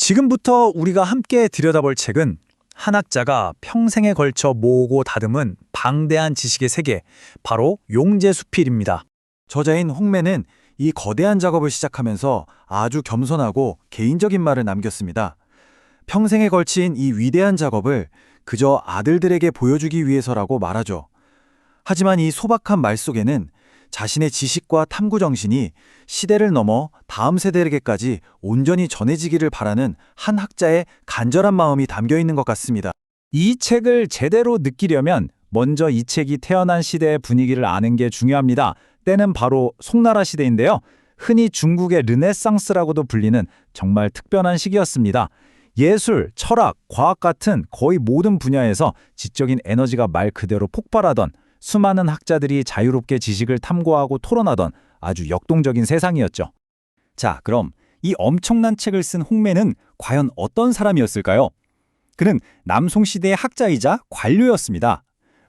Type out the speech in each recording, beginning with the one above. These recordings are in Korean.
지금부터 우리가 함께 들여다볼 책은 한 학자가 평생에 걸쳐 모으고 다듬은 방대한 지식의 세계, 바로 용재수필입니다. 저자인 홍매는 이 거대한 작업을 시작하면서 아주 겸손하고 개인적인 말을 남겼습니다. 평생에 걸친 이 위대한 작업을 그저 아들들에게 보여주기 위해서라고 말하죠. 하지만 이 소박한 말 속에는 자신의 지식과 탐구 정신이 시대를 넘어 다음 세대에게까지 온전히 전해지기를 바라는 한 학자의 간절한 마음이 담겨 있는 것 같습니다. 이 책을 제대로 느끼려면 먼저 이 책이 태어난 시대의 분위기를 아는 게 중요합니다. 때는 바로 송나라 시대인데요. 흔히 중국의 르네상스라고도 불리는 정말 특별한 시기였습니다. 예술, 철학, 과학 같은 거의 모든 분야에서 지적인 에너지가 말 그대로 폭발하던, 수많은 학자들이 자유롭게 지식을 탐구하고 토론하던 아주 역동적인 세상이었죠. 자, 그럼 이 엄청난 책을 쓴 홍매는 과연 어떤 사람이었을까요? 그는 남송시대의 학자이자 관료였습니다.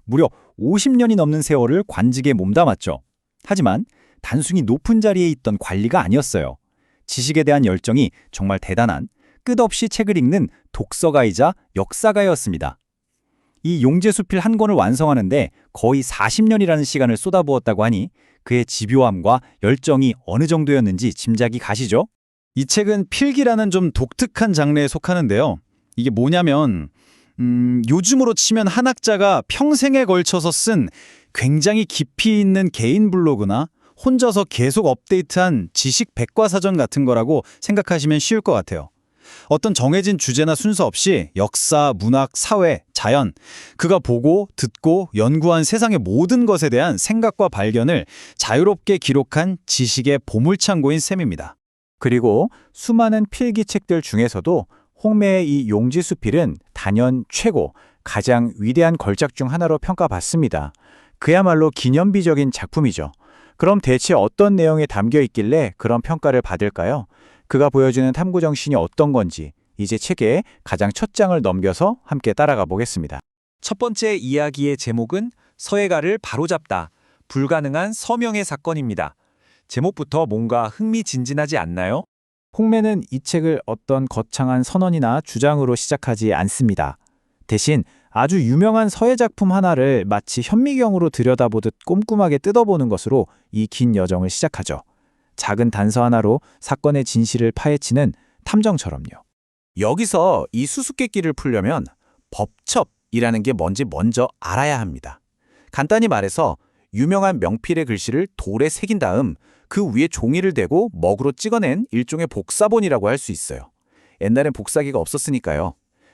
무려 50년이 넘는 세월을 관직에 몸담았죠. 하지만 단순히 높은 자리에 있던 관리가 아니었어요. 지식에 대한 열정이 정말 대단한, 끝없이 책을 읽는 독서가이자 역사가였습니다. 이 용재수필 한 권을 완성하는데 거의 40년이라는 시간을 쏟아부었다고 하니 그의 집요함과 열정이 어느 정도였는지 짐작이 가시죠? 이 책은 필기라는 좀 독특한 장르에 속하는데요. 이게 뭐냐면 요즘으로 치면 한 학자가 평생에 걸쳐서 쓴 굉장히 깊이 있는 개인 블로그나 혼자서 계속 업데이트한 지식 백과사전 같은 거라고 생각하시면 쉬울 것 같아요. 어떤 정해진 주제나 순서 없이 역사, 문학, 사회, 자연, 그가 보고, 듣고, 연구한 세상의 모든 것에 대한 생각과 발견을 자유롭게 기록한 지식의 보물창고인 셈입니다. 그리고 수많은 필기책들 중에서도 홍매의 이 용지수필은 단연 최고, 가장 위대한 걸작 중 하나로 평가받습니다. 그야말로 기념비적인 작품이죠. 그럼 대체 어떤 내용이 담겨 있길래 그런 평가를 받을까요? 그가 보여주는 탐구 정신이 어떤 건지 이제 책의 가장 첫 장을 넘겨서 함께 따라가 보겠습니다. 첫 번째 이야기의 제목은 서예가를 바로잡다, 불가능한 서명의 사건입니다. 제목부터 뭔가 흥미진진하지 않나요? 홍매는 이 책을 어떤 거창한 선언이나 주장으로 시작하지 않습니다. 대신 아주 유명한 서예 작품 하나를 마치 현미경으로 들여다보듯 꼼꼼하게 뜯어보는 것으로 이 긴 여정을 시작하죠. 작은 단서 하나로 사건의 진실을 파헤치는 탐정처럼요. 여기서 이 수수께끼를 풀려면 법첩이라는 게 뭔지 먼저 알아야 합니다. 간단히 말해서 유명한 명필의 글씨를 돌에 새긴 다음 그 위에 종이를 대고 먹으로 찍어낸 일종의 복사본이라고 할 수 있어요. 옛날엔 복사기가 없었으니까요.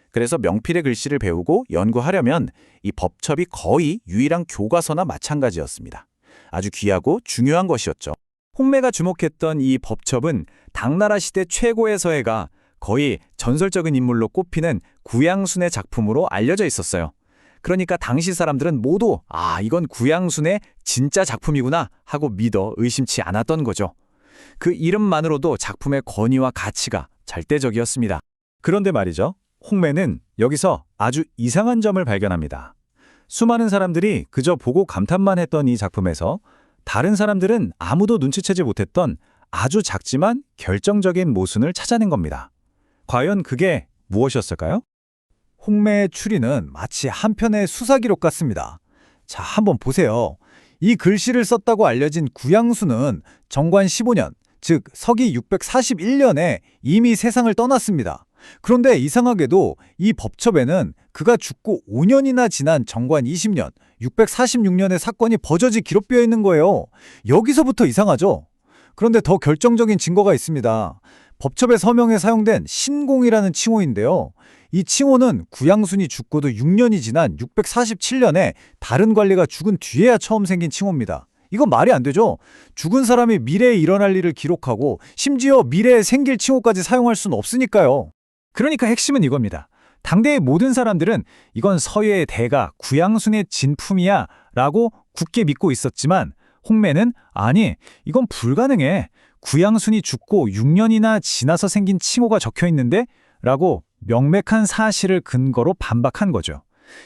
그래서 명필의 글씨를 배우고 연구하려면 이 법첩이 거의 유일한 교과서나 마찬가지였습니다. 아주 귀하고 중요한 것이었죠. 홍매가 주목했던 이 법첩은 당나라 시대 최고의 서예가, 거의 전설적인 인물로 꼽히는 구양순의 작품으로 알려져 있었어요. 그러니까 당시 사람들은 모두 이건 구양순의 진짜 작품이구나 하고 믿어 의심치 않았던 거죠. 그 이름만으로도 작품의 권위와 가치가 절대적이었습니다. 그런데 말이죠. 홍매는 여기서 아주 이상한 점을 발견합니다. 수많은 사람들이 그저 보고 감탄만 했던 이 작품에서 다른 사람들은 아무도 눈치채지 못했던 아주 작지만 결정적인 모순을 찾아낸 겁니다. 과연 그게 무엇이었을까요? 홍매의 추리는 마치 한 편의 수사기록 같습니다. 자, 한번 보세요. 이 글씨를 썼다고 알려진 구양수는 정관 15년, 즉 서기 641년에 이미 세상을 떠났습니다. 그런데 이상하게도 이 법첩에는 그가 죽고 5년이나 지난 정관 20년, 646년의 사건이 버젓이 기록되어 있는 거예요. 여기서부터 이상하죠? 그런데 더 결정적인 증거가 있습니다. 법첩의 서명에 사용된 신공이라는 칭호인데요. 이 칭호는 구양순이 죽고도 6년이 지난 647년에 다른 관리가 죽은 뒤에야 처음 생긴 칭호입니다. 이건 말이 안 되죠? 죽은 사람이 미래에 일어날 일을 기록하고 심지어 미래에 생길 칭호까지 사용할 수는 없으니까요. 그러니까 핵심은 이겁니다. 당대의 모든 사람들은 이건 서예의 대가 구양순의 진품이야 라고 굳게 믿고 있었지만 홍매는 아니, 이건 불가능해. 구양순이 죽고 6년이나 지나서 생긴 칭호가 적혀 있는데? 라고 명백한 사실을 근거로 반박한 거죠.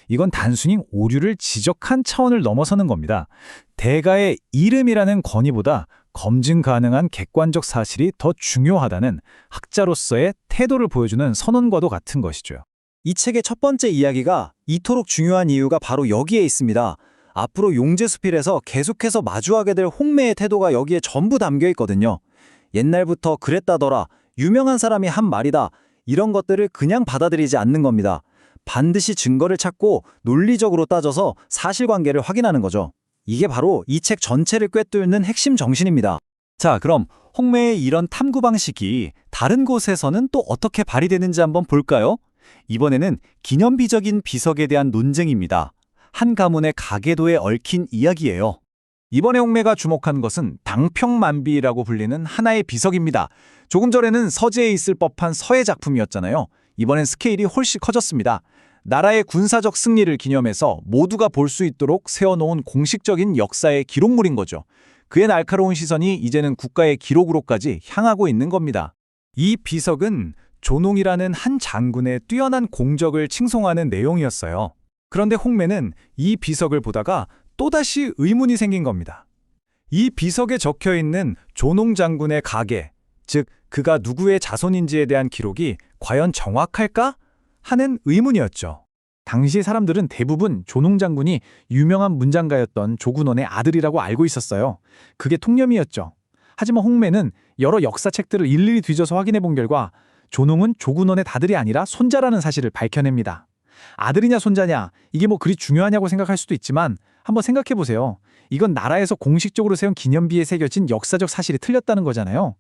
이건 단순히 오류를 지적한 차원을 넘어서는 겁니다. 대가의 이름이라는 권위보다 검증 가능한 객관적 사실이 더 중요하다는 학자로서의 태도를 보여주는 선언과도 같은 것이죠. 이 책의 첫 번째 이야기가 이토록 중요한 이유가 바로 여기에 있습니다. 앞으로 용재수필에서 계속해서 마주하게 될 홍매의 태도가 여기에 전부 담겨 있거든요. 옛날부터 그랬다더라, 유명한 사람이 한 말이다, 이런 것들을 그냥 받아들이지 않는 겁니다. 반드시 증거를 찾고 논리적으로 따져서 사실관계를 확인하는 거죠. 이게 바로 이 책 전체를 꿰뚫는 핵심 정신입니다. 자, 그럼 홍매의 이런 탐구 방식이 다른 곳에서는 또 어떻게 발휘되는지 한번 볼까요? 이번에는 기념비적인 비석에 대한 논쟁입니다. 한 가문의 가계도에 얽힌 이야기예요. 이번에 홍매가 주목한 것은 당평만비라고 불리는 하나의 비석입니다. 조금 전에는 서재에 있을 법한 서예 작품이었잖아요. 이번엔 스케일이 훨씬 커졌습니다. 나라의 군사적 승리를 기념해서 모두가 볼 수 있도록 세워놓은 공식적인 역사의 기록물인 거죠. 그의 날카로운 시선이 이제는 국가의 기록으로까지 향하고 있는 겁니다. 이 비석은 조농이라는 한 장군의 뛰어난 공적을 칭송하는 내용이었어요. 그런데 홍매는 이 비석을 보다가 또다시 의문이 생긴 겁니다. 이 비석에 적혀있는 조농 장군의 가계, 즉 그가 누구의 자손인지에 대한 기록이 과연 정확할까? 하는 의문이었죠. 당시 사람들은 대부분 조농 장군이 유명한 문장가였던 조군원의 아들이라고 알고 있었어요. 그게 통념이었죠. 하지만 홍매는 여러 역사책들을 일일이 뒤져서 확인해 본 결과 조농은 조군원의 아들이 아니라 손자라는 사실을 밝혀냅니다. 아들이냐 손자냐, 이게 뭐 그리 중요하냐고 생각할 수도 있지만 한번 생각해 보세요. 이건 나라에서 공식적으로 세운 기념비에 새겨진 역사적 사실이 틀렸다는 거잖아요.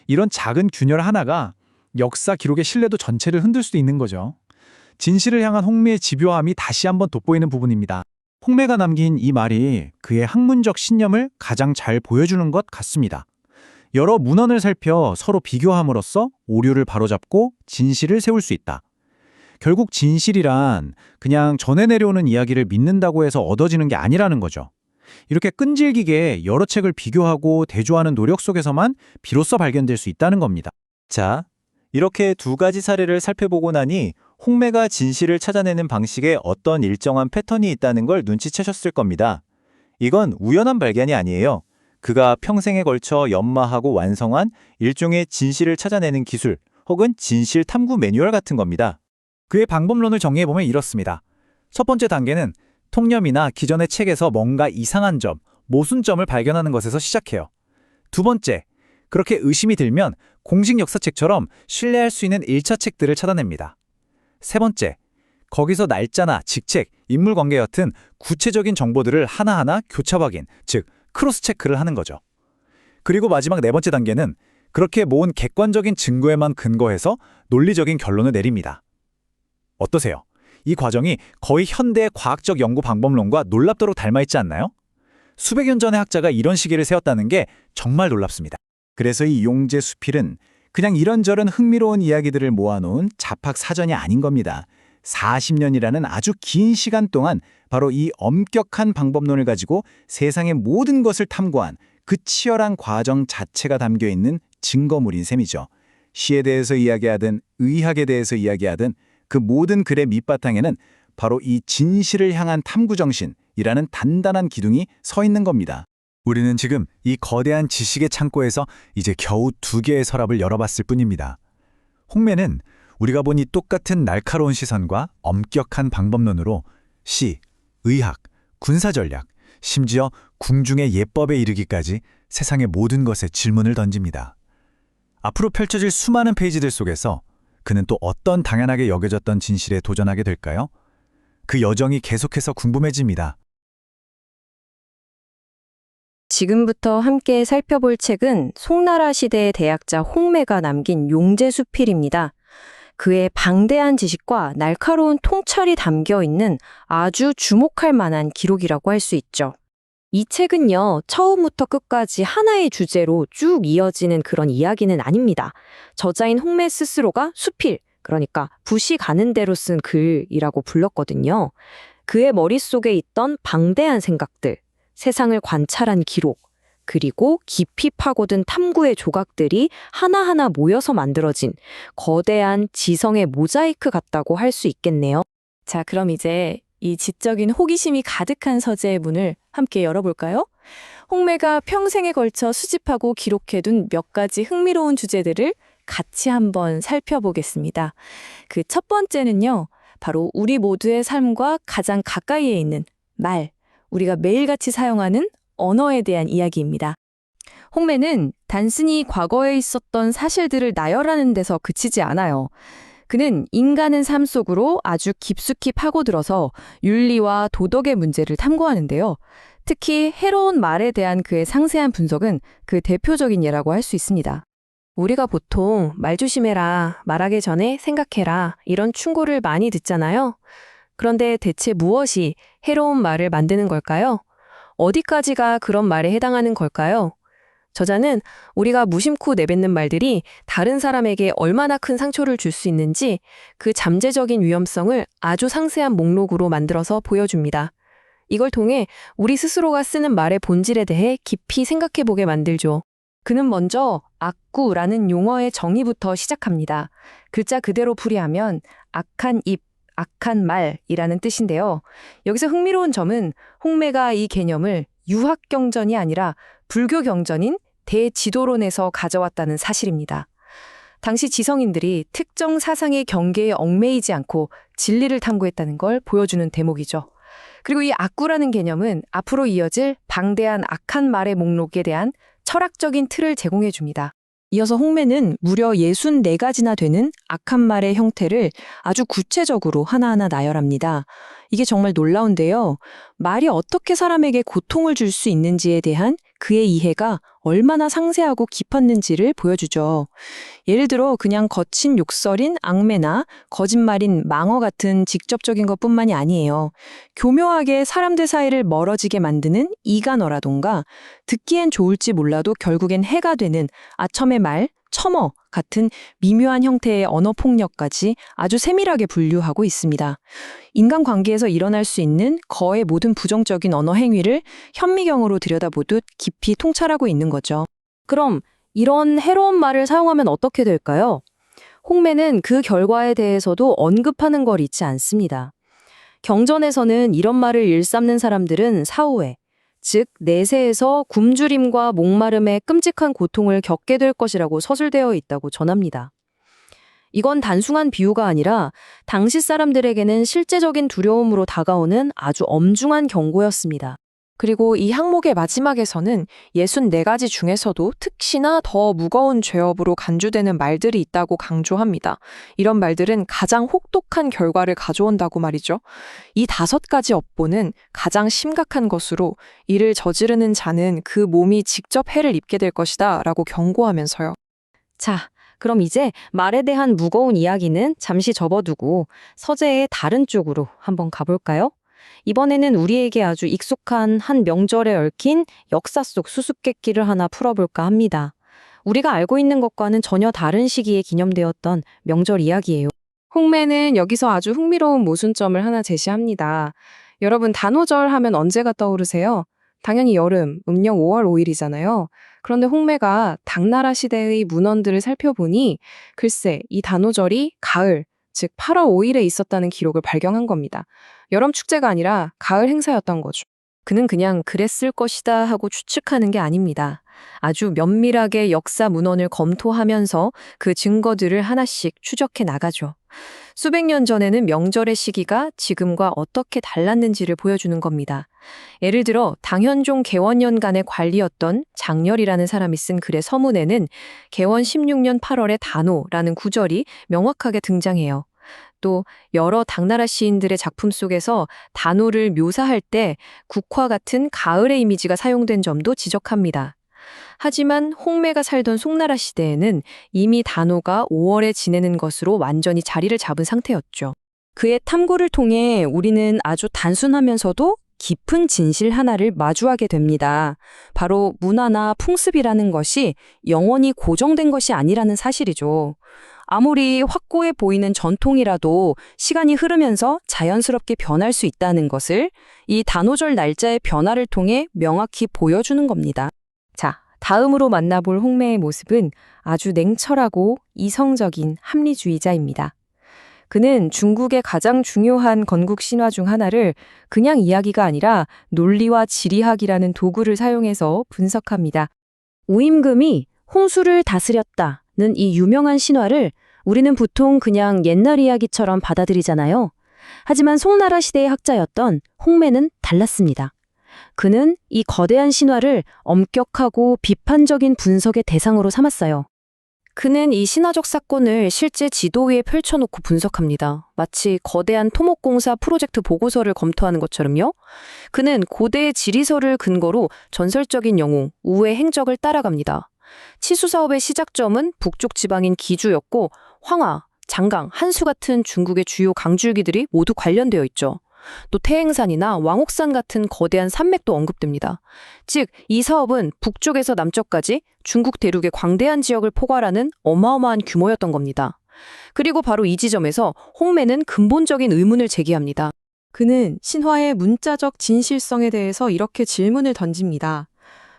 이런 작은 균열 하나가 역사 기록의 신뢰도 전체를 흔들 수도 있는 거죠. 진실을 향한 홍매의 집요함이 다시 한번 돋보이는 부분입니다. 홍매가 남긴 이 말이 그의 학문적 신념을 가장 잘 보여주는 것 같습니다. 여러 문헌을 살펴 서로 비교함으로써 오류를 바로잡고 진실을 세울 수 있다. 결국 진실이란 그냥 전해 내려오는 이야기를 믿는다고 해서 얻어지는 게 아니라는 거죠. 이렇게 끈질기게 여러 책을 비교하고 대조하는 노력 속에서만 비로소 발견될 수 있다는 겁니다. 자, 이렇게 두 가지 사례를 살펴보고 나니 홍매가 진실을 찾아내는 방식에 어떤 일정한 패턴이 있다는 걸 눈치채셨을 겁니다. 이건 우연한 발견이 아니에요. 그가 평생에 걸쳐 연마하고 완성한 일종의 진실을 찾아내는 기술 혹은 진실 탐구 매뉴얼 같은 겁니다. 그의 방법론을 정리해보면 이렇습니다. 첫 번째 단계는 통념이나 기존의 책에서 뭔가 이상한 점, 모순점을 발견하는 것에서 시작해요. 두 번째, 그렇게 의심이 들면 공식 역사책처럼 신뢰할 수 있는 1차 책들을 찾아냅니다. 세 번째, 거기서 날짜나 직책, 인물관계 같은 구체적인 정보들을 하나하나 교차 확인, 즉 크로스 체크를 하는 거죠. 그리고 마지막 네 번째 단계는 그렇게 모은 객관적인 증거에만 근거해서 논리적인 결론을 내립니다. 어떠세요? 이 과정이 거의 현대의 과학적 연구 방법론과 놀랍도록 닮아있지 않나요? 수백 년 전의 학자가 이런 시기를 세웠다는 게 정말 놀랍습니다. 그래서 이 용재수필은 그냥 이런저런 흥미로운 이야기들을 모아놓은 잡학 사전이 아닌 겁니다. 40년이라는 아주 긴 시간 동안 바로 이 엄격한 방법론을 가지고 세상의 모든 것을 탐구한 그 치열한 과정 자체가 담겨있는 증거물인 셈이죠. 시에 대해서 이야기하든 의학에 대해서 이야기하든 그 모든 글의 밑바탕에는 바로 이 진실을 향한 탐구정신이라는 단단한 기둥이 서 있는 겁니다. 우리는 지금 이 거대한 지식의 창고에서 이제 겨우 2개의 서랍을 열어봤을 뿐입니다. 홍매는 우리가 본 이 똑같은 날카로운 시선과 엄격한 방법론으로 시, 의학, 군사전략, 심지어 궁중의 예법에 이르기까지 세상의 모든 것에 질문을 던집니다. 앞으로 펼쳐질 수많은 페이지들 속에서 그는 또 어떤 당연하게 여겨졌던 진실에 도전하게 될까요? 그 여정이 계속해서 궁금해집니다. 지금부터 함께 살펴볼 책은 송나라 시대의 대학자 홍매가 남긴 용재수필입니다. 그의 방대한 지식과 날카로운 통찰이 담겨 있는 아주 주목할 만한 기록이라고 할 수 있죠. 이 책은요, 처음부터 끝까지 하나의 주제로 쭉 이어지는 그런 이야기는 아닙니다. 저자인 홍매 스스로가 수필, 그러니까 붓이 가는 대로 쓴 글이라고 불렀거든요. 그의 머릿속에 있던 방대한 생각들, 세상을 관찰한 기록, 그리고 깊이 파고든 탐구의 조각들이 하나하나 모여서 만들어진 거대한 지성의 모자이크 같다고 할 수 있겠네요. 자, 그럼 이제 이 지적인 호기심이 가득한 서재의 문을 함께 열어볼까요? 홍매가 평생에 걸쳐 수집하고 기록해둔 몇 가지 흥미로운 주제들을 같이 한번 살펴보겠습니다. 그 첫 번째는요, 바로 우리 모두의 삶과 가장 가까이에 있는 말, 우리가 매일같이 사용하는 언어에 대한 이야기입니다. 홍매는 단순히 과거에 있었던 사실들을 나열하는 데서 그치지 않아요. 그는 인간의 삶 속으로 아주 깊숙이 파고들어서 윤리와 도덕의 문제를 탐구하는데요. 특히 해로운 말에 대한 그의 상세한 분석은 그 대표적인 예라고 할 수 있습니다. 우리가 보통 말 조심해라, 말하기 전에 생각해라 이런 충고를 많이 듣잖아요. 그런데 대체 무엇이 해로운 말을 만드는 걸까요? 어디까지가 그런 말에 해당하는 걸까요? 저자는 우리가 무심코 내뱉는 말들이 다른 사람에게 얼마나 큰 상처를 줄 수 있는지 그 잠재적인 위험성을 아주 상세한 목록으로 만들어서 보여줍니다. 이걸 통해 우리 스스로가 쓰는 말의 본질에 대해 깊이 생각해보게 만들죠. 그는 먼저 악구라는 용어의 정의부터 시작합니다. 글자 그대로 풀이하면 악한 입, 악한 말이라는 뜻인데요. 여기서 흥미로운 점은 홍매가 이 개념을 유학경전이 아니라 불교 경전인 대지도론에서 가져왔다는 사실입니다. 당시 지성인들이 특정 사상의 경계에 얽매이지 않고 진리를 탐구했다는 걸 보여주는 대목이죠. 그리고 이 악구라는 개념은 앞으로 이어질 방대한 악한 말의 목록에 대한 철학적인 틀을 제공해 줍니다. 이어서 홍매는 무려 64가지나 되는 악한 말의 형태를 아주 구체적으로 하나하나 나열합니다. 이게 정말 놀라운데요. 말이 어떻게 사람에게 고통을 줄 수 있는지에 대한 그의 이해가 얼마나 상세하고 깊었는지를 보여주죠. 예를 들어 그냥 거친 욕설인 악매나 거짓말인 망어 같은 직접적인 것뿐만이 아니에요. 교묘하게 사람들 사이를 멀어지게 만드는 이간어라던가 듣기엔 좋을지 몰라도 결국엔 해가 되는 아첨의 말, 첨어 같은 미묘한 형태의 언어폭력까지 아주 세밀하게 분류하고 있습니다. 인간관계에서 일어날 수 있는 거의 모든 부정적인 언어 행위를 현미경으로 들여다보듯 깊이 통찰하고 있는 거죠. 그럼 이런 해로운 말을 사용하면 어떻게 될까요? 홍매는 그 결과에 대해서도 언급하는 걸 잊지 않습니다. 경전에서는 이런 말을 일삼는 사람들은 사후에, 즉 내세에서 굶주림과 목마름의 끔찍한 고통을 겪게 될 것이라고 서술되어 있다고 전합니다. 이건 단순한 비유가 아니라 당시 사람들에게는 실제적인 두려움으로 다가오는 아주 엄중한 경고였습니다. 그리고 이 항목의 마지막에서는 64가지 중에서도 특히나 더 무거운 죄업으로 간주되는 말들이 있다고 강조합니다. 이런 말들은 가장 혹독한 결과를 가져온다고 말이죠. 이 5가지 업보는 가장 심각한 것으로 이를 저지르는 자는 그 몸이 직접 해를 입게 될 것이다 라고 경고하면서요. 자, 그럼 이제 말에 대한 무거운 이야기는 잠시 접어두고 서재의 다른 쪽으로 한번 가볼까요? 이번에는 우리에게 아주 익숙한 한 명절에 얽힌 역사 속 수수께끼를 하나 풀어볼까 합니다. 우리가 알고 있는 것과는 전혀 다른 시기에 기념되었던 명절 이야기예요. 홍매는 여기서 아주 흥미로운 모순점을 하나 제시합니다. 여러분, 단오절 하면 언제가 떠오르세요? 당연히 여름, 음력 5월 5일이잖아요. 그런데 홍매가 당나라 시대의 문헌들을 살펴보니 글쎄 이 단오절이 가을, 즉 8월 5일에 있었다는 기록을 발견한 겁니다. 여름 축제가 아니라 가을 행사였던 거죠. 그는 그냥 그랬을 것이다 하고 추측하는 게 아닙니다. 아주 면밀하게 역사 문헌을 검토하면서 그 증거들을 하나씩 추적해 나가죠. 수백 년 전에는 명절의 시기가 지금과 어떻게 달랐는지를 보여주는 겁니다. 예를 들어 당현종 개원년간의 관리였던 장렬이라는 사람이 쓴 글의 서문에는 개원 16년 8월의 단오라는 구절이 명확하게 등장해요. 또 여러 당나라 시인들의 작품 속에서 단오를 묘사할 때 국화 같은 가을의 이미지가 사용된 점도 지적합니다. 하지만 홍매가 살던 송나라 시대에는 이미 단오가 5월에 지내는 것으로 완전히 자리를 잡은 상태였죠. 그의 탐구를 통해 우리는 아주 단순하면서도 깊은 진실 하나를 마주하게 됩니다. 바로 문화나 풍습이라는 것이 영원히 고정된 것이 아니라는 사실이죠. 아무리 확고해 보이는 전통이라도 시간이 흐르면서 자연스럽게 변할 수 있다는 것을 이 단오절 날짜의 변화를 통해 명확히 보여주는 겁니다. 자, 다음으로 만나볼 홍매의 모습은 아주 냉철하고 이성적인 합리주의자입니다. 그는 중국의 가장 중요한 건국 신화 중 하나를 그냥 이야기가 아니라 논리와 지리학이라는 도구를 사용해서 분석합니다. 오임금이 홍수를 다스렸다는 이 유명한 신화를 우리는 보통 그냥 옛날 이야기처럼 받아들이잖아요. 하지만 송나라 시대의 학자였던 홍매는 달랐습니다. 그는 이 거대한 신화를 엄격하고 비판적인 분석의 대상으로 삼았어요. 그는 이 신화적 사건을 실제 지도 위에 펼쳐놓고 분석합니다. 마치 거대한 토목공사 프로젝트 보고서를 검토하는 것처럼요. 그는 고대의 지리서를 근거로 전설적인 영웅, 우의 행적을 따라갑니다. 치수 사업의 시작점은 북쪽 지방인 기주였고 황하, 장강, 한수 같은 중국의 주요 강줄기들이 모두 관련되어 있죠. 또 태행산이나 왕옥산 같은 거대한 산맥도 언급됩니다. 즉, 이 사업은 북쪽에서 남쪽까지 중국 대륙의 광대한 지역을 포괄하는 어마어마한 규모였던 겁니다. 그리고 바로 이 지점에서 홍매는 근본적인 의문을 제기합니다. 그는 신화의 문자적 진실성에 대해서 이렇게 질문을 던집니다.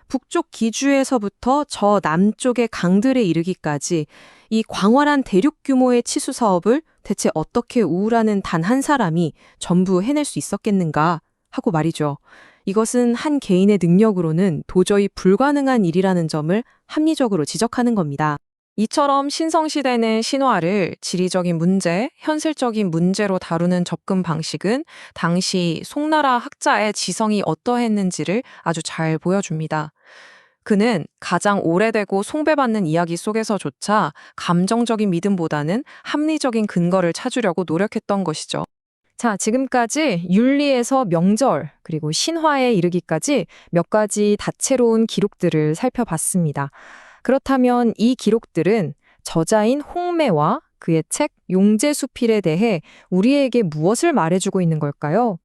북쪽 기주에서부터 저 남쪽의 강들에 이르기까지 이 광활한 대륙 규모의 치수 사업을 대체 어떻게 우라는 단 한 사람이 전부 해낼 수 있었겠는가 하고 말이죠. 이것은 한 개인의 능력으로는 도저히 불가능한 일이라는 점을 합리적으로 지적하는 겁니다. 이처럼 신성시대는 신화를 지리적인 문제, 현실적인 문제로 다루는 접근 방식은 당시 송나라 학자의 지성이 어떠했는지를 아주 잘 보여줍니다. 그는 가장 오래되고 숭배받는 이야기 속에서조차 감정적인 믿음보다는 합리적인 근거를 찾으려고 노력했던 것이죠. 자, 지금까지 윤리에서 명절, 그리고 신화에 이르기까지 몇 가지 다채로운 기록들을 살펴봤습니다. 그렇다면 이 기록들은 저자인 홍매와 그의 책 용제수필에 대해 우리에게 무엇을 말해주고 있는 걸까요?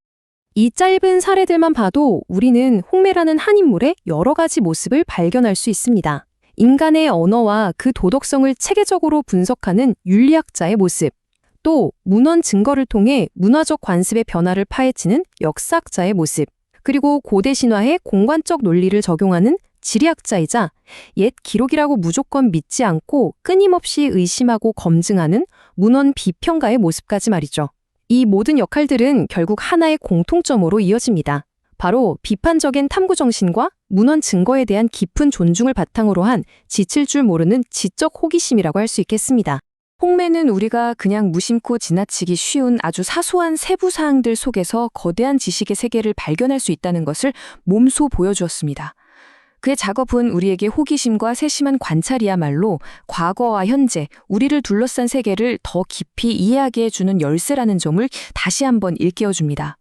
이 짧은 사례들만 봐도 우리는 홍매라는 한 인물의 여러 가지 모습을 발견할 수 있습니다. 인간의 언어와 그 도덕성을 체계적으로 분석하는 윤리학자의 모습, 또 문헌 증거를 통해 문화적 관습의 변화를 파헤치는 역사학자의 모습, 그리고 고대 신화의 공관적 논리를 적용하는 지리학자이자 옛 기록이라고 무조건 믿지 않고 끊임없이 의심하고 검증하는 문헌 비평가의 모습까지 말이죠. 이 모든 역할들은 결국 하나의 공통점으로 이어집니다. 바로 비판적인 탐구 정신과 문헌 증거에 대한 깊은 존중을 바탕으로 한 지칠 줄 모르는 지적 호기심이라고 할 수 있겠습니다. 홍매는 우리가 그냥 무심코 지나치기 쉬운 아주 사소한 세부 사항들 속에서 거대한 지식의 세계를 발견할 수 있다는 것을 몸소 보여주었습니다. 그의 작업은 우리에게 호기심과 세심한 관찰이야말로 과거와 현재, 우리를 둘러싼 세계를 더 깊이 이해하게 해주는 열쇠라는 점을 다시 한번 일깨워줍니다.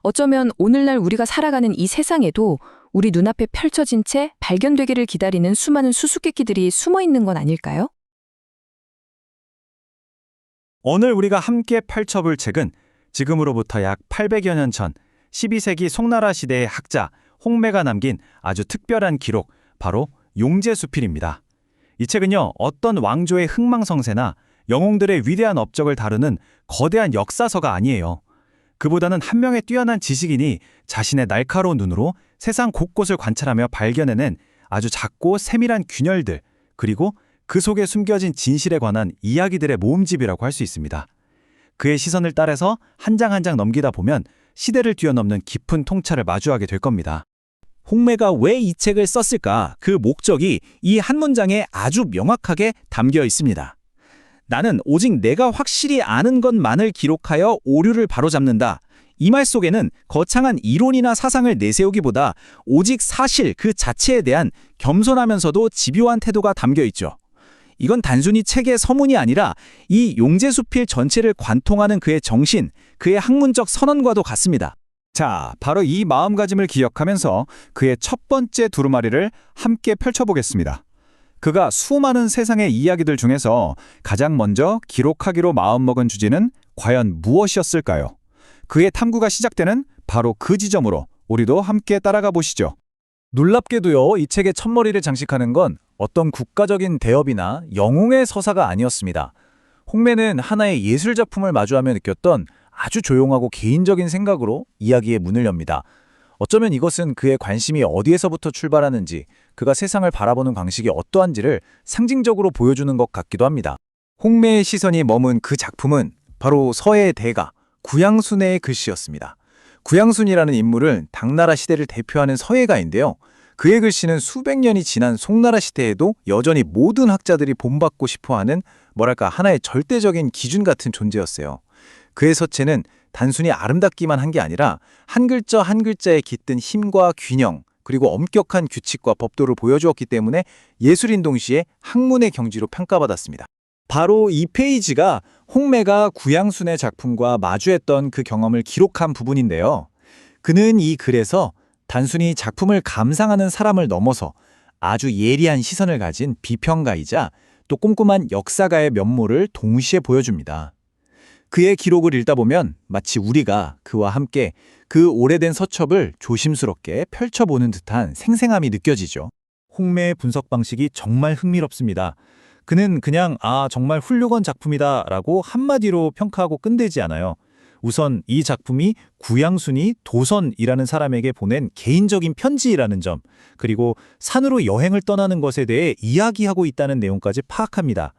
어쩌면 오늘날 우리가 살아가는 이 세상에도 우리 눈앞에 펼쳐진 채 발견되기를 기다리는 수많은 수수께끼들이 숨어 있는 건 아닐까요? 오늘 우리가 함께 펼쳐볼 책은 지금으로부터 약 800여 년 전 12세기 송나라 시대의 학자 홍매가 남긴 아주 특별한 기록, 바로 용제수필입니다. 이 책은요, 어떤 왕조의 흥망성쇠나 영웅들의 위대한 업적을 다루는 거대한 역사서가 아니에요. 그보다는 한 명의 뛰어난 지식인이 자신의 날카로운 눈으로 세상 곳곳을 관찰하며 발견해낸 아주 작고 세밀한 균열들, 그리고 그 속에 숨겨진 진실에 관한 이야기들의 모음집이라고 할 수 있습니다. 그의 시선을 따라서 한 장 한 장 넘기다 보면 시대를 뛰어넘는 깊은 통찰을 마주하게 될 겁니다. 홍매가 왜 이 책을 썼을까? 그 목적이 이 한 문장에 아주 명확하게 담겨 있습니다. 나는 오직 내가 확실히 아는 것만을 기록하여 오류를 바로잡는다. 이 말 속에는 거창한 이론이나 사상을 내세우기보다 오직 사실 그 자체에 대한 겸손하면서도 집요한 태도가 담겨 있죠. 이건 단순히 책의 서문이 아니라 이 용제수필 전체를 관통하는 그의 정신, 그의 학문적 선언과도 같습니다. 자, 바로 이 마음가짐을 기억하면서 그의 첫 번째 두루마리를 함께 펼쳐보겠습니다. 그가 수많은 세상의 이야기들 중에서 가장 먼저 기록하기로 마음먹은 주제는 과연 무엇이었을까요? 그의 탐구가 시작되는 바로 그 지점으로 우리도 함께 따라가 보시죠. 놀랍게도요, 이 책의 첫머리를 장식하는 건 어떤 국가적인 대업이나 영웅의 서사가 아니었습니다. 홍매는 하나의 예술작품을 마주하며 느꼈던 아주 조용하고 개인적인 생각으로 이야기의 문을 엽니다. 어쩌면 이것은 그의 관심이 어디에서부터 출발하는지, 그가 세상을 바라보는 방식이 어떠한지를 상징적으로 보여주는 것 같기도 합니다. 홍매의 시선이 머문 그 작품은 바로 서해의 대가 구양순의 글씨였습니다. 구양순이라는 인물은 당나라 시대를 대표하는 서예가인데요. 그의 글씨는 수백 년이 지난 송나라 시대에도 여전히 모든 학자들이 본받고 싶어하는 뭐랄까 하나의 절대적인 기준 같은 존재였어요. 그의 서체는 단순히 아름답기만 한 게 아니라 한 글자 한 글자에 깃든 힘과 균형, 그리고 엄격한 규칙과 법도를 보여주었기 때문에 예술인 동시에 학문의 경지로 평가받았습니다. 바로 이 페이지가 홍매가 구양순의 작품과 마주했던 그 경험을 기록한 부분인데요. 그는 이 글에서 단순히 작품을 감상하는 사람을 넘어서 아주 예리한 시선을 가진 비평가이자 또 꼼꼼한 역사가의 면모를 동시에 보여줍니다. 그의 기록을 읽다 보면 마치 우리가 그와 함께 그 오래된 서첩을 조심스럽게 펼쳐보는 듯한 생생함이 느껴지죠. 홍매의 분석 방식이 정말 흥미롭습니다. 그는 그냥 정말 훌륭한 작품이다 라고 한마디로 평가하고 끝내지 않아요. 우선 이 작품이 구양순이 도선이라는 사람에게 보낸 개인적인 편지라는 점, 그리고 산으로 여행을 떠나는 것에 대해 이야기하고 있다는 내용까지 파악합니다.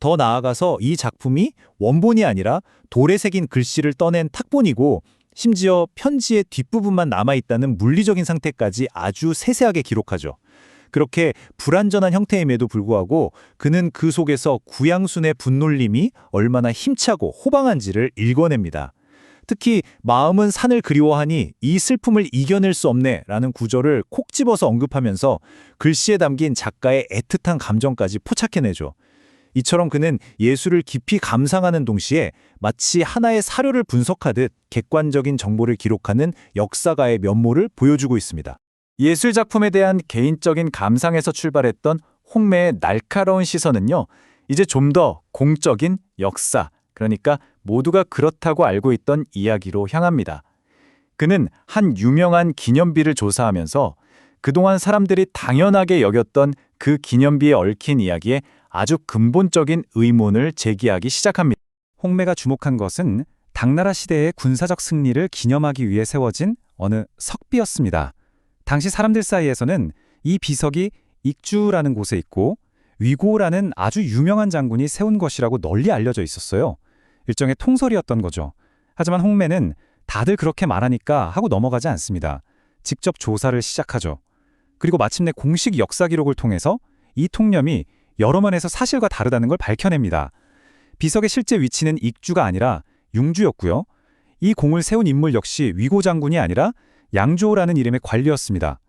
더 나아가서 이 작품이 원본이 아니라 돌에 새긴 글씨를 떠낸 탁본이고 심지어 편지의 뒷부분만 남아있다는 물리적인 상태까지 아주 세세하게 기록하죠. 그렇게 불완전한 형태임에도 불구하고 그는 그 속에서 구양순의 분놀림이 얼마나 힘차고 호방한지를 읽어냅니다. 특히 마음은 산을 그리워하니 이 슬픔을 이겨낼 수 없네 라는 구절을 콕 집어서 언급하면서 글씨에 담긴 작가의 애틋한 감정까지 포착해내죠. 이처럼 그는 예술을 깊이 감상하는 동시에 마치 하나의 사료를 분석하듯 객관적인 정보를 기록하는 역사가의 면모를 보여주고 있습니다. 예술 작품에 대한 개인적인 감상에서 출발했던 홍매의 날카로운 시선은요, 이제 좀 더 공적인 역사, 그러니까 모두가 그렇다고 알고 있던 이야기로 향합니다. 그는 한 유명한 기념비를 조사하면서 그동안 사람들이 당연하게 여겼던 그 기념비에 얽힌 이야기에 아주 근본적인 의문을 제기하기 시작합니다. 홍매가 주목한 것은 당나라 시대의 군사적 승리를 기념하기 위해 세워진 어느 석비였습니다. 당시 사람들 사이에서는 이 비석이 익주라는 곳에 있고 위고라는 아주 유명한 장군이 세운 것이라고 널리 알려져 있었어요. 일종의 통설이었던 거죠. 하지만 홍매는 다들 그렇게 말하니까 하고 넘어가지 않습니다. 직접 조사를 시작하죠. 그리고 마침내 공식 역사 기록을 통해서 이 통념이 여러 면에서 사실과 다르다는 걸 밝혀냅니다. 비석의 실제 위치는 익주가 아니라 융주였고요. 이 공을 세운 인물 역시 위고 장군이 아니라 양조라는 이름의 관리였습니다.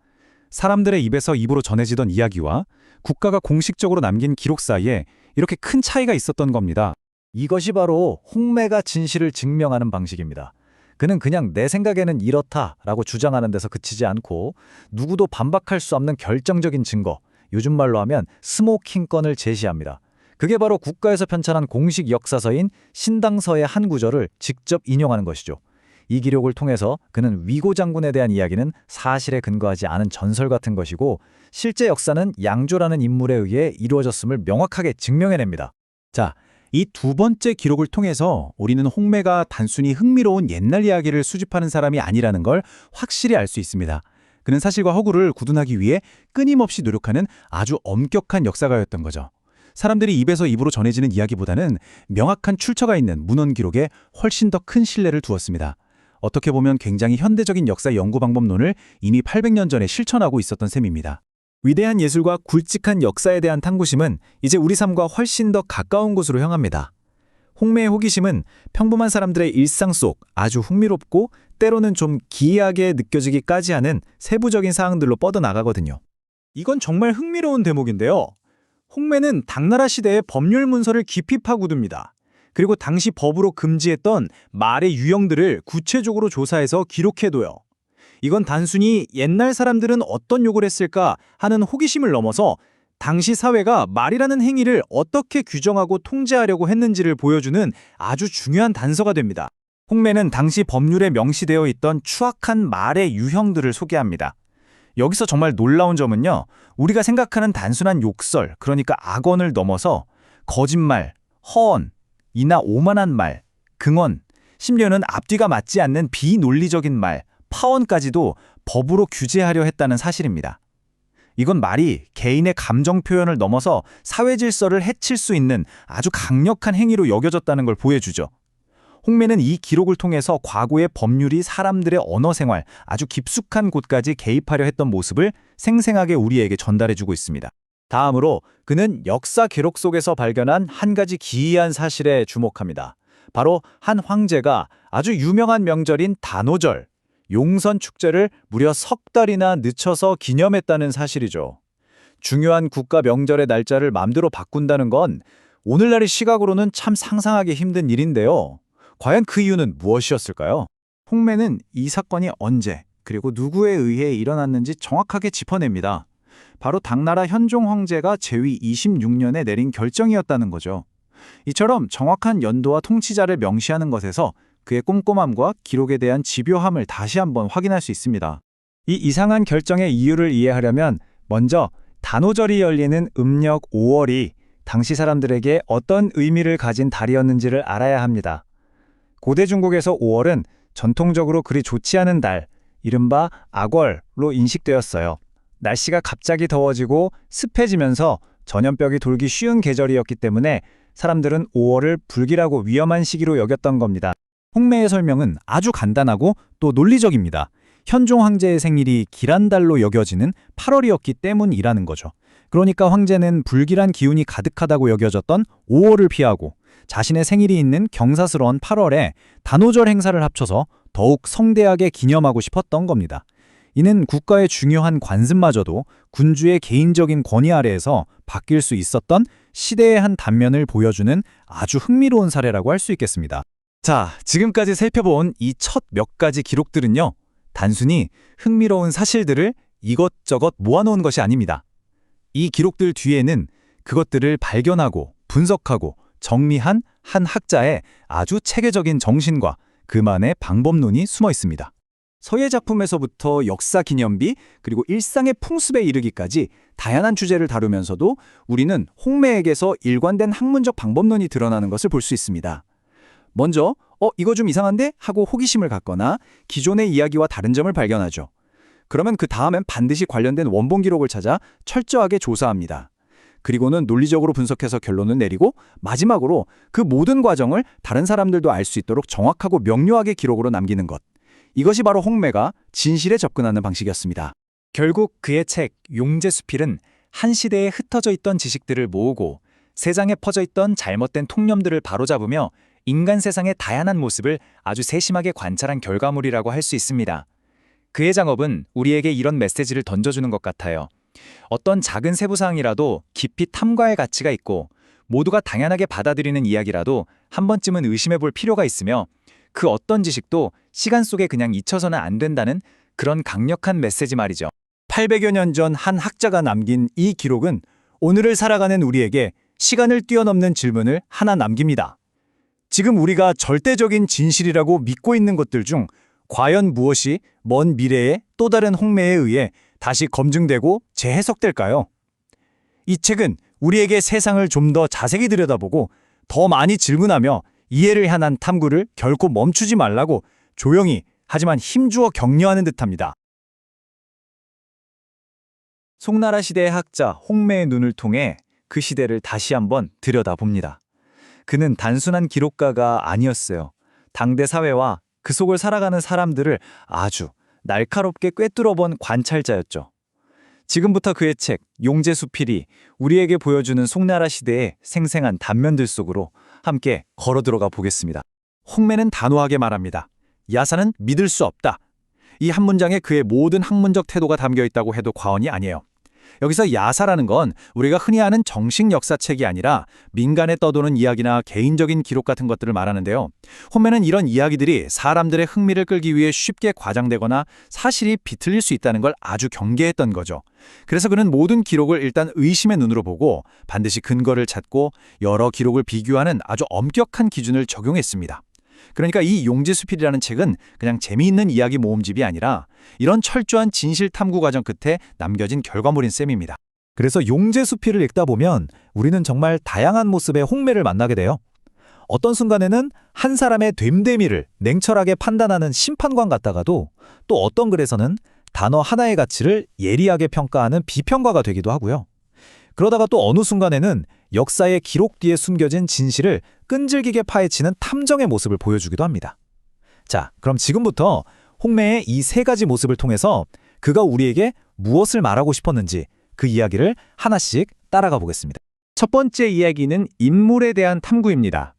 사람들의 입에서 입으로 전해지던 이야기와 국가가 공식적으로 남긴 기록 사이에 이렇게 큰 차이가 있었던 겁니다. 이것이 바로 홍매가 진실을 증명하는 방식입니다. 그는 그냥 내 생각에는 이렇다라고 주장하는 데서 그치지 않고 누구도 반박할 수 없는 결정적인 증거, 요즘 말로 하면 스모킹건을 제시합니다. 그게 바로 국가에서 편찬한 공식 역사서인 신당서의 한 구절을 직접 인용하는 것이죠. 이 기록을 통해서 그는 위고 장군에 대한 이야기는 사실에 근거하지 않은 전설 같은 것이고 실제 역사는 양조라는 인물에 의해 이루어졌음을 명확하게 증명해냅니다. 자, 이 두 번째 기록을 통해서 우리는 홍매가 단순히 흥미로운 옛날 이야기를 수집하는 사람이 아니라는 걸 확실히 알 수 있습니다. 그는 사실과 허구를 구분하기 위해 끊임없이 노력하는 아주 엄격한 역사가였던 거죠. 사람들이 입에서 입으로 전해지는 이야기보다는 명확한 출처가 있는 문헌 기록에 훨씬 더 큰 신뢰를 두었습니다. 어떻게 보면 굉장히 현대적인 역사 연구 방법론을 이미 800년 전에 실천하고 있었던 셈입니다. 위대한 예술과 굵직한 역사에 대한 탐구심은 이제 우리 삶과 훨씬 더 가까운 곳으로 향합니다. 홍매의 호기심은 평범한 사람들의 일상 속 아주 흥미롭고 때로는 좀 기이하게 느껴지기까지 하는 세부적인 사항들로 뻗어나가거든요. 이건 정말 흥미로운 대목인데요. 홍매는 당나라 시대의 법률 문서를 깊이 파고듭니다. 그리고 당시 법으로 금지했던 말의 유형들을 구체적으로 조사해서 기록해둬요. 이건 단순히 옛날 사람들은 어떤 욕을 했을까 하는 호기심을 넘어서 당시 사회가 말이라는 행위를 어떻게 규정하고 통제하려고 했는지를 보여주는 아주 중요한 단서가 됩니다. 홍매는 당시 법률에 명시되어 있던 추악한 말의 유형들을 소개합니다. 여기서 정말 놀라운 점은요, 우리가 생각하는 단순한 욕설, 그러니까 악언을 넘어서 거짓말, 허언, 이나 오만한 말, 긍언, 심지어는 앞뒤가 맞지 않는 비논리적인 말, 파언까지도 법으로 규제하려 했다는 사실입니다. 이건 말이 개인의 감정 표현을 넘어서 사회 질서를 해칠 수 있는 아주 강력한 행위로 여겨졌다는 걸 보여주죠. 홍매는 이 기록을 통해서 과거의 법률이 사람들의 언어 생활, 아주 깊숙한 곳까지 개입하려 했던 모습을 생생하게 우리에게 전달해주고 있습니다. 다음으로 그는 역사 기록 속에서 발견한 한 가지 기이한 사실에 주목합니다. 바로 한 황제가 아주 유명한 명절인 단오절, 용선 축제를 무려 석 달이나 늦춰서 기념했다는 사실이죠. 중요한 국가 명절의 날짜를 맘대로 바꾼다는 건 오늘날의 시각으로는 참 상상하기 힘든 일인데요. 과연 그 이유는 무엇이었을까요? 홍매는 이 사건이 언제, 그리고 누구에 의해 일어났는지 정확하게 짚어냅니다. 바로 당나라 현종 황제가 제위 26년에 내린 결정이었다는 거죠. 이처럼 정확한 연도와 통치자를 명시하는 것에서 그의 꼼꼼함과 기록에 대한 집요함을 다시 한번 확인할 수 있습니다. 이 이상한 결정의 이유를 이해하려면 먼저 단오절이 열리는 음력 5월이 당시 사람들에게 어떤 의미를 가진 달이었는지를 알아야 합니다. 고대 중국에서 5월은 전통적으로 그리 좋지 않은 달, 이른바 악월로 인식되었어요. 날씨가 갑자기 더워지고 습해지면서 전염병이 돌기 쉬운 계절이었기 때문에 사람들은 5월을 불길하고 위험한 시기로 여겼던 겁니다. 홍매의 설명은 아주 간단하고 또 논리적입니다. 현종 황제의 생일이 길한 달로 여겨지는 8월이었기 때문이라는 거죠. 그러니까 황제는 불길한 기운이 가득하다고 여겨졌던 5월을 피하고 자신의 생일이 있는 경사스러운 8월에 단오절 행사를 합쳐서 더욱 성대하게 기념하고 싶었던 겁니다. 이는 국가의 중요한 관습마저도 군주의 개인적인 권위 아래에서 바뀔 수 있었던 시대의 한 단면을 보여주는 아주 흥미로운 사례라고 할 수 있겠습니다. 자, 지금까지 살펴본 이 첫 몇 가지 기록들은요, 단순히 흥미로운 사실들을 이것저것 모아놓은 것이 아닙니다. 이 기록들 뒤에는 그것들을 발견하고 분석하고 정리한 한 학자의 아주 체계적인 정신과 그만의 방법론이 숨어 있습니다. 서예 작품에서부터 역사 기념비, 그리고 일상의 풍습에 이르기까지 다양한 주제를 다루면서도 우리는 홍매에게서 일관된 학문적 방법론이 드러나는 것을 볼 수 있습니다. 먼저 이거 좀 이상한데? 하고 호기심을 갖거나 기존의 이야기와 다른 점을 발견하죠. 그러면 그 다음엔 반드시 관련된 원본 기록을 찾아 철저하게 조사합니다. 그리고는 논리적으로 분석해서 결론을 내리고 마지막으로 그 모든 과정을 다른 사람들도 알 수 있도록 정확하고 명료하게 기록으로 남기는 것. 이것이 바로 홍매가 진실에 접근하는 방식이었습니다. 결국 그의 책 용제수필은 한 시대에 흩어져 있던 지식들을 모으고 세상에 퍼져 있던 잘못된 통념들을 바로잡으며 인간 세상의 다양한 모습을 아주 세심하게 관찰한 결과물이라고 할 수 있습니다. 그의 작업은 우리에게 이런 메시지를 던져주는 것 같아요. 어떤 작은 세부사항이라도 깊이 탐구할 가치가 있고 모두가 당연하게 받아들이는 이야기라도 한 번쯤은 의심해 볼 필요가 있으며 그 어떤 지식도 시간 속에 그냥 잊혀서는 안 된다는 그런 강력한 메시지 말이죠. 800여 년 전 한 학자가 남긴 이 기록은 오늘을 살아가는 우리에게 시간을 뛰어넘는 질문을 하나 남깁니다. 지금 우리가 절대적인 진실이라고 믿고 있는 것들 중 과연 무엇이 먼 미래의 또 다른 홍매에 의해 다시 검증되고 재해석될까요? 이 책은 우리에게 세상을 좀 더 자세히 들여다보고 더 많이 질문하며 이해를 향한 탐구를 결코 멈추지 말라고 조용히 하지만 힘주어 격려하는 듯합니다. 송나라 시대의 학자 홍매의 눈을 통해 그 시대를 다시 한번 들여다봅니다. 그는 단순한 기록가가 아니었어요. 당대 사회와 그 속을 살아가는 사람들을 아주 날카롭게 꿰뚫어본 관찰자였죠. 지금부터 그의 책 용제수필이 우리에게 보여주는 송나라 시대의 생생한 단면들 속으로 함께 걸어 들어가 보겠습니다. 홍매는 단호하게 말합니다. 야사는 믿을 수 없다. 이 한 문장에 그의 모든 학문적 태도가 담겨 있다고 해도 과언이 아니에요. 여기서 야사라는 건 우리가 흔히 아는 정식 역사책이 아니라 민간에 떠도는 이야기나 개인적인 기록 같은 것들을 말하는데요. 홍매는 이런 이야기들이 사람들의 흥미를 끌기 위해 쉽게 과장되거나 사실이 비틀릴 수 있다는 걸 아주 경계했던 거죠. 그래서 그는 모든 기록을 일단 의심의 눈으로 보고 반드시 근거를 찾고 여러 기록을 비교하는 아주 엄격한 기준을 적용했습니다. 그러니까 이 용제수필이라는 책은 그냥 재미있는 이야기 모음집이 아니라 이런 철저한 진실 탐구 과정 끝에 남겨진 결과물인 셈입니다. 그래서 용제수필을 읽다 보면 우리는 정말 다양한 모습의 홍매를 만나게 돼요. 어떤 순간에는 한 사람의 됨됨이를 냉철하게 판단하는 심판관 같다가도 또 어떤 글에서는 단어 하나의 가치를 예리하게 평가하는 비평가가 되기도 하고요. 그러다가 또 어느 순간에는 역사의 기록 뒤에 숨겨진 진실을 끈질기게 파헤치는 탐정의 모습을 보여주기도 합니다. 자, 그럼 지금부터 홍매의 이 세 가지 모습을 통해서 그가 우리에게 무엇을 말하고 싶었는지 그 이야기를 하나씩 따라가 보겠습니다. 첫 번째 이야기는 인물에 대한 탐구입니다.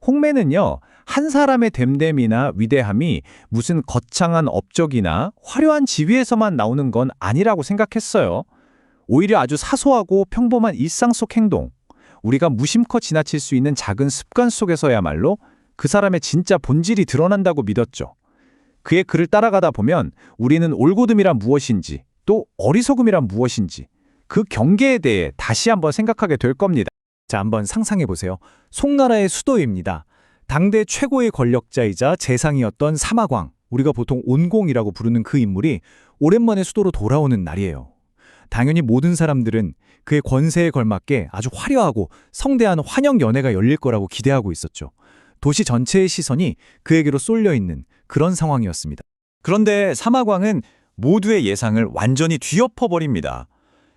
홍매는요, 한 사람의 됨됨이나 위대함이 무슨 거창한 업적이나 화려한 지위에서만 나오는 건 아니라고 생각했어요. 오히려 아주 사소하고 평범한 일상 속 행동, 우리가 무심코 지나칠 수 있는 작은 습관 속에서야말로 그 사람의 진짜 본질이 드러난다고 믿었죠. 그의 글을 따라가다 보면 우리는 올고듬이란 무엇인지, 또 어리석음이란 무엇인지, 그 경계에 대해 다시 한번 생각하게 될 겁니다. 자, 한번 상상해 보세요. 송나라의 수도입니다. 당대 최고의 권력자이자 재상이었던 사마광, 우리가 보통 온공이라고 부르는 그 인물이 오랜만에 수도로 돌아오는 날이에요. 당연히 모든 사람들은 그의 권세에 걸맞게 아주 화려하고 성대한 환영 연회가 열릴 거라고 기대하고 있었죠. 도시 전체의 시선이 그에게로 쏠려 있는 그런 상황이었습니다. 그런데 사마광은 모두의 예상을 완전히 뒤엎어버립니다.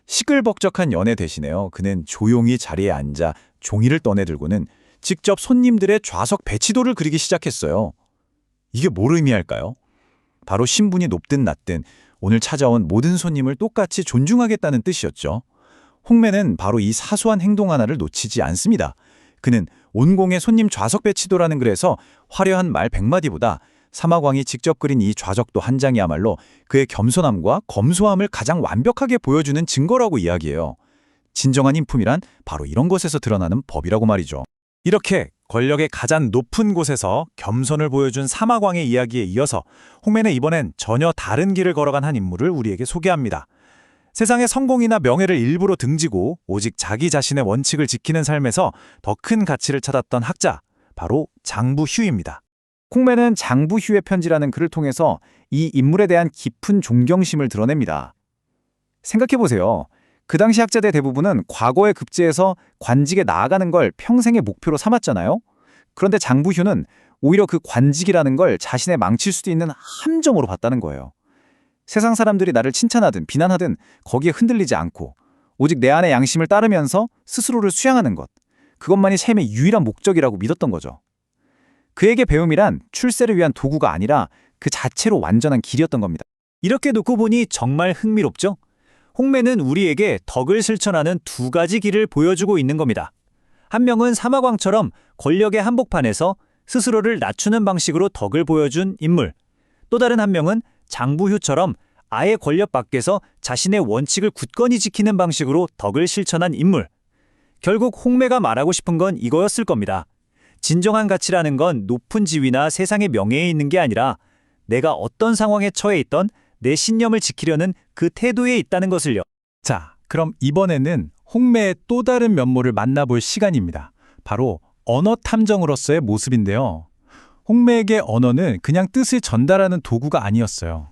시끌벅적한 연회 대신에요, 그는 조용히 자리에 앉아 종이를 떠내들고는 직접 손님들의 좌석 배치도를 그리기 시작했어요. 이게 뭘 의미할까요? 바로 신분이 높든 낮든 오늘 찾아온 모든 손님을 똑같이 존중하겠다는 뜻이었죠. 홍매는 바로 이 사소한 행동 하나를 놓치지 않습니다. 그는 온공의 손님 좌석 배치도라는 글에서 화려한 말 100마디보다 사마광이 직접 그린 이 좌석도 한 장이야말로 그의 겸손함과 검소함을 가장 완벽하게 보여주는 증거라고 이야기해요. 진정한 인품이란 바로 이런 것에서 드러나는 법이라고 말이죠. 이렇게 권력의 가장 높은 곳에서 겸손을 보여준 사마광의 이야기에 이어서 홍매는 이번엔 전혀 다른 길을 걸어간 한 인물을 우리에게 소개합니다. 세상의 성공이나 명예를 일부러 등지고 오직 자기 자신의 원칙을 지키는 삶에서 더 큰 가치를 찾았던 학자, 바로 장부휴입니다. 홍매는 장부휴의 편지라는 글을 통해서 이 인물에 대한 깊은 존경심을 드러냅니다. 생각해보세요. 그 당시 학자들 대부분은 과거에 급제해서 관직에 나아가는 걸 평생의 목표로 삼았잖아요. 그런데 장부휴는 오히려 그 관직이라는 걸 자신의 망칠 수도 있는 함정으로 봤다는 거예요. 세상 사람들이 나를 칭찬하든 비난하든 거기에 흔들리지 않고 오직 내 안의 양심을 따르면서 스스로를 수양하는 것, 그것만이 삶의 유일한 목적이라고 믿었던 거죠. 그에게 배움이란 출세를 위한 도구가 아니라 그 자체로 완전한 길이었던 겁니다. 이렇게 놓고 보니 정말 흥미롭죠? 홍매는 우리에게 덕을 실천하는 두 가지 길을 보여주고 있는 겁니다. 한 명은 사마광처럼 권력의 한복판에서 스스로를 낮추는 방식으로 덕을 보여준 인물. 또 다른 한 명은 장부휴처럼 아예 권력 밖에서 자신의 원칙을 굳건히 지키는 방식으로 덕을 실천한 인물. 결국 홍매가 말하고 싶은 건 이거였을 겁니다. 진정한 가치라는 건 높은 지위나 세상의 명예에 있는 게 아니라 내가 어떤 상황에 처해 있던 내 신념을 지키려는 그 태도에 있다는 것을요. 자, 그럼 이번에는 홍매의 또 다른 면모를 만나볼 시간입니다. 바로 언어 탐정으로서의 모습인데요. 홍매에게 언어는 그냥 뜻을 전달하는 도구가 아니었어요.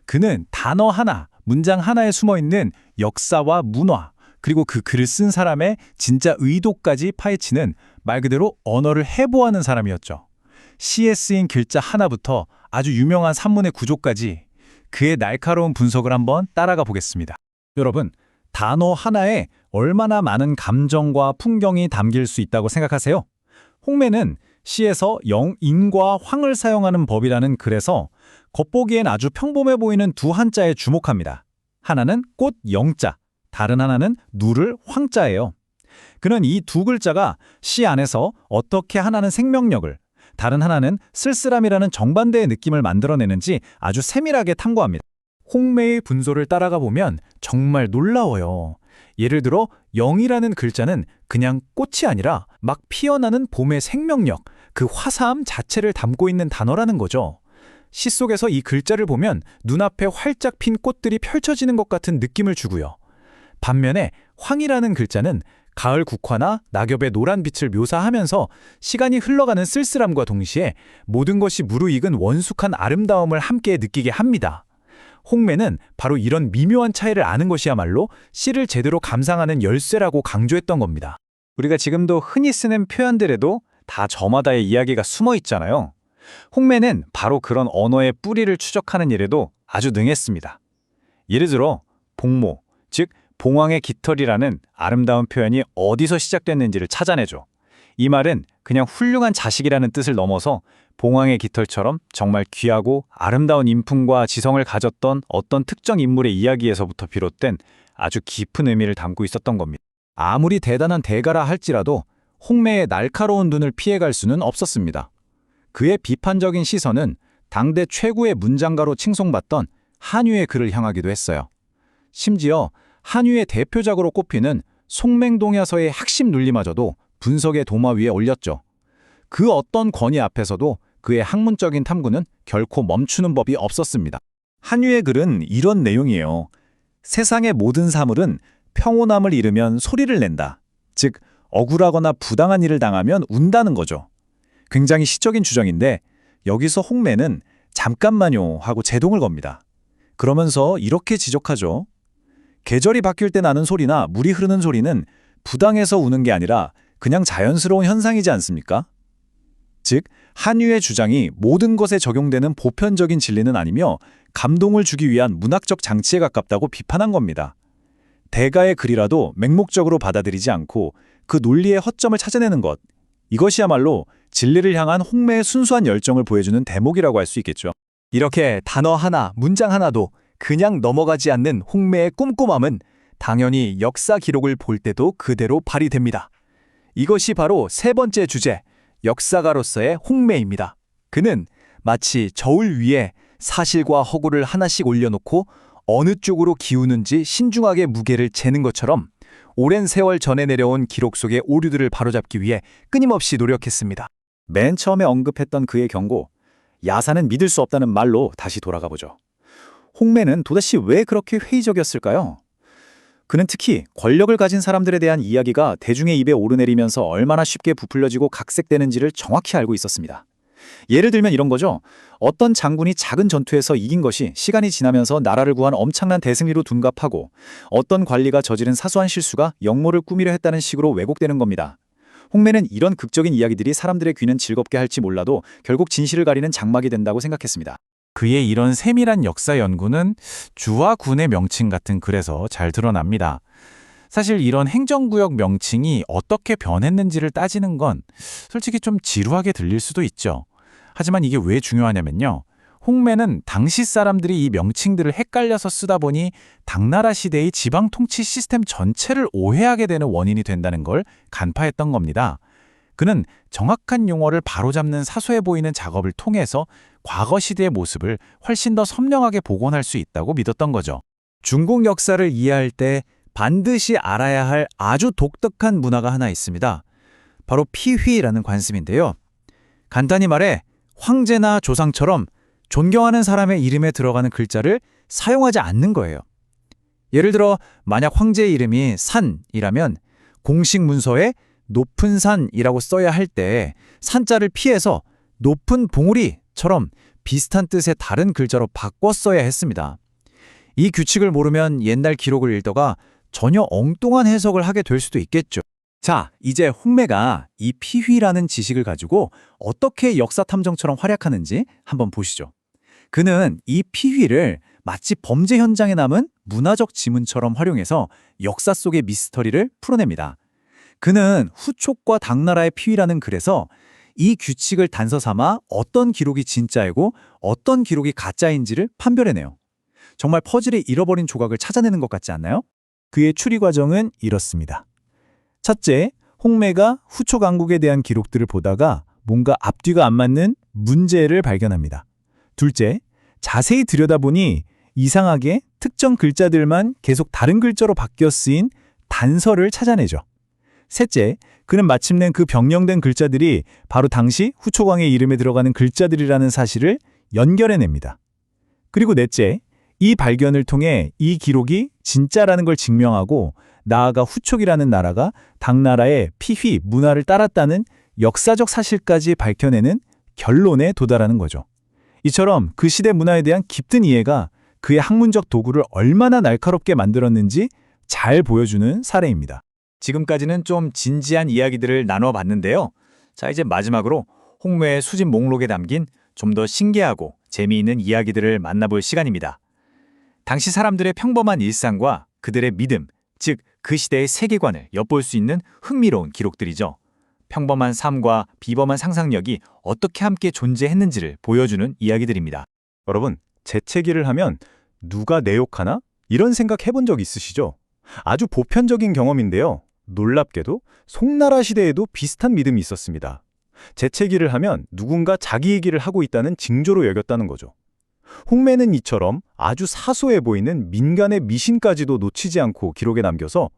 그는 단어 하나, 문장 하나에 숨어있는 역사와 문화, 그리고 그 글을 쓴 사람의 진짜 의도까지 파헤치는 말 그대로 언어를 해부하는 사람이었죠. 시에 쓰인 글자 하나부터 아주 유명한 산문의 구조까지 그의 날카로운 분석을 한번 따라가 보겠습니다. 여러분, 단어 하나에 얼마나 많은 감정과 풍경이 담길 수 있다고 생각하세요? 홍매는 시에서 영, 인과 황을 사용하는 법이라는 글에서 겉보기엔 아주 평범해 보이는 두 한자에 주목합니다. 하나는 꽃 영자, 다른 하나는 누를 황자예요. 그는 이 두 글자가 시 안에서 어떻게 하나는 생명력을, 다른 하나는 쓸쓸함이라는 정반대의 느낌을 만들어내는지 아주 세밀하게 탐구합니다. 홍매의 분소를 따라가 보면 정말 놀라워요. 예를 들어 영이라는 글자는 그냥 꽃이 아니라 막 피어나는 봄의 생명력, 그 화사함 자체를 담고 있는 단어라는 거죠. 시 속에서 이 글자를 보면 눈앞에 활짝 핀 꽃들이 펼쳐지는 것 같은 느낌을 주고요. 반면에 황이라는 글자는 가을 국화나 낙엽의 노란 빛을 묘사하면서 시간이 흘러가는 쓸쓸함과 동시에 모든 것이 무르익은 원숙한 아름다움을 함께 느끼게 합니다. 홍매는 바로 이런 미묘한 차이를 아는 것이야말로 시를 제대로 감상하는 열쇠라고 강조했던 겁니다. 우리가 지금도 흔히 쓰는 표현들에도 다 저마다의 이야기가 숨어 있잖아요. 홍매는 바로 그런 언어의 뿌리를 추적하는 일에도 아주 능했습니다. 예를 들어 복모, 즉 봉황의 깃털이라는 아름다운 표현이 어디서 시작됐는지를 찾아내죠. 이 말은 그냥 훌륭한 자식이라는 뜻을 넘어서 봉황의 깃털처럼 정말 귀하고 아름다운 인품과 지성을 가졌던 어떤 특정 인물의 이야기에서부터 비롯된 아주 깊은 의미를 담고 있었던 겁니다. 아무리 대단한 대가라 할지라도 홍매의 날카로운 눈을 피해갈 수는 없었습니다. 그의 비판적인 시선은 당대 최고의 문장가로 칭송받던 한유의 글을 향하기도 했어요. 심지어 한유의 대표작으로 꼽히는 송맹동야서의 핵심 논리마저도 분석의 도마 위에 올렸죠. 그 어떤 권위 앞에서도 그의 학문적인 탐구는 결코 멈추는 법이 없었습니다. 한유의 글은 이런 내용이에요. 세상의 모든 사물은 평온함을 잃으면 소리를 낸다. 즉, 억울하거나 부당한 일을 당하면 운다는 거죠. 굉장히 시적인 주장인데 여기서 홍매는 잠깐만요 하고 제동을 겁니다. 그러면서 이렇게 지적하죠. 계절이 바뀔 때 나는 소리나 물이 흐르는 소리는 부당해서 우는 게 아니라 그냥 자연스러운 현상이지 않습니까? 즉, 한유의 주장이 모든 것에 적용되는 보편적인 진리는 아니며 감동을 주기 위한 문학적 장치에 가깝다고 비판한 겁니다. 대가의 글이라도 맹목적으로 받아들이지 않고 그 논리의 허점을 찾아내는 것, 이것이야말로 진리를 향한 홍매의 순수한 열정을 보여주는 대목이라고 할 수 있겠죠. 이렇게 단어 하나, 문장 하나도 그냥 넘어가지 않는 홍매의 꼼꼼함은 당연히 역사 기록을 볼 때도 그대로 발휘됩니다. 이것이 바로 세 번째 주제, 역사가로서의 홍매입니다. 그는 마치 저울 위에 사실과 허구를 하나씩 올려놓고 어느 쪽으로 기우는지 신중하게 무게를 재는 것처럼 오랜 세월 전에 내려온 기록 속의 오류들을 바로잡기 위해 끊임없이 노력했습니다. 맨 처음에 언급했던 그의 경고, 야사는 믿을 수 없다는 말로 다시 돌아가 보죠. 홍매는 도대체 왜 그렇게 회의적이었을까요? 그는 특히 권력을 가진 사람들에 대한 이야기가 대중의 입에 오르내리면서 얼마나 쉽게 부풀려지고 각색되는지를 정확히 알고 있었습니다. 예를 들면 이런 거죠. 어떤 장군이 작은 전투에서 이긴 것이 시간이 지나면서 나라를 구한 엄청난 대승리로 둔갑하고 어떤 관리가 저지른 사소한 실수가 역모를 꾸미려 했다는 식으로 왜곡되는 겁니다. 홍매는 이런 극적인 이야기들이 사람들의 귀는 즐겁게 할지 몰라도 결국 진실을 가리는 장막이 된다고 생각했습니다. 그의 이런 세밀한 역사 연구는 주와 군의 명칭 같은 글에서 잘 드러납니다. 사실 이런 행정구역 명칭이 어떻게 변했는지를 따지는 건 솔직히 좀 지루하게 들릴 수도 있죠. 하지만 이게 왜 중요하냐면요. 홍매는 당시 사람들이 이 명칭들을 헷갈려서 쓰다 보니 당나라 시대의 지방 통치 시스템 전체를 오해하게 되는 원인이 된다는 걸 간파했던 겁니다. 그는 정확한 용어를 바로잡는 사소해 보이는 작업을 통해서 과거 시대의 모습을 훨씬 더 선명하게 복원할 수 있다고 믿었던 거죠. 중국 역사를 이해할 때 반드시 알아야 할 아주 독특한 문화가 하나 있습니다. 바로 피휘라는 관습인데요. 간단히 말해 황제나 조상처럼 존경하는 사람의 이름에 들어가는 글자를 사용하지 않는 거예요. 예를 들어 만약 황제의 이름이 산이라면 공식 문서에 높은 산이라고 써야 할 때 산자를 피해서 높은 봉우리처럼 비슷한 뜻의 다른 글자로 바꿔 써야 했습니다. 이 규칙을 모르면 옛날 기록을 읽다가 전혀 엉뚱한 해석을 하게 될 수도 있겠죠. 자, 이제 홍매가 이 피휘라는 지식을 가지고 어떻게 역사 탐정처럼 활약하는지 한번 보시죠. 그는 이 피휘를 마치 범죄 현장에 남은 문화적 지문처럼 활용해서 역사 속의 미스터리를 풀어냅니다. 그는 후촉과 당나라의 피휘라는 글에서 이 규칙을 단서 삼아 어떤 기록이 진짜이고 어떤 기록이 가짜인지를 판별해내요. 정말 퍼즐의 잃어버린 조각을 찾아내는 것 같지 않나요? 그의 추리 과정은 이렇습니다. 첫째, 홍매가 후초 강국에 대한 기록들을 보다가 뭔가 앞뒤가 안 맞는 문제를 발견합니다. 둘째, 자세히 들여다보니 이상하게 특정 글자들만 계속 다른 글자로 바뀌어 쓰인 단서를 찾아내죠. 셋째, 그는 마침내 그 변형된 글자들이 바로 당시 후초광의 이름에 들어가는 글자들이라는 사실을 연결해냅니다. 그리고 넷째, 이 발견을 통해 이 기록이 진짜라는 걸 증명하고 나아가 후촉이라는 나라가 당나라의 피휘 문화를 따랐다는 역사적 사실까지 밝혀내는 결론에 도달하는 거죠. 이처럼 그 시대 문화에 대한 깊은 이해가 그의 학문적 도구를 얼마나 날카롭게 만들었는지 잘 보여주는 사례입니다. 지금까지는 좀 진지한 이야기들을 나눠봤는데요. 자, 이제 마지막으로 홍매의 수집 목록에 담긴 좀 더 신기하고 재미있는 이야기들을 만나볼 시간입니다. 당시 사람들의 평범한 일상과 그들의 믿음, 즉, 그 시대의 세계관을 엿볼 수 있는 흥미로운 기록들이죠. 평범한 삶과 비범한 상상력이 어떻게 함께 존재했는지를 보여주는 이야기들입니다. 여러분, 재채기를 하면 누가 내 욕하나? 이런 생각 해본 적 있으시죠? 아주 보편적인 경험인데요. 놀랍게도 송나라 시대에도 비슷한 믿음이 있었습니다. 재채기를 하면 누군가 자기 얘기를 하고 있다는 징조로 여겼다는 거죠. 홍매는 이처럼 아주 사소해 보이는 민간의 미신까지도 놓치지 않고 기록에 남겨서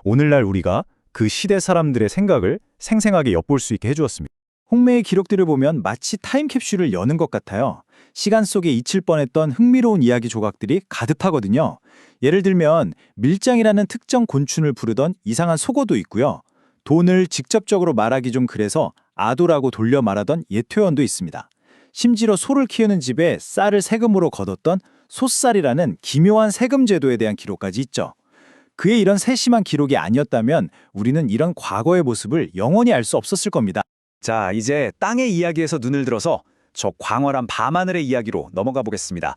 오늘날 우리가 그 시대 사람들의 생각을 생생하게 엿볼 수 있게 해주었습니다. 홍매의 기록들을 보면 마치 타임캡슐을 여는 것 같아요. 시간 속에 잊힐 뻔했던 흥미로운 이야기 조각들이 가득하거든요. 예를 들면 밀장이라는 특정 곤충을 부르던 이상한 속어도 있고요. 돈을 직접적으로 말하기 좀 그래서 아도라고 돌려 말하던 옛 표현도 있습니다. 심지어 소를 키우는 집에 쌀을 세금으로 거뒀던 소쌀이라는 기묘한 세금 제도에 대한 기록까지 있죠. 그의 이런 세심한 기록이 아니었다면 우리는 이런 과거의 모습을 영원히 알 수 없었을 겁니다. 자, 이제 땅의 이야기에서 눈을 들어서 저 광활한 밤하늘의 이야기로 넘어가 보겠습니다.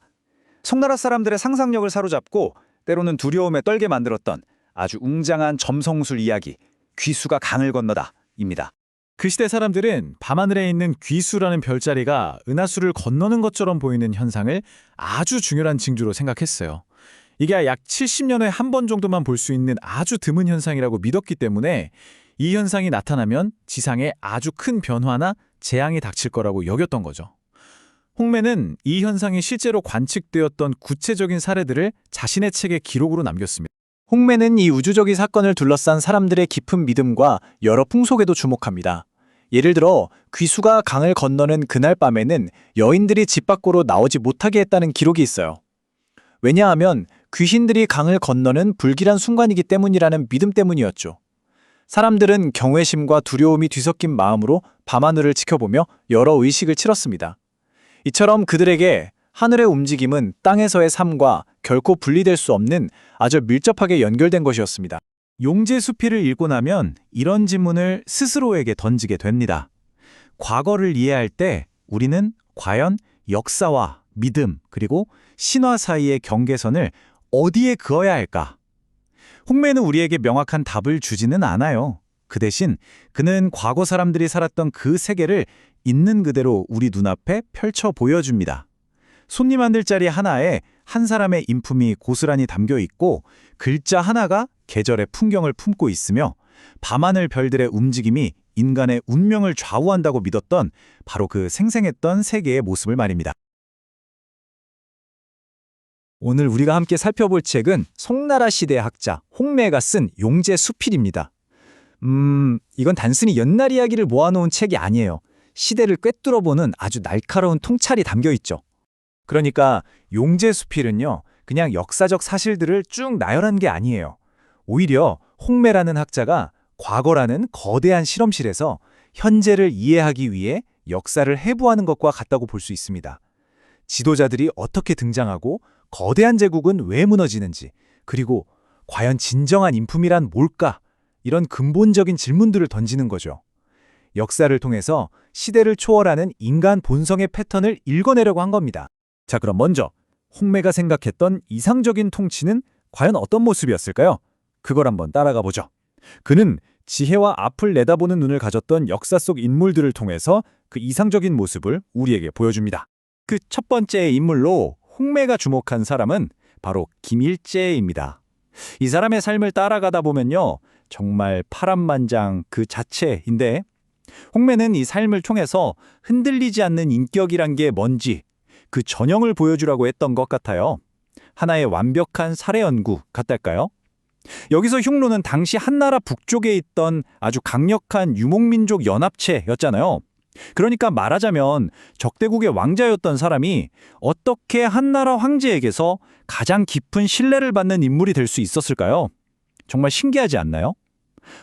송나라 사람들의 상상력을 사로잡고 때로는 두려움에 떨게 만들었던 아주 웅장한 점성술 이야기, 귀수가 강을 건너다입니다. 그 시대 사람들은 밤하늘에 있는 귀수라는 별자리가 은하수를 건너는 것처럼 보이는 현상을 아주 중요한 징조로 생각했어요. 이게 약 70년에 한 번 정도만 볼 수 있는 아주 드문 현상이라고 믿었기 때문에 이 현상이 나타나면 지상에 아주 큰 변화나 재앙이 닥칠 거라고 여겼던 거죠. 홍매는 이 현상이 실제로 관측되었던 구체적인 사례들을 자신의 책에 기록으로 남겼습니다. 홍매는 이 우주적인 사건을 둘러싼 사람들의 깊은 믿음과 여러 풍속에도 주목합니다. 예를 들어 귀수가 강을 건너는 그날 밤에는 여인들이 집 밖으로 나오지 못하게 했다는 기록이 있어요. 왜냐하면 귀신들이 강을 건너는 불길한 순간이기 때문이라는 믿음 때문이었죠. 사람들은 경외심과 두려움이 뒤섞인 마음으로 밤하늘을 지켜보며 여러 의식을 치렀습니다. 이처럼 그들에게 하늘의 움직임은 땅에서의 삶과 결코 분리될 수 없는 아주 밀접하게 연결된 것이었습니다. 용제수필을 읽고 나면 이런 질문을 스스로에게 던지게 됩니다. 과거를 이해할 때 우리는 과연 역사와 믿음 그리고 신화 사이의 경계선을 어디에 그어야 할까? 홍매는 우리에게 명확한 답을 주지는 않아요. 그 대신 그는 과거 사람들이 살았던 그 세계를 있는 그대로 우리 눈앞에 펼쳐 보여줍니다. 손님 한 들자리 하나에 한 사람의 인품이 고스란히 담겨 있고 글자 하나가 계절의 풍경을 품고 있으며 밤하늘 별들의 움직임이 인간의 운명을 좌우한다고 믿었던 바로 그 생생했던 세계의 모습을 말입니다. 오늘 우리가 함께 살펴볼 책은 송나라 시대의 학자 홍매가 쓴 용제수필입니다. 이건 단순히 옛날 이야기를 모아놓은 책이 아니에요. 시대를 꿰뚫어보는 아주 날카로운 통찰이 담겨 있죠. 그러니까 용제수필은요, 그냥 역사적 사실들을 쭉 나열한 게 아니에요. 오히려 홍매라는 학자가 과거라는 거대한 실험실에서 현재를 이해하기 위해 역사를 해부하는 것과 같다고 볼 수 있습니다. 지도자들이 어떻게 등장하고 거대한 제국은 왜 무너지는지, 그리고 과연 진정한 인품이란 뭘까? 이런 근본적인 질문들을 던지는 거죠. 역사를 통해서 시대를 초월하는 인간 본성의 패턴을 읽어내려고 한 겁니다. 자, 그럼 먼저 홍매가 생각했던 이상적인 통치는 과연 어떤 모습이었을까요? 그걸 한번 따라가 보죠. 그는 지혜와 앞을 내다보는 눈을 가졌던 역사 속 인물들을 통해서 그 이상적인 모습을 우리에게 보여줍니다. 그 첫 번째 인물로 홍매가 주목한 사람은 바로 김일제입니다. 이 사람의 삶을 따라가다 보면요, 정말 파란만장 그 자체인데, 홍매는 이 삶을 통해서 흔들리지 않는 인격이란 게 뭔지 그 전형을 보여주라고 했던 것 같아요. 하나의 완벽한 사례 연구 같달까요? 여기서 흉노는 당시 한나라 북쪽에 있던 아주 강력한 유목민족 연합체였잖아요. 그러니까 말하자면 적대국의 왕자였던 사람이 어떻게 한나라 황제에게서 가장 깊은 신뢰를 받는 인물이 될 수 있었을까요? 정말 신기하지 않나요?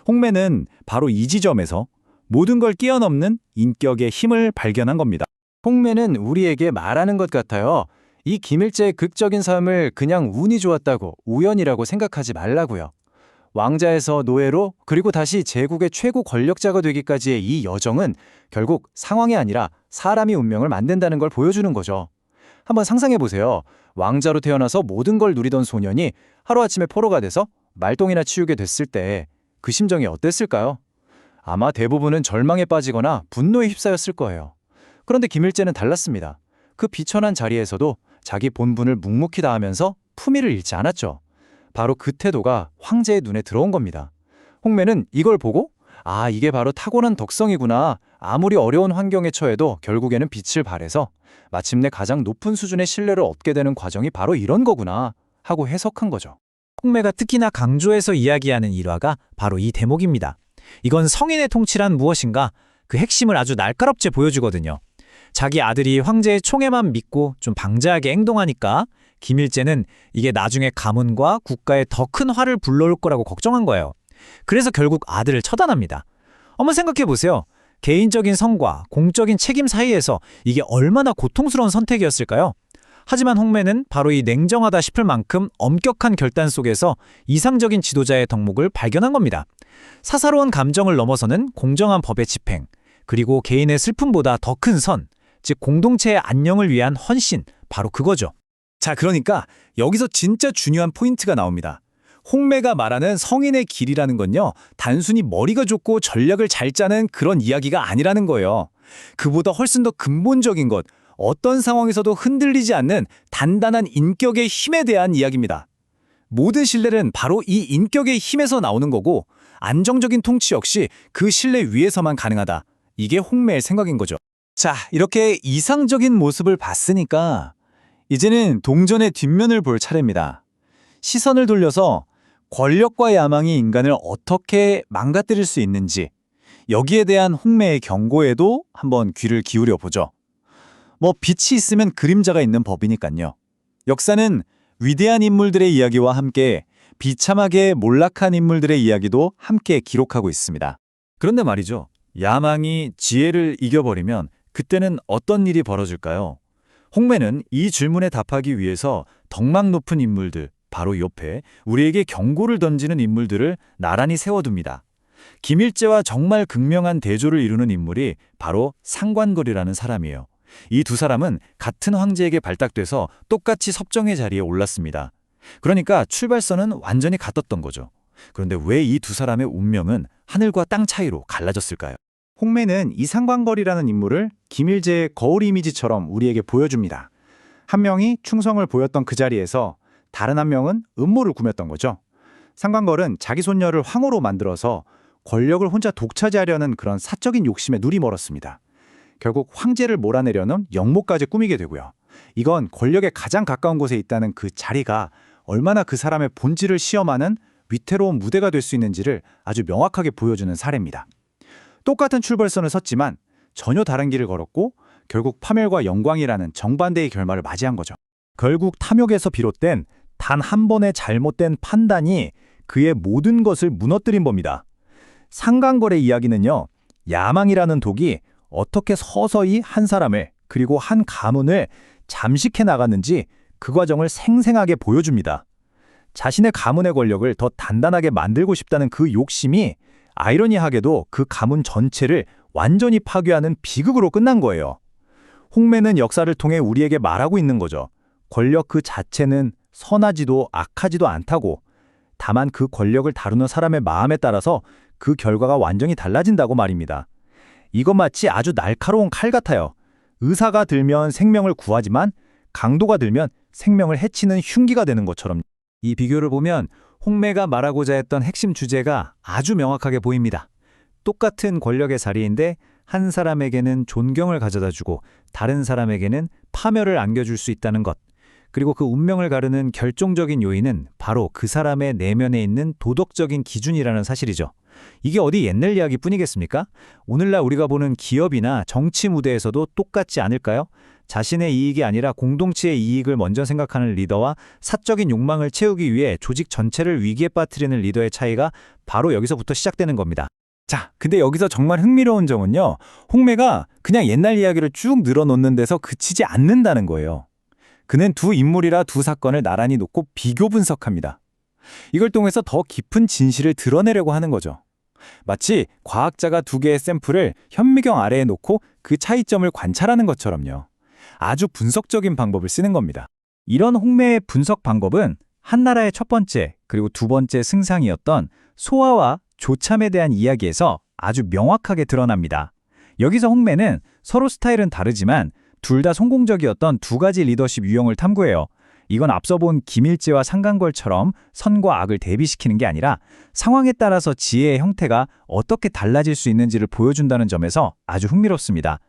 홍매는 바로 이 지점에서 모든 걸 뛰어넘는 인격의 힘을 발견한 겁니다. 홍매는 우리에게 말하는 것 같아요. 이 김일제의 극적인 삶을 그냥 운이 좋았다고, 우연이라고 생각하지 말라고요. 왕자에서 노예로, 그리고 다시 제국의 최고 권력자가 되기까지의 이 여정은 결국 상황이 아니라 사람이 운명을 만든다는 걸 보여주는 거죠. 한번 상상해 보세요. 왕자로 태어나서 모든 걸 누리던 소년이 하루아침에 포로가 돼서 말똥이나 치우게 됐을 때 그 심정이 어땠을까요? 아마 대부분은 절망에 빠지거나 분노에 휩싸였을 거예요. 그런데 김일제는 달랐습니다. 그 비천한 자리에서도 자기 본분을 묵묵히 다하면서 품위를 잃지 않았죠. 바로 그 태도가 황제의 눈에 들어온 겁니다. 홍매는 이걸 보고 아, 이게 바로 타고난 덕성이구나. 아무리 어려운 환경에 처해도 결국에는 빛을 발해서 마침내 가장 높은 수준의 신뢰를 얻게 되는 과정이 바로 이런 거구나 하고 해석한 거죠. 홍매가 특히나 강조해서 이야기하는 일화가 바로 이 대목입니다. 이건 성인의 통치란 무엇인가? 그 핵심을 아주 날카롭게 보여주거든요. 자기 아들이 황제의 총애만 믿고 좀 방자하게 행동하니까 김일제는 이게 나중에 가문과 국가에 더 큰 화를 불러올 거라고 걱정한 거예요. 그래서 결국 아들을 처단합니다. 한번 생각해보세요. 개인적인 성과 공적인 책임 사이에서 이게 얼마나 고통스러운 선택이었을까요? 하지만 홍매는 바로 이 냉정하다 싶을 만큼 엄격한 결단 속에서 이상적인 지도자의 덕목을 발견한 겁니다. 사사로운 감정을 넘어서는 공정한 법의 집행, 그리고 개인의 슬픔보다 더 큰 선, 즉 공동체의 안녕을 위한 헌신, 바로 그거죠. 자, 그러니까 여기서 진짜 중요한 포인트가 나옵니다. 홍매가 말하는 성인의 길이라는 건요, 단순히 머리가 좋고 전략을 잘 짜는 그런 이야기가 아니라는 거예요. 그보다 훨씬 더 근본적인 것, 어떤 상황에서도 흔들리지 않는 단단한 인격의 힘에 대한 이야기입니다. 모든 신뢰는 바로 이 인격의 힘에서 나오는 거고, 안정적인 통치 역시 그 신뢰 위에서만 가능하다. 이게 홍매의 생각인 거죠. 자, 이렇게 이상적인 모습을 봤으니까 이제는 동전의 뒷면을 볼 차례입니다. 시선을 돌려서 권력과 야망이 인간을 어떻게 망가뜨릴 수 있는지, 여기에 대한 홍매의 경고에도 한번 귀를 기울여 보죠. 빛이 있으면 그림자가 있는 법이니까요. 역사는 위대한 인물들의 이야기와 함께 비참하게 몰락한 인물들의 이야기도 함께 기록하고 있습니다. 그런데 말이죠. 야망이 지혜를 이겨버리면 그때는 어떤 일이 벌어질까요? 홍매는 이 질문에 답하기 위해서 덕망 높은 인물들, 바로 옆에 우리에게 경고를 던지는 인물들을 나란히 세워둡니다. 김일제와 정말 극명한 대조를 이루는 인물이 바로 상관걸이라는 사람이에요. 이 두 사람은 같은 황제에게 발탁돼서 똑같이 섭정의 자리에 올랐습니다. 그러니까 출발선은 완전히 같았던 거죠. 그런데 왜 이 두 사람의 운명은 하늘과 땅 차이로 갈라졌을까요? 홍매는 이 상관걸이라는 인물을 김일제의 거울 이미지처럼 우리에게 보여줍니다. 한 명이 충성을 보였던 그 자리에서 다른 한 명은 음모를 꾸몄던 거죠. 상관걸은 자기 손녀를 황후로 만들어서 권력을 혼자 독차지하려는 그런 사적인 욕심에 눈이 멀었습니다. 결국 황제를 몰아내려는 영모까지 꾸미게 되고요. 이건 권력에 가장 가까운 곳에 있다는 그 자리가 얼마나 그 사람의 본질을 시험하는 위태로운 무대가 될 수 있는지를 아주 명확하게 보여주는 사례입니다. 똑같은 출발선을 섰지만 전혀 다른 길을 걸었고 결국 파멸과 영광이라는 정반대의 결말을 맞이한 거죠. 결국 탐욕에서 비롯된 단 한 번의 잘못된 판단이 그의 모든 것을 무너뜨린 겁니다. 상관걸의 이야기는요, 야망이라는 독이 어떻게 서서히 한 사람을 그리고 한 가문을 잠식해 나갔는지 그 과정을 생생하게 보여줍니다. 자신의 가문의 권력을 더 단단하게 만들고 싶다는 그 욕심이 아이러니하게도 그 가문 전체를 완전히 파괴하는 비극으로 끝난 거예요. 홍매는 역사를 통해 우리에게 말하고 있는 거죠. 권력 그 자체는 선하지도 악하지도 않다고, 다만 그 권력을 다루는 사람의 마음에 따라서 그 결과가 완전히 달라진다고 말입니다. 이것 마치 아주 날카로운 칼 같아요. 의사가 들면 생명을 구하지만 강도가 들면 생명을 해치는 흉기가 되는 것처럼. 이 비교를 보면 홍매가 말하고자 했던 핵심 주제가 아주 명확하게 보입니다. 똑같은 권력의 자리인데 한 사람에게는 존경을 가져다주고 다른 사람에게는 파멸을 안겨줄 수 있다는 것. 그리고 그 운명을 가르는 결정적인 요인은 바로 그 사람의 내면에 있는 도덕적인 기준이라는 사실이죠. 이게 어디 옛날 이야기뿐이겠습니까? 오늘날 우리가 보는 기업이나 정치 무대에서도 똑같지 않을까요? 자신의 이익이 아니라 공동체의 이익을 먼저 생각하는 리더와 사적인 욕망을 채우기 위해 조직 전체를 위기에 빠뜨리는 리더의 차이가 바로 여기서부터 시작되는 겁니다. 자, 근데 여기서 정말 흥미로운 점은요, 홍매가 그냥 옛날 이야기를 쭉 늘어놓는 데서 그치지 않는다는 거예요. 그는 두 인물이라 두 사건을 나란히 놓고 비교 분석합니다. 이걸 통해서 더 깊은 진실을 드러내려고 하는 거죠. 마치 과학자가 두 개의 샘플을 현미경 아래에 놓고 그 차이점을 관찰하는 것처럼요. 아주 분석적인 방법을 쓰는 겁니다. 이런 홍매의 분석 방법은 한나라의 첫 번째 그리고 두 번째 승상이었던 소아와 조참에 대한 이야기에서 아주 명확하게 드러납니다. 여기서 홍매는 서로 스타일은 다르지만 둘 다 성공적이었던 두 가지 리더십 유형을 탐구해요. 이건 앞서 본 김일제와 상간궐처럼 선과 악을 대비시키는 게 아니라 상황에 따라서 지혜의 형태가 어떻게 달라질 수 있는지를 보여준다는 점에서 아주 흥미롭습니다.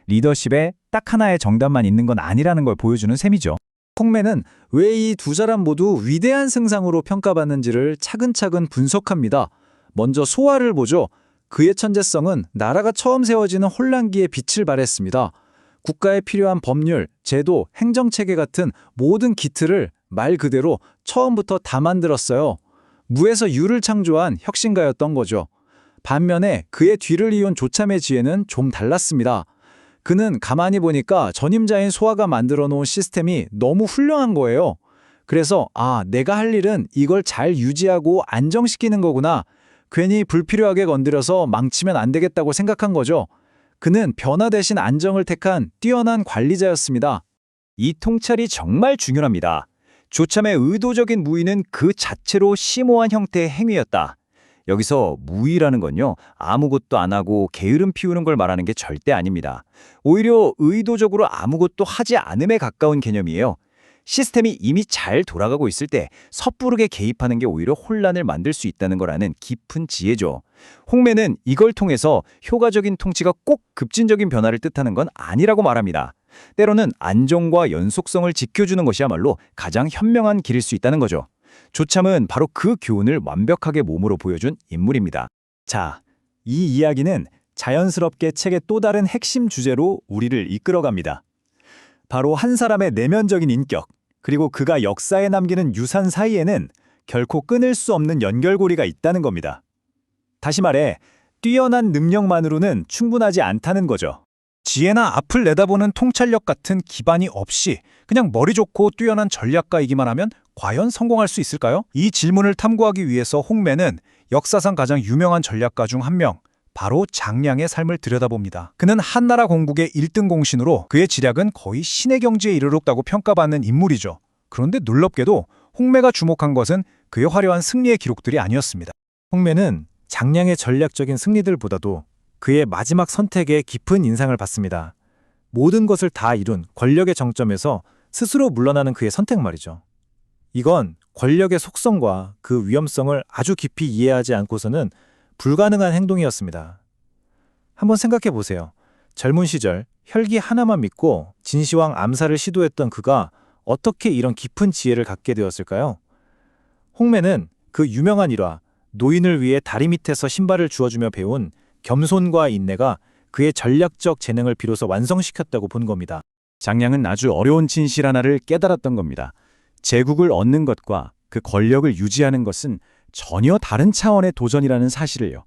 리더십에 딱 하나의 정답만 있는 건 아니라는 걸 보여주는 셈이죠. 홍매는 왜 이 두 사람 모두 위대한 승상으로 평가받는지를 차근차근 분석합니다. 먼저 소아를 보죠. 그의 천재성은 나라가 처음 세워지는 혼란기에 빛을 발했습니다. 국가에 필요한 법률, 제도, 행정체계 같은 모든 기틀을 말 그대로 처음부터 다 만들었어요. 무에서 유를 창조한 혁신가였던 거죠. 반면에 그의 뒤를 이은 조참의 지혜는 좀 달랐습니다. 그는 가만히 보니까 전임자인 소아가 만들어 놓은 시스템이 너무 훌륭한 거예요. 그래서 내가 할 일은 이걸 잘 유지하고 안정시키는 거구나. 괜히 불필요하게 건드려서 망치면 안 되겠다고 생각한 거죠. 그는 변화 대신 안정을 택한 뛰어난 관리자였습니다. 이 통찰이 정말 중요합니다. 조참의 의도적인 무의는 그 자체로 심오한 형태의 행위였다. 여기서 무의라는 건요, 아무것도 안 하고 게으름 피우는 걸 말하는 게 절대 아닙니다. 오히려 의도적으로 아무것도 하지 않음에 가까운 개념이에요. 시스템이 이미 잘 돌아가고 있을 때 섣부르게 개입하는 게 오히려 혼란을 만들 수 있다는 거라는 깊은 지혜죠. 홍매는 이걸 통해서 효과적인 통치가 꼭 급진적인 변화를 뜻하는 건 아니라고 말합니다. 때로는 안정과 연속성을 지켜주는 것이야말로 가장 현명한 길일 수 있다는 거죠. 조참은 바로 그 교훈을 완벽하게 몸으로 보여준 인물입니다. 자, 이 이야기는 자연스럽게 책의 또 다른 핵심 주제로 우리를 이끌어갑니다. 바로 한 사람의 내면적인 인격, 그리고 그가 역사에 남기는 유산 사이에는 결코 끊을 수 없는 연결고리가 있다는 겁니다. 다시 말해, 뛰어난 능력만으로는 충분하지 않다는 거죠. 지혜나 앞을 내다보는 통찰력 같은 기반이 없이 그냥 머리 좋고 뛰어난 전략가이기만 하면 과연 성공할 수 있을까요? 이 질문을 탐구하기 위해서 홍매는 역사상 가장 유명한 전략가 중 한 명, 바로 장량의 삶을 들여다봅니다. 그는 한나라 공국의 1등 공신으로 그의 지략은 거의 신의 경지에 이르렀다고 평가받는 인물이죠. 그런데 놀랍게도 홍매가 주목한 것은 그의 화려한 승리의 기록들이 아니었습니다. 홍매는 장량의 전략적인 승리들보다도 그의 마지막 선택에 깊은 인상을 받습니다. 모든 것을 다 이룬 권력의 정점에서 스스로 물러나는 그의 선택 말이죠. 이건 권력의 속성과 그 위험성을 아주 깊이 이해하지 않고서는 불가능한 행동이었습니다. 한번 생각해 보세요. 젊은 시절 혈기 하나만 믿고 진시황 암살을 시도했던 그가 어떻게 이런 깊은 지혜를 갖게 되었을까요? 홍매는 그 유명한 일화, 노인을 위해 다리 밑에서 신발을 주워주며 배운 겸손과 인내가 그의 전략적 재능을 비로소 완성시켰다고 본 겁니다. 장량은 아주 어려운 진실 하나를 깨달았던 겁니다. 제국을 얻는 것과 그 권력을 유지하는 것은 전혀 다른 차원의 도전이라는 사실을요.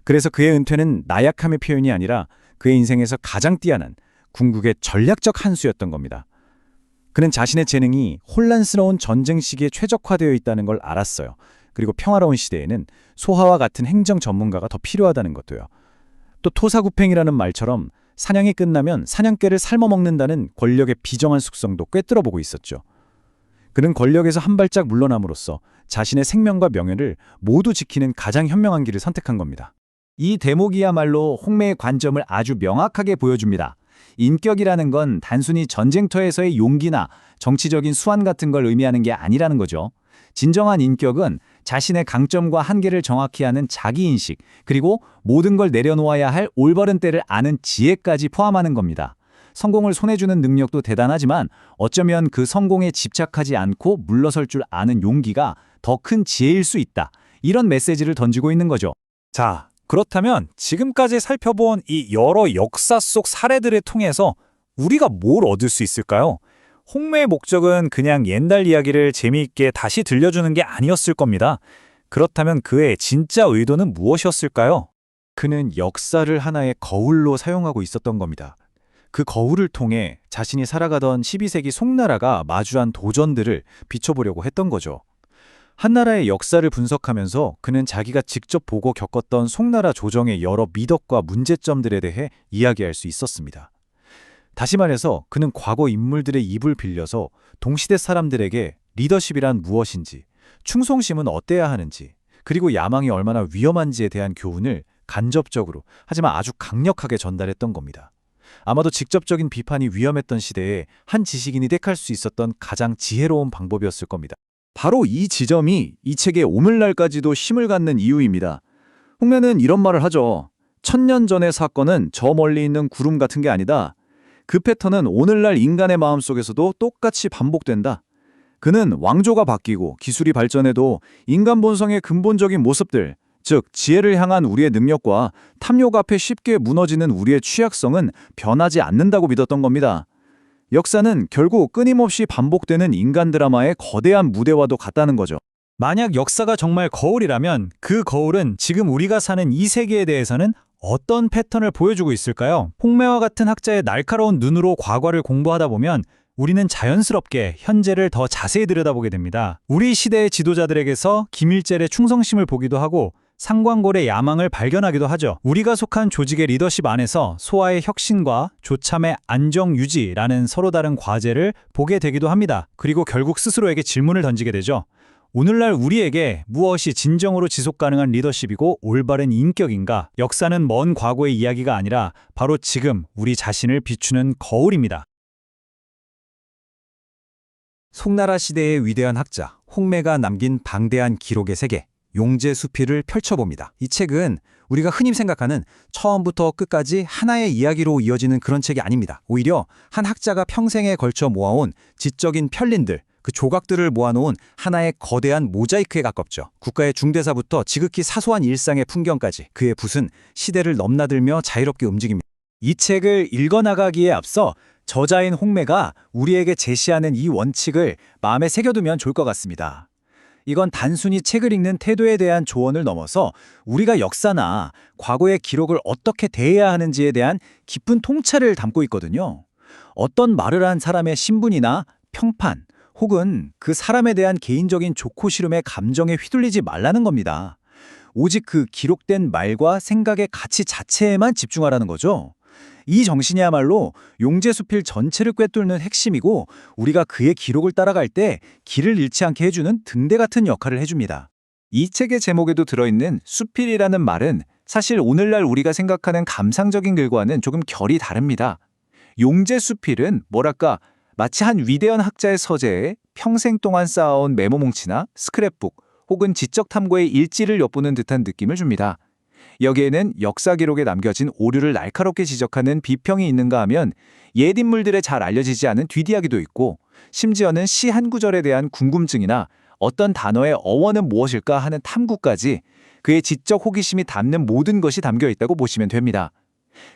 그래서 그의 은퇴는 나약함의 표현이 아니라 그의 인생에서 가장 뛰어난 궁극의 전략적 한 수였던 겁니다. 그는 자신의 재능이 혼란스러운 전쟁 시기에 최적화되어 있다는 걸 알았어요. 그리고 평화로운 시대에는 소하와 같은 행정 전문가가 더 필요하다는 것도요. 또 토사구팽이라는 말처럼 사냥이 끝나면 사냥개를 삶아 먹는다는 권력의 비정한 숙성도 꿰뚫어보고 있었죠. 그는 권력에서 한 발짝 물러남으로써 자신의 생명과 명예를 모두 지키는 가장 현명한 길을 선택한 겁니다. 이 대목이야말로 홍매의 관점을 아주 명확하게 보여줍니다. 인격이라는 건 단순히 전쟁터에서의 용기나 정치적인 수완 같은 걸 의미하는 게 아니라는 거죠. 진정한 인격은 자신의 강점과 한계를 정확히 아는 자기인식, 그리고 모든 걸 내려놓아야 할 올바른 때를 아는 지혜까지 포함하는 겁니다. 성공을 손해주는 능력도 대단하지만 어쩌면 그 성공에 집착하지 않고 물러설 줄 아는 용기가 더 큰 지혜일 수 있다. 이런 메시지를 던지고 있는 거죠. 자, 그렇다면 지금까지 살펴본 이 여러 역사 속 사례들을 통해서 우리가 뭘 얻을 수 있을까요? 홍매의 목적은 그냥 옛날 이야기를 재미있게 다시 들려주는 게 아니었을 겁니다. 그렇다면 그의 진짜 의도는 무엇이었을까요? 그는 역사를 하나의 거울로 사용하고 있었던 겁니다. 그 거울을 통해 자신이 살아가던 12세기 송나라가 마주한 도전들을 비춰보려고 했던 거죠. 한나라의 역사를 분석하면서 그는 자기가 직접 보고 겪었던 송나라 조정의 여러 미덕과 문제점들에 대해 이야기할 수 있었습니다. 다시 말해서 그는 과거 인물들의 입을 빌려서 동시대 사람들에게 리더십이란 무엇인지, 충성심은 어때야 하는지, 그리고 야망이 얼마나 위험한지에 대한 교훈을 간접적으로 하지만 아주 강력하게 전달했던 겁니다. 아마도 직접적인 비판이 위험했던 시대에 한 지식인이 택할 수 있었던 가장 지혜로운 방법이었을 겁니다. 바로 이 지점이 이 책의 오늘날까지도 힘을 갖는 이유입니다. 홍매는 이런 말을 하죠. 1000년 전의 사건은 저 멀리 있는 구름 같은 게 아니다. 그 패턴은 오늘날 인간의 마음속에서도 똑같이 반복된다. 그는 왕조가 바뀌고 기술이 발전해도 인간 본성의 근본적인 모습들, 즉 지혜를 향한 우리의 능력과 탐욕 앞에 쉽게 무너지는 우리의 취약성은 변하지 않는다고 믿었던 겁니다. 역사는 결국 끊임없이 반복되는 인간 드라마의 거대한 무대와도 같다는 거죠. 만약 역사가 정말 거울이라면 그 거울은 지금 우리가 사는 이 세계에 대해서는 어떤 패턴을 보여주고 있을까요? 홍매와 같은 학자의 날카로운 눈으로 과거를 공부하다 보면 우리는 자연스럽게 현재를 더 자세히 들여다보게 됩니다. 우리 시대의 지도자들에게서 김일젤의 충성심을 보기도 하고 상광골의 야망을 발견하기도 하죠. 우리가 속한 조직의 리더십 안에서 소아의 혁신과 조참의 안정 유지라는 서로 다른 과제를 보게 되기도 합니다. 그리고 결국 스스로에게 질문을 던지게 되죠. 오늘날 우리에게 무엇이 진정으로 지속 가능한 리더십이고 올바른 인격인가? 역사는 먼 과거의 이야기가 아니라 바로 지금 우리 자신을 비추는 거울입니다. 송나라 시대의 위대한 학자 홍매가 남긴 방대한 기록의 세계, 용제수필을 펼쳐봅니다. 이 책은 우리가 흔히 생각하는 처음부터 끝까지 하나의 이야기로 이어지는 그런 책이 아닙니다. 오히려 한 학자가 평생에 걸쳐 모아온 지적인 편린들, 그 조각들을 모아놓은 하나의 거대한 모자이크에 가깝죠. 국가의 중대사부터 지극히 사소한 일상의 풍경까지 그의 붓은 시대를 넘나들며 자유롭게 움직입니다. 이 책을 읽어나가기에 앞서 저자인 홍매가 우리에게 제시하는 이 원칙을 마음에 새겨두면 좋을 것 같습니다. 이건 단순히 책을 읽는 태도에 대한 조언을 넘어서 우리가 역사나 과거의 기록을 어떻게 대해야 하는지에 대한 깊은 통찰을 담고 있거든요. 어떤 말을 한 사람의 신분이나 평판, 혹은 그 사람에 대한 개인적인 좋고 싫음의 감정에 휘둘리지 말라는 겁니다. 오직 그 기록된 말과 생각의 가치 자체에만 집중하라는 거죠. 이 정신이야말로 용제수필 전체를 꿰뚫는 핵심이고 우리가 그의 기록을 따라갈 때 길을 잃지 않게 해주는 등대 같은 역할을 해줍니다. 이 책의 제목에도 들어있는 수필이라는 말은 사실 오늘날 우리가 생각하는 감상적인 글과는 조금 결이 다릅니다. 용제수필은 뭐랄까 마치 한 위대한 학자의 서재에 평생 동안 쌓아온 메모뭉치나 스크랩북 혹은 지적 탐구의 일지를 엿보는 듯한 느낌을 줍니다. 여기에는 역사 기록에 남겨진 오류를 날카롭게 지적하는 비평이 있는가 하면 옛 인물들의 잘 알려지지 않은 뒷이야기도 있고 심지어는 시 한 구절에 대한 궁금증이나 어떤 단어의 어원은 무엇일까 하는 탐구까지 그의 지적 호기심이 담는 모든 것이 담겨 있다고 보시면 됩니다.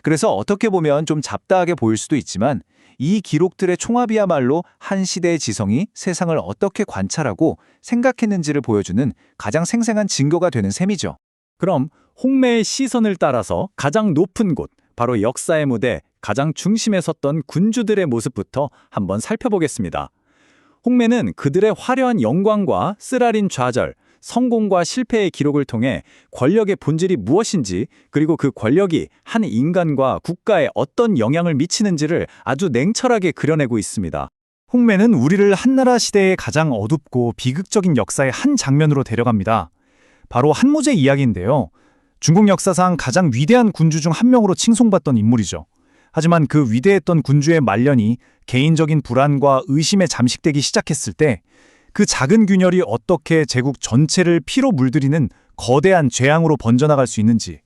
그래서 어떻게 보면 좀 잡다하게 보일 수도 있지만 이 기록들의 총합이야말로 한 시대의 지성이 세상을 어떻게 관찰하고 생각했는지를 보여주는 가장 생생한 증거가 되는 셈이죠. 그럼 홍매의 시선을 따라서 가장 높은 곳, 바로 역사의 무대, 가장 중심에 섰던 군주들의 모습부터 한번 살펴보겠습니다. 홍매는 그들의 화려한 영광과 쓰라린 좌절, 성공과 실패의 기록을 통해 권력의 본질이 무엇인지 그리고 그 권력이 한 인간과 국가에 어떤 영향을 미치는지를 아주 냉철하게 그려내고 있습니다. 홍매는 우리를 한나라 시대의 가장 어둡고 비극적인 역사의 한 장면으로 데려갑니다. 바로 한무제 이야기인데요. 중국 역사상 가장 위대한 군주 중 한 명으로 칭송받던 인물이죠. 하지만 그 위대했던 군주의 말년이 개인적인 불안과 의심에 잠식되기 시작했을 때 그 작은 균열이 어떻게 제국 전체를 피로 물들이는 거대한 재앙으로 번져나갈 수 있는지,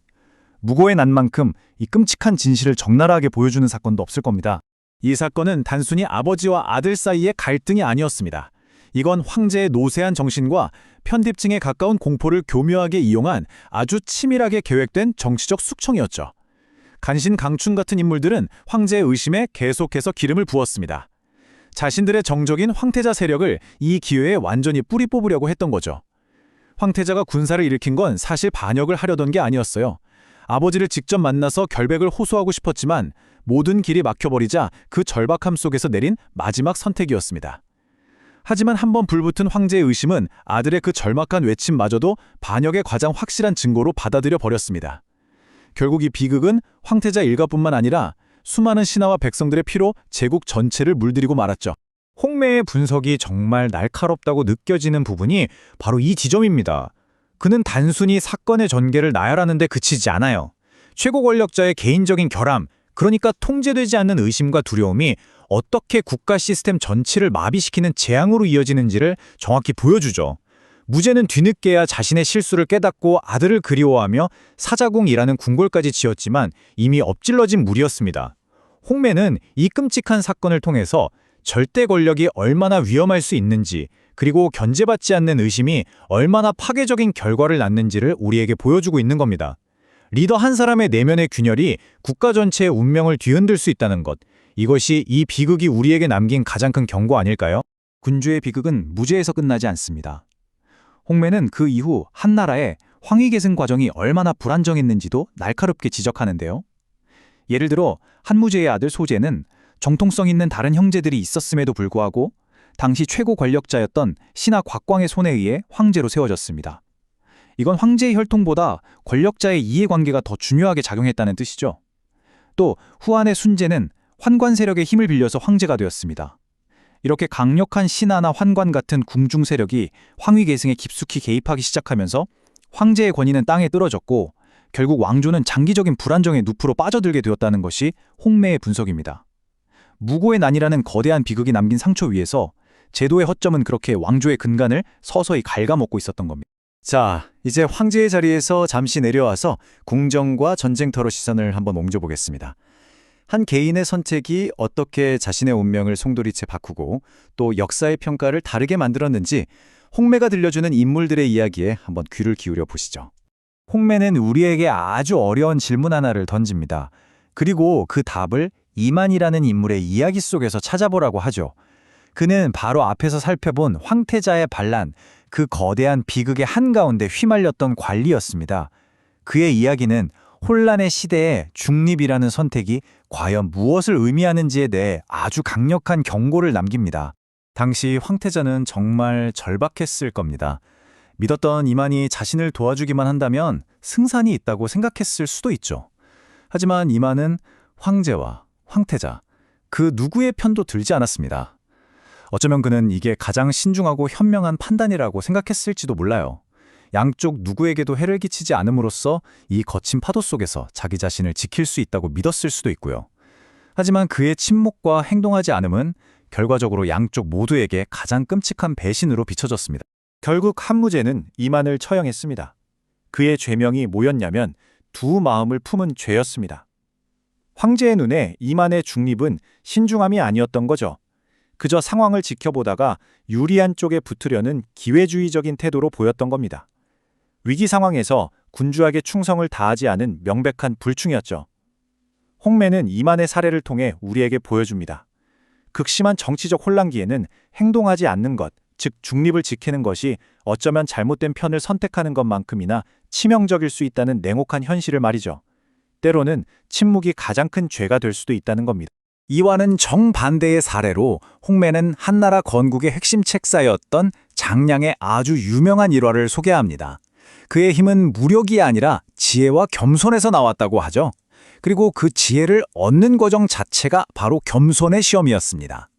무고의 난 만큼 이 끔찍한 진실을 적나라하게 보여주는 사건도 없을 겁니다. 이 사건은 단순히 아버지와 아들 사이의 갈등이 아니었습니다. 이건 황제의 노쇠한 정신과 편집증에 가까운 공포를 교묘하게 이용한 아주 치밀하게 계획된 정치적 숙청이었죠. 간신 강춘 같은 인물들은 황제의 의심에 계속해서 기름을 부었습니다. 자신들의 정적인 황태자 세력을 이 기회에 완전히 뿌리 뽑으려고 했던 거죠. 황태자가 군사를 일으킨 건 사실 반역을 하려던 게 아니었어요. 아버지를 직접 만나서 결백을 호소하고 싶었지만 모든 길이 막혀버리자 그 절박함 속에서 내린 마지막 선택이었습니다. 하지만 한번 불붙은 황제의 의심은 아들의 그 절박한 외침마저도 반역의 가장 확실한 증거로 받아들여 버렸습니다. 결국 이 비극은 황태자 일가뿐만 아니라 수많은 신하와 백성들의 피로 제국 전체를 물들이고 말았죠. 홍매의 분석이 정말 날카롭다고 느껴지는 부분이 바로 이 지점입니다. 그는 단순히 사건의 전개를 나열하는 데 그치지 않아요. 최고 권력자의 개인적인 결함, 그러니까 통제되지 않는 의심과 두려움이 어떻게 국가 시스템 전체를 마비시키는 재앙으로 이어지는지를 정확히 보여주죠. 무죄는 뒤늦게야 자신의 실수를 깨닫고 아들을 그리워하며 사자궁이라는 궁궐까지 지었지만 이미 엎질러진 물이었습니다. 홍매는 이 끔찍한 사건을 통해서 절대 권력이 얼마나 위험할 수 있는지, 그리고 견제받지 않는 의심이 얼마나 파괴적인 결과를 낳는지를 우리에게 보여주고 있는 겁니다. 리더 한 사람의 내면의 균열이 국가 전체의 운명을 뒤흔들 수 있다는 것, 이것이 이 비극이 우리에게 남긴 가장 큰 경고 아닐까요? 군주의 비극은 무죄에서 끝나지 않습니다. 홍매는 그 이후 한나라의 황위계승 과정이 얼마나 불안정했는지도 날카롭게 지적하는데요. 예를 들어 한무제의 아들 소제는 정통성 있는 다른 형제들이 있었음에도 불구하고 당시 최고 권력자였던 신하 곽광의 손에 의해 황제로 세워졌습니다. 이건 황제의 혈통보다 권력자의 이해관계가 더 중요하게 작용했다는 뜻이죠. 또 후한의 순제는 환관 세력의 힘을 빌려서 황제가 되었습니다. 이렇게 강력한 신하나 환관 같은 궁중 세력이 황위계승에 깊숙이 개입하기 시작하면서 황제의 권위는 땅에 떨어졌고 결국 왕조는 장기적인 불안정의 늪으로 빠져들게 되었다는 것이 홍매의 분석입니다. 무고의 난이라는 거대한 비극이 남긴 상처 위에서 제도의 허점은 그렇게 왕조의 근간을 서서히 갉아먹고 있었던 겁니다. 자, 이제 황제의 자리에서 잠시 내려와서 궁정과 전쟁터로 시선을 한번 옮겨보겠습니다. 한 개인의 선택이 어떻게 자신의 운명을 송두리째 바꾸고 또 역사의 평가를 다르게 만들었는지 홍매가 들려주는 인물들의 이야기에 한번 귀를 기울여 보시죠. 홍매는 우리에게 아주 어려운 질문 하나를 던집니다. 그리고 그 답을 이만이라는 인물의 이야기 속에서 찾아보라고 하죠. 그는 바로 앞에서 살펴본 황태자의 반란, 그 거대한 비극의 한가운데 휘말렸던 관리였습니다. 그의 이야기는 혼란의 시대에 중립이라는 선택이 과연 무엇을 의미하는지에 대해 아주 강력한 경고를 남깁니다. 당시 황태자는 정말 절박했을 겁니다. 믿었던 이만이 자신을 도와주기만 한다면 승산이 있다고 생각했을 수도 있죠. 하지만 이만은 황제와 황태자, 그 누구의 편도 들지 않았습니다. 어쩌면 그는 이게 가장 신중하고 현명한 판단이라고 생각했을지도 몰라요. 양쪽 누구에게도 해를 끼치지 않음으로써 이 거친 파도 속에서 자기 자신을 지킬 수 있다고 믿었을 수도 있고요. 하지만 그의 침묵과 행동하지 않음은 결과적으로 양쪽 모두에게 가장 끔찍한 배신으로 비춰졌습니다. 결국 한무제는 이만을 처형했습니다. 그의 죄명이 뭐였냐면 두 마음을 품은 죄였습니다. 황제의 눈에 이만의 중립은 신중함이 아니었던 거죠. 그저 상황을 지켜보다가 유리한 쪽에 붙으려는 기회주의적인 태도로 보였던 겁니다. 위기 상황에서 군주에게 충성을 다하지 않은 명백한 불충이었죠. 홍매는 이만의 사례를 통해 우리에게 보여줍니다. 극심한 정치적 혼란기에는 행동하지 않는 것, 즉 중립을 지키는 것이 어쩌면 잘못된 편을 선택하는 것만큼이나 치명적일 수 있다는 냉혹한 현실을 말이죠. 때로는 침묵이 가장 큰 죄가 될 수도 있다는 겁니다. 이와는 정반대의 사례로 홍매는 한나라 건국의 핵심 책사였던 장량의 아주 유명한 일화를 소개합니다. 그의 힘은 무력이 아니라 지혜와 겸손에서 나왔다고 하죠. 그리고 그 지혜를 얻는 과정 자체가 바로 겸손의 시험이었습니다.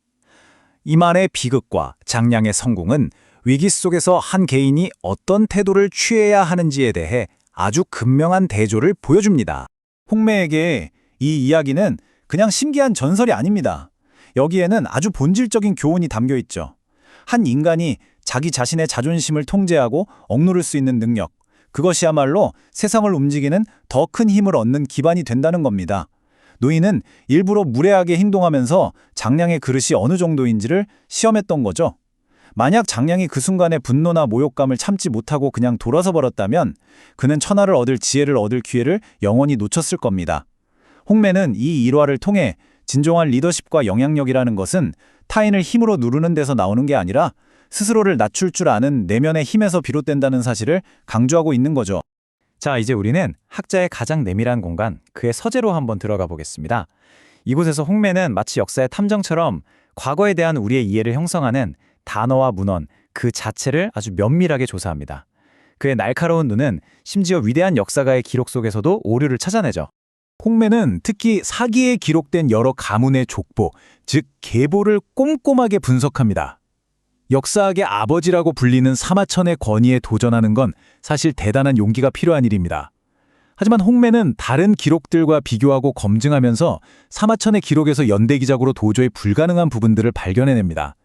이만의 비극과 장량의 성공은 위기 속에서 한 개인이 어떤 태도를 취해야 하는지에 대해 아주 극명한 대조를 보여줍니다. 홍매에게 이 이야기는 그냥 신기한 전설이 아닙니다. 여기에는 아주 본질적인 교훈이 담겨 있죠. 한 인간이 자기 자신의 자존심을 통제하고 억누를 수 있는 능력, 그것이야말로 세상을 움직이는 더 큰 힘을 얻는 기반이 된다는 겁니다. 노인은 일부러 무례하게 행동하면서 장량의 그릇이 어느 정도인지를 시험했던 거죠. 만약 장량이 그 순간의 분노나 모욕감을 참지 못하고 그냥 돌아서 버렸다면 그는 천하를 얻을 지혜를 얻을 기회를 영원히 놓쳤을 겁니다. 홍매는 이 일화를 통해 진정한 리더십과 영향력이라는 것은 타인을 힘으로 누르는 데서 나오는 게 아니라 스스로를 낮출 줄 아는 내면의 힘에서 비롯된다는 사실을 강조하고 있는 거죠. 자, 이제 우리는 학자의 가장 내밀한 공간, 그의 서재로 한번 들어가 보겠습니다. 이곳에서 홍매는 마치 역사의 탐정처럼 과거에 대한 우리의 이해를 형성하는 단어와 문헌, 그 자체를 아주 면밀하게 조사합니다. 그의 날카로운 눈은 심지어 위대한 역사가의 기록 속에서도 오류를 찾아내죠. 홍매는 특히 사기에 기록된 여러 가문의 족보, 즉 계보를 꼼꼼하게 분석합니다. 역사학의 아버지라고 불리는 사마천의 권위에 도전하는 건 사실 대단한 용기가 필요한 일입니다. 하지만 홍매는 다른 기록들과 비교하고 검증하면서 사마천의 기록에서 연대기작으로 도저히 불가능한 부분들을 발견해냅니다.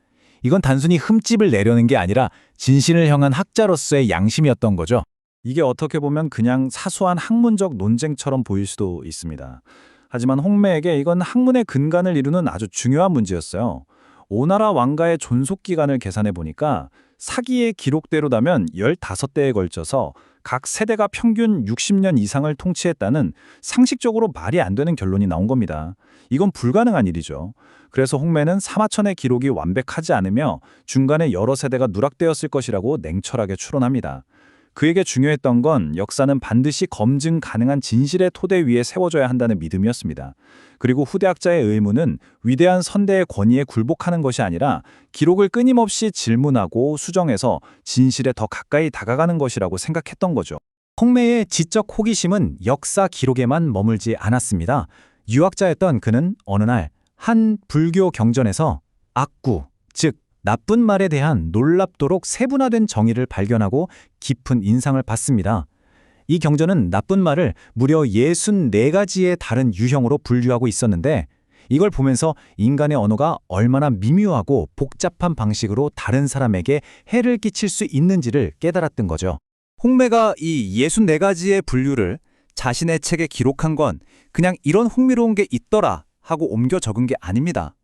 이건 단순히 흠집을 내려는 게 아니라 진실을 향한 학자로서의 양심이었던 거죠. 이게 어떻게 보면 그냥 사소한 학문적 논쟁처럼 보일 수도 있습니다. 하지만 홍매에게 이건 학문의 근간을 이루는 아주 중요한 문제였어요. 오나라 왕가의 존속 기간을 계산해 보니까 사기의 기록대로라면 15대에 걸쳐서 각 세대가 평균 60년 이상을 통치했다는 상식적으로 말이 안 되는 결론이 나온 겁니다. 이건 불가능한 일이죠. 그래서 홍매는 사마천의 기록이 완벽하지 않으며 중간에 여러 세대가 누락되었을 것이라고 냉철하게 추론합니다. 그에게 중요했던 건 역사는 반드시 검증 가능한 진실의 토대 위에 세워져야 한다는 믿음이었습니다. 그리고 후대학자의 의무는 위대한 선대의 권위에 굴복하는 것이 아니라 기록을 끊임없이 질문하고 수정해서 진실에 더 가까이 다가가는 것이라고 생각했던 거죠. 홍매의 지적 호기심은 역사 기록에만 머물지 않았습니다. 유학자였던 그는 어느 날 한 불교 경전에서 악구, 즉 나쁜 말에 대한 놀랍도록 세분화된 정의를 발견하고 깊은 인상을 받습니다. 이 경전은 나쁜 말을 무려 64가지의 다른 유형으로 분류하고 있었는데 이걸 보면서 인간의 언어가 얼마나 미묘하고 복잡한 방식으로 다른 사람에게 해를 끼칠 수 있는지를 깨달았던 거죠. 홍매가 이 64가지의 분류를 자신의 책에 기록한 건 그냥 이런 흥미로운 게 있더라 하고 옮겨 적은 게 아닙니다.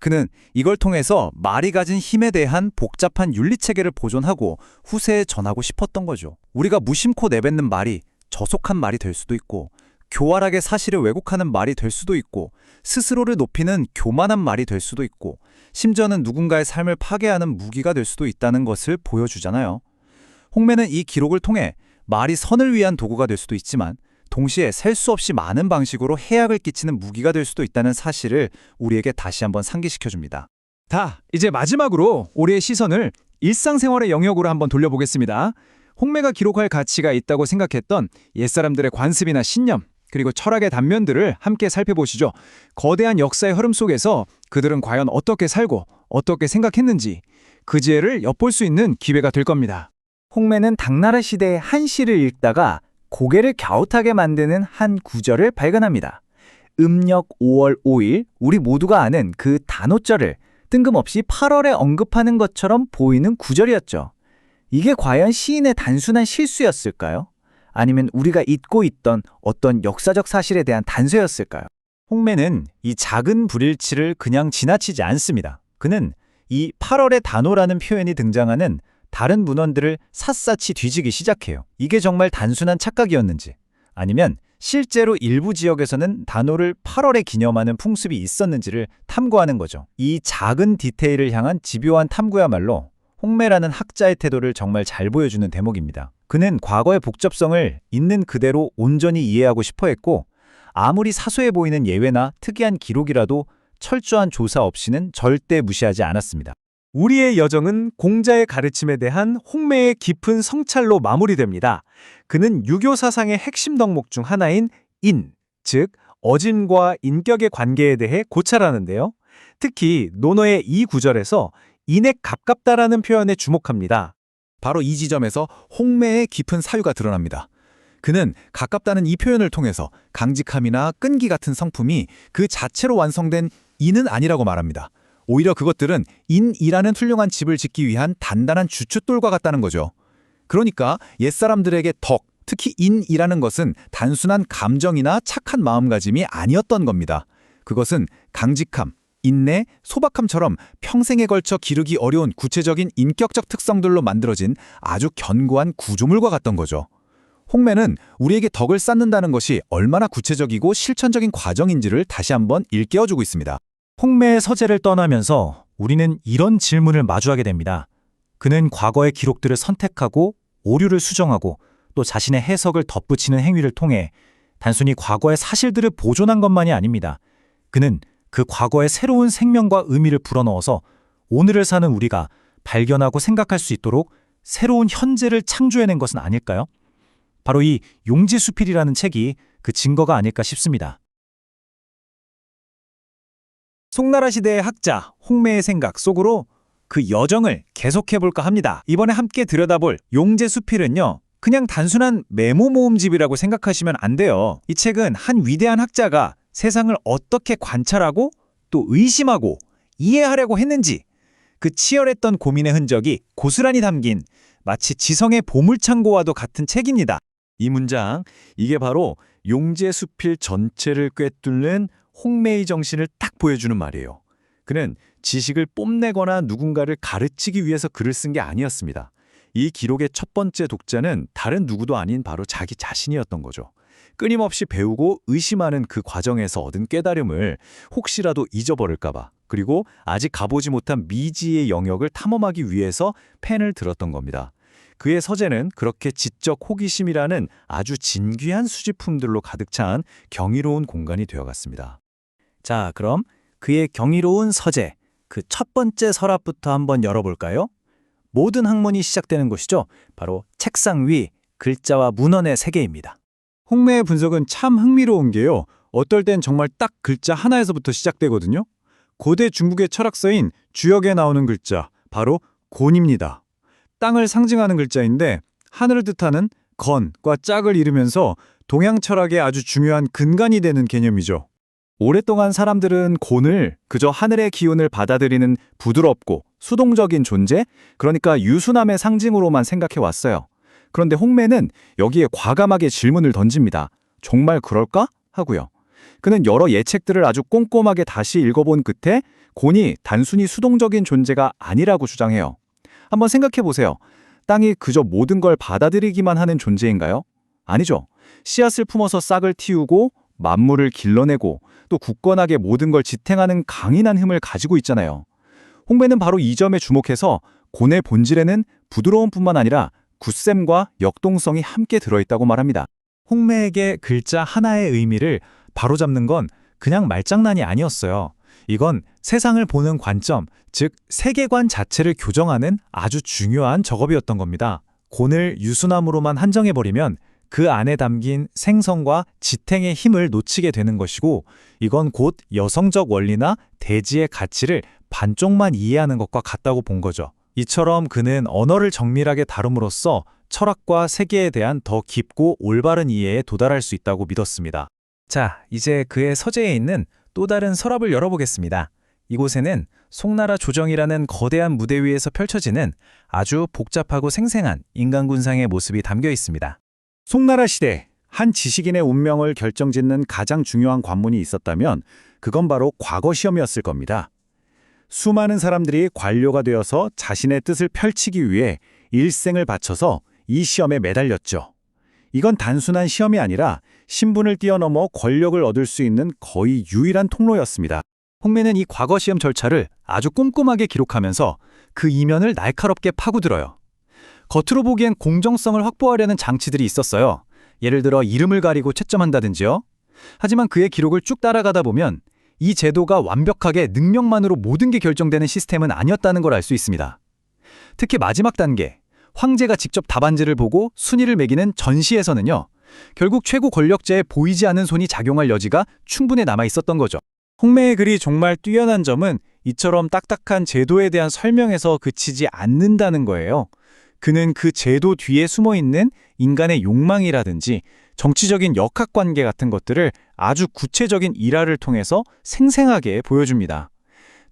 그는 이걸 통해서 말이 가진 힘에 대한 복잡한 윤리체계를 보존하고 후세에 전하고 싶었던 거죠. 우리가 무심코 내뱉는 말이 저속한 말이 될 수도 있고 교활하게 사실을 왜곡하는 말이 될 수도 있고 스스로를 높이는 교만한 말이 될 수도 있고 심지어는 누군가의 삶을 파괴하는 무기가 될 수도 있다는 것을 보여주잖아요. 홍매는 이 기록을 통해 말이 선을 위한 도구가 될 수도 있지만 동시에 셀 수 없이 많은 방식으로 해악을 끼치는 무기가 될 수도 있다는 사실을 우리에게 다시 한번 상기시켜줍니다. 이제 마지막으로 우리의 시선을 일상생활의 영역으로 한번 돌려보겠습니다. 홍매가 기록할 가치가 있다고 생각했던 옛사람들의 관습이나 신념, 그리고 철학의 단면들을 함께 살펴보시죠. 거대한 역사의 흐름 속에서 그들은 과연 어떻게 살고 어떻게 생각했는지 그 지혜를 엿볼 수 있는 기회가 될 겁니다. 홍매는 당나라 시대의 한 시를 읽다가 고개를 갸웃하게 만드는 한 구절을 발견합니다. 음력 5월 5일 우리 모두가 아는 그 단오절을 뜬금없이 8월에 언급하는 것처럼 보이는 구절이었죠. 이게 과연 시인의 단순한 실수였을까요? 아니면 우리가 잊고 있던 어떤 역사적 사실에 대한 단서였을까요? 홍매는 이 작은 불일치를 그냥 지나치지 않습니다. 그는 이 8월의 단오라는 표현이 등장하는 다른 문헌들을 샅샅이 뒤지기 시작해요. 이게 정말 단순한 착각이었는지 아니면 실제로 일부 지역에서는 단오를 8월에 기념하는 풍습이 있었는지를 탐구하는 거죠. 이 작은 디테일을 향한 집요한 탐구야말로 홍매라는 학자의 태도를 정말 잘 보여주는 대목입니다. 그는 과거의 복잡성을 있는 그대로 온전히 이해하고 싶어 했고 아무리 사소해 보이는 예외나 특이한 기록이라도 철저한 조사 없이는 절대 무시하지 않았습니다. 우리의 여정은 공자의 가르침에 대한 홍매의 깊은 성찰로 마무리됩니다. 그는 유교 사상의 핵심 덕목 중 하나인 인, 즉 어짐과 인격의 관계에 대해 고찰하는데요. 특히 논어의 이 구절에서 인에 가깝다라는 표현에 주목합니다. 바로 이 지점에서 홍매의 깊은 사유가 드러납니다. 그는 가깝다는 이 표현을 통해서 강직함이나 끈기 같은 성품이 그 자체로 완성된 인은 아니라고 말합니다. 오히려 그것들은 인이라는 훌륭한 집을 짓기 위한 단단한 주춧돌과 같다는 거죠. 그러니까 옛사람들에게 덕, 특히 인이라는 것은 단순한 감정이나 착한 마음가짐이 아니었던 겁니다. 그것은 강직함, 인내, 소박함처럼 평생에 걸쳐 기르기 어려운 구체적인 인격적 특성들로 만들어진 아주 견고한 구조물과 같던 거죠. 홍매는 우리에게 덕을 쌓는다는 것이 얼마나 구체적이고 실천적인 과정인지를 다시 한번 일깨워주고 있습니다. 홍매의 서재를 떠나면서 우리는 이런 질문을 마주하게 됩니다. 그는 과거의 기록들을 선택하고 오류를 수정하고 또 자신의 해석을 덧붙이는 행위를 통해 단순히 과거의 사실들을 보존한 것만이 아닙니다. 그는 그 과거의 새로운 생명과 의미를 불어넣어서 오늘을 사는 우리가 발견하고 생각할 수 있도록 새로운 현재를 창조해낸 것은 아닐까요? 바로 이 용지수필이라는 책이 그 증거가 아닐까 싶습니다. 송나라 시대의 학자 홍매의 생각 속으로 그 여정을 계속해볼까 합니다. 이번에 함께 들여다볼 용제수필은요, 그냥 단순한 메모 모음집이라고 생각하시면 안 돼요. 이 책은 한 위대한 학자가 세상을 어떻게 관찰하고 또 의심하고 이해하려고 했는지 그 치열했던 고민의 흔적이 고스란히 담긴 마치 지성의 보물창고와도 같은 책입니다. 이 문장, 이게 바로 용제수필 전체를 꿰뚫는 홍매의 정신을 딱 보여주는 말이에요. 그는 지식을 뽐내거나 누군가를 가르치기 위해서 글을 쓴 게 아니었습니다. 이 기록의 첫 번째 독자는 다른 누구도 아닌 바로 자기 자신이었던 거죠. 끊임없이 배우고 의심하는 그 과정에서 얻은 깨달음을 혹시라도 잊어버릴까봐, 그리고 아직 가보지 못한 미지의 영역을 탐험하기 위해서 펜을 들었던 겁니다. 그의 서재는 그렇게 지적 호기심이라는 아주 진귀한 수집품들로 가득 찬 경이로운 공간이 되어갔습니다. 자, 그럼 그의 경이로운 서재, 그 첫 번째 서랍부터 한번 열어볼까요? 모든 학문이 시작되는 곳이죠. 바로 책상 위 글자와 문헌의 세계입니다. 홍매의 분석은 참 흥미로운 게요. 어떨 땐 정말 딱 글자 하나에서부터 시작되거든요. 고대 중국의 철학서인 주역에 나오는 글자, 바로 곤입니다. 땅을 상징하는 글자인데 하늘을 뜻하는 건과 짝을 이루면서 동양 철학의 아주 중요한 근간이 되는 개념이죠. 오랫동안 사람들은 곤을 그저 하늘의 기운을 받아들이는 부드럽고 수동적인 존재, 그러니까 유순함의 상징으로만 생각해 왔어요. 그런데 홍매는 여기에 과감하게 질문을 던집니다. 정말 그럴까? 하고요. 그는 여러 예책들을 아주 꼼꼼하게 다시 읽어본 끝에 곤이 단순히 수동적인 존재가 아니라고 주장해요. 한번 생각해 보세요. 땅이 그저 모든 걸 받아들이기만 하는 존재인가요? 아니죠. 씨앗을 품어서 싹을 틔우고 만물을 길러내고 또 굳건하게 모든 걸 지탱하는 강인한 힘을 가지고 있잖아요. 홍매는 바로 이 점에 주목해서 곤의 본질에는 부드러움뿐만 아니라 굳셈과 역동성이 함께 들어있다고 말합니다. 홍매에게 글자 하나의 의미를 바로잡는 건 그냥 말장난이 아니었어요. 이건 세상을 보는 관점, 즉 세계관 자체를 교정하는 아주 중요한 작업이었던 겁니다. 곤을 유순함으로만 한정해버리면 그 안에 담긴 생성과 지탱의 힘을 놓치게 되는 것이고, 이건 곧 여성적 원리나 대지의 가치를 반쪽만 이해하는 것과 같다고 본 거죠. 이처럼 그는 언어를 정밀하게 다룸으로써 철학과 세계에 대한 더 깊고 올바른 이해에 도달할 수 있다고 믿었습니다. 자, 이제 그의 서재에 있는 또 다른 서랍을 열어보겠습니다. 이곳에는 송나라 조정이라는 거대한 무대 위에서 펼쳐지는 아주 복잡하고 생생한 인간군상의 모습이 담겨 있습니다. 송나라 시대 한 지식인의 운명을 결정짓는 가장 중요한 관문이 있었다면 그건 바로 과거 시험이었을 겁니다. 수많은 사람들이 관료가 되어서 자신의 뜻을 펼치기 위해 일생을 바쳐서 이 시험에 매달렸죠. 이건 단순한 시험이 아니라 신분을 뛰어넘어 권력을 얻을 수 있는 거의 유일한 통로였습니다. 홍매는 이 과거 시험 절차를 아주 꼼꼼하게 기록하면서 그 이면을 날카롭게 파고들어요. 겉으로 보기엔 공정성을 확보하려는 장치들이 있었어요. 예를 들어 이름을 가리고 채점한다든지요. 하지만 그의 기록을 쭉 따라가다 보면 이 제도가 완벽하게 능력만으로 모든 게 결정되는 시스템은 아니었다는 걸 알 수 있습니다. 특히 마지막 단계, 황제가 직접 답안지를 보고 순위를 매기는 전시에서는요, 결국 최고 권력자의 보이지 않는 손이 작용할 여지가 충분히 남아 있었던 거죠. 홍매의 글이 정말 뛰어난 점은 이처럼 딱딱한 제도에 대한 설명에서 그치지 않는다는 거예요. 그는 그 제도 뒤에 숨어있는 인간의 욕망이라든지 정치적인 역학관계 같은 것들을 아주 구체적인 일화를 통해서 생생하게 보여줍니다.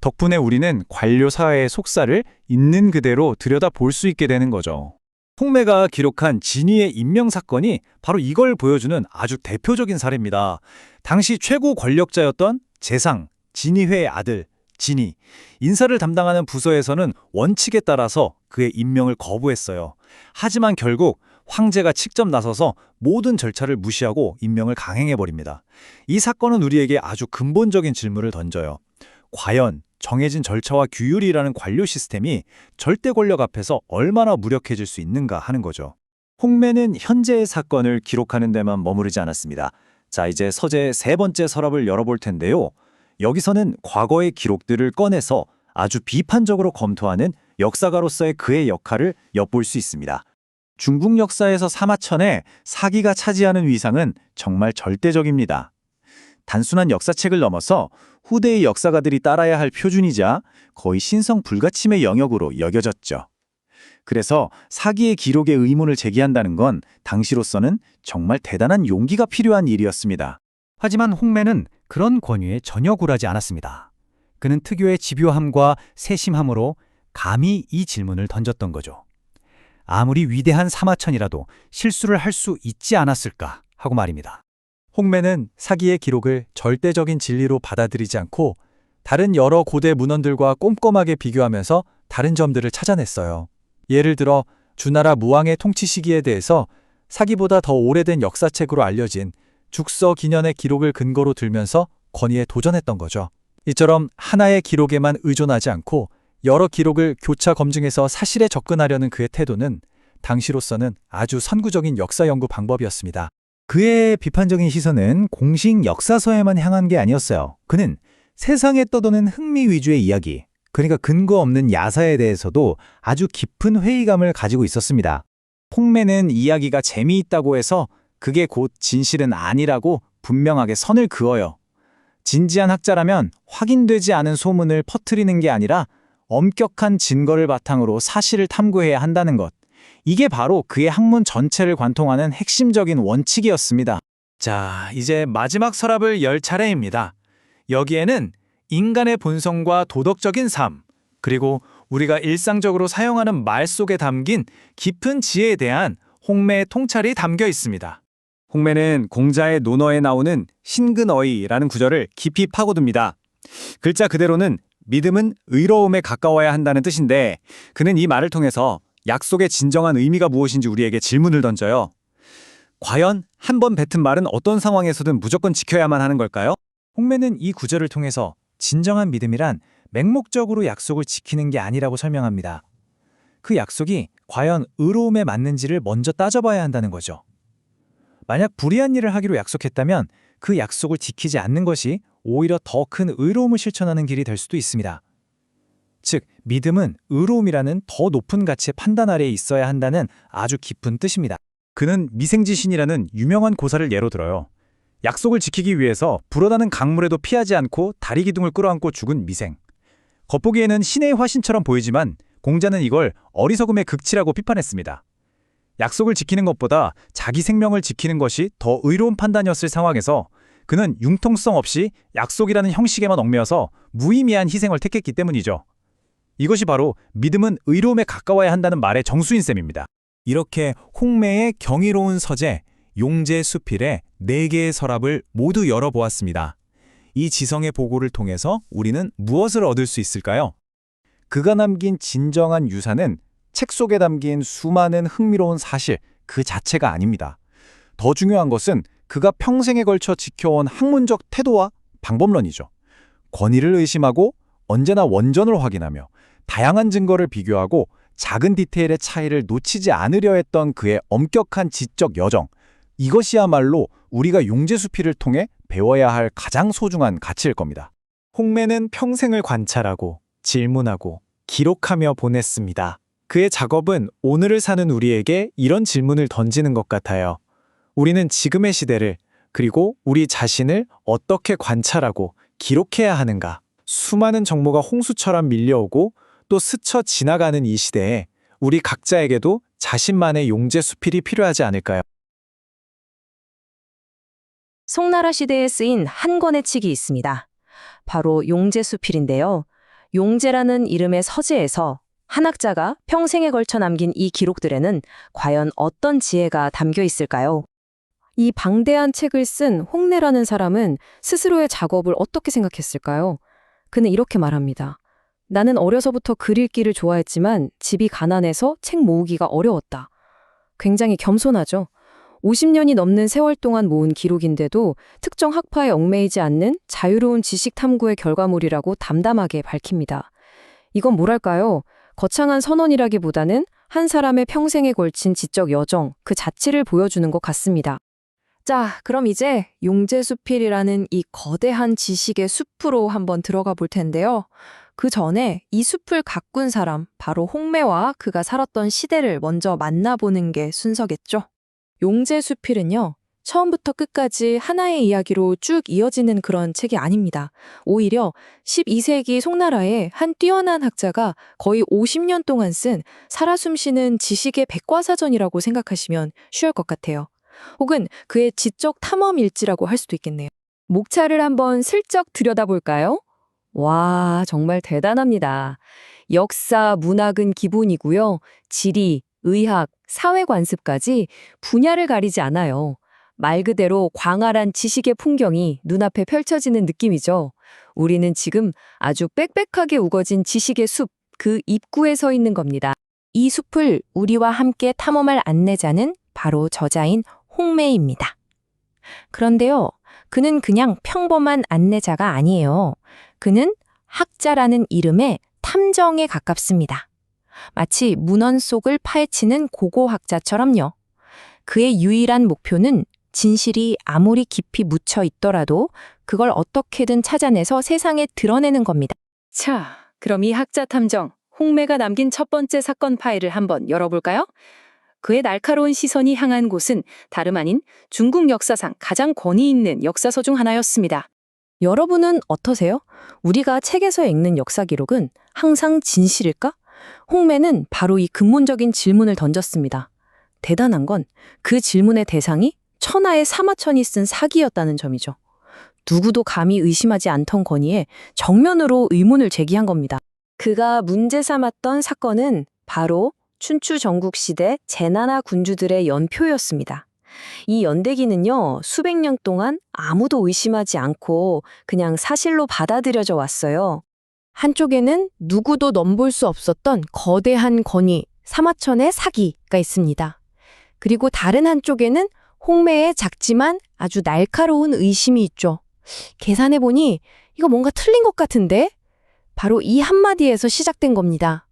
덕분에 우리는 관료 사회의 속살을 있는 그대로 들여다볼 수 있게 되는 거죠. 홍매가 기록한 진위의 임명 사건이 바로 이걸 보여주는 아주 대표적인 사례입니다. 당시 최고 권력자였던 재상, 진위회의 아들, 진위, 인사를 담당하는 부서에서는 원칙에 따라서 그의 임명을 거부했어요. 하지만 결국 황제가 직접 나서서 모든 절차를 무시하고 임명을 강행해버립니다. 이 사건은 우리에게 아주 근본적인 질문을 던져요. 과연 정해진 절차와 규율이라는 관료 시스템이 절대 권력 앞에서 얼마나 무력해질 수 있는가 하는 거죠. 홍매는 현재의 사건을 기록하는 데만 머무르지 않았습니다. 자, 이제 서재 세 번째 서랍을 열어볼 텐데요. 여기서는 과거의 기록들을 꺼내서 아주 비판적으로 검토하는 역사가로서의 그의 역할을 엿볼 수 있습니다. 중국 역사에서 사마천의 사기가 차지하는 위상은 정말 절대적입니다. 단순한 역사책을 넘어서 후대의 역사가들이 따라야 할 표준이자 거의 신성 불가침의 영역으로 여겨졌죠. 그래서 사기의 기록에 의문을 제기한다는 건 당시로서는 정말 대단한 용기가 필요한 일이었습니다. 하지만 홍매는 그런 권유에 전혀 굴하지 않았습니다. 그는 특유의 집요함과 세심함으로 감히 이 질문을 던졌던 거죠. 아무리 위대한 사마천이라도 실수를 할 수 있지 않았을까 하고 말입니다. 홍매는 사기의 기록을 절대적인 진리로 받아들이지 않고 다른 여러 고대 문헌들과 꼼꼼하게 비교하면서 다른 점들을 찾아냈어요. 예를 들어 주나라 무왕의 통치 시기에 대해서 사기보다 더 오래된 역사책으로 알려진 죽서 기년의 기록을 근거로 들면서 권위에 도전했던 거죠. 이처럼 하나의 기록에만 의존하지 않고 여러 기록을 교차 검증해서 사실에 접근하려는 그의 태도는 당시로서는 아주 선구적인 역사 연구 방법이었습니다. 그의 비판적인 시선은 공식 역사서에만 향한 게 아니었어요. 그는 세상에 떠도는 흥미 위주의 이야기, 그러니까 근거 없는 야사에 대해서도 아주 깊은 회의감을 가지고 있었습니다. 홍매는 이야기가 재미있다고 해서 그게 곧 진실은 아니라고 분명하게 선을 그어요. 진지한 학자라면 확인되지 않은 소문을 퍼뜨리는 게 아니라 엄격한 증거를 바탕으로 사실을 탐구해야 한다는 것. 이게 바로 그의 학문 전체를 관통하는 핵심적인 원칙이었습니다. 자, 이제 마지막 서랍을 열 차례입니다. 여기에는 인간의 본성과 도덕적인 삶, 그리고 우리가 일상적으로 사용하는 말 속에 담긴 깊은 지혜에 대한 홍매의 통찰이 담겨 있습니다. 홍매는 공자의 논어에 나오는 신근어이라는 구절을 깊이 파고듭니다. 글자 그대로는 믿음은 의로움에 가까워야 한다는 뜻인데 그는 이 말을 통해서 약속의 진정한 의미가 무엇인지 우리에게 질문을 던져요. 과연 한 번 뱉은 말은 어떤 상황에서든 무조건 지켜야만 하는 걸까요? 홍매는 이 구절을 통해서 진정한 믿음이란 맹목적으로 약속을 지키는 게 아니라고 설명합니다. 그 약속이 과연 의로움에 맞는지를 먼저 따져봐야 한다는 거죠. 만약 불의한 일을 하기로 약속했다면 그 약속을 지키지 않는 것이 오히려 더 큰 의로움을 실천하는 길이 될 수도 있습니다. 즉, 믿음은 의로움이라는 더 높은 가치의 판단 아래에 있어야 한다는 아주 깊은 뜻입니다. 그는 미생지신이라는 유명한 고사를 예로 들어요. 약속을 지키기 위해서 불어나는 강물에도 피하지 않고 다리 기둥을 끌어안고 죽은 미생. 겉보기에는 신의 화신처럼 보이지만 공자는 이걸 어리석음의 극치라고 비판했습니다. 약속을 지키는 것보다 자기 생명을 지키는 것이 더 의로운 판단이었을 상황에서 그는 융통성 없이 약속이라는 형식에만 얽매여서 무의미한 희생을 택했기 때문이죠. 이것이 바로 믿음은 의로움에 가까워야 한다는 말의 정수인 셈입니다. 이렇게 홍매의 경이로운 서재, 용제수필의 4개의 서랍을 모두 열어보았습니다. 이 지성의 보고를 통해서 우리는 무엇을 얻을 수 있을까요? 그가 남긴 진정한 유산은 책 속에 담긴 수많은 흥미로운 사실 그 자체가 아닙니다. 더 중요한 것은 그가 평생에 걸쳐 지켜온 학문적 태도와 방법론이죠. 권위를 의심하고 언제나 원전을 확인하며 다양한 증거를 비교하고 작은 디테일의 차이를 놓치지 않으려 했던 그의 엄격한 지적 여정. 이것이야말로 우리가 용제수필을 통해 배워야 할 가장 소중한 가치일 겁니다. 홍매는 평생을 관찰하고 질문하고 기록하며 보냈습니다. 그의 작업은 오늘을 사는 우리에게 이런 질문을 던지는 것 같아요. 우리는 지금의 시대를 그리고 우리 자신을 어떻게 관찰하고 기록해야 하는가? 수많은 정보가 홍수처럼 밀려오고 또 스쳐 지나가는 이 시대에 우리 각자에게도 자신만의 용제수필이 필요하지 않을까요? 송나라 시대에 쓰인 한 권의 책이 있습니다. 바로 용제수필인데요. 용제라는 이름의 서재에서 한 학자가 평생에 걸쳐 남긴 이 기록들에는 과연 어떤 지혜가 담겨 있을까요? 이 방대한 책을 쓴 홍매라는 사람은 스스로의 작업을 어떻게 생각했을까요? 그는 이렇게 말합니다. 나는 어려서부터 글 읽기를 좋아했지만 집이 가난해서 책 모으기가 어려웠다. 굉장히 겸손하죠. 50년이 넘는 세월 동안 모은 기록인데도 특정 학파에 얽매이지 않는 자유로운 지식 탐구의 결과물이라고 담담하게 밝힙니다. 이건 뭐랄까요? 거창한 선언이라기보다는 한 사람의 평생에 걸친 지적 여정, 그 자체를 보여주는 것 같습니다. 자, 그럼 이제 용제수필이라는 이 거대한 지식의 숲으로 한번 들어가 볼 텐데요. 그 전에 이 숲을 가꾼 사람, 바로 홍매와 그가 살았던 시대를 먼저 만나보는 게 순서겠죠. 용재수필은요, 처음부터 끝까지 하나의 이야기로 쭉 이어지는 그런 책이 아닙니다. 오히려 12세기 송나라의 한 뛰어난 학자가 거의 50년 동안 쓴 살아 숨쉬는 지식의 백과사전이라고 생각하시면 쉬울 것 같아요. 혹은 그의 지적 탐험 일지라고 할 수도 있겠네요. 목차를 한번 슬쩍 들여다볼까요? 와, 정말 대단합니다. 역사, 문학은 기본이고요. 지리, 의학, 사회관습까지 분야를 가리지 않아요. 말 그대로 광활한 지식의 풍경이 눈앞에 펼쳐지는 느낌이죠. 우리는 지금 아주 빽빽하게 우거진 지식의 숲, 그 입구에 서 있는 겁니다. 이 숲을 우리와 함께 탐험할 안내자는 바로 저자인 홍매입니다. 그런데요, 그는 그냥 평범한 안내자가 아니에요. 그는 학자라는 이름의 탐정에 가깝습니다. 마치 문헌 속을 파헤치는 고고학자처럼요. 그의 유일한 목표는 진실이 아무리 깊이 묻혀 있더라도 그걸 어떻게든 찾아내서 세상에 드러내는 겁니다. 자, 그럼 이 학자 탐정, 홍매가 남긴 첫 번째 사건 파일을 한번 열어볼까요? 그의 날카로운 시선이 향한 곳은 다름 아닌 중국 역사상 가장 권위 있는 역사서 중 하나였습니다. 여러분은 어떠세요? 우리가 책에서 읽는 역사 기록은 항상 진실일까? 홍매는 바로 이 근본적인 질문을 던졌습니다. 대단한 건 그 질문의 대상이 천하의 사마천이 쓴 사기였다는 점이죠. 누구도 감히 의심하지 않던 건의에 정면으로 의문을 제기한 겁니다. 그가 문제 삼았던 사건은 바로 춘추 전국시대 제나나 군주들의 연표였습니다. 이 연대기는요, 수백 년 동안 아무도 의심하지 않고 그냥 사실로 받아들여져 왔어요. 한쪽에는 누구도 넘볼 수 없었던 거대한 권위, 사마천의 사기가 있습니다. 그리고 다른 한쪽에는 홍매의 작지만 아주 날카로운 의심이 있죠. 계산해보니 이거 뭔가 틀린 것 같은데? 바로 이 한마디에서 시작된 겁니다.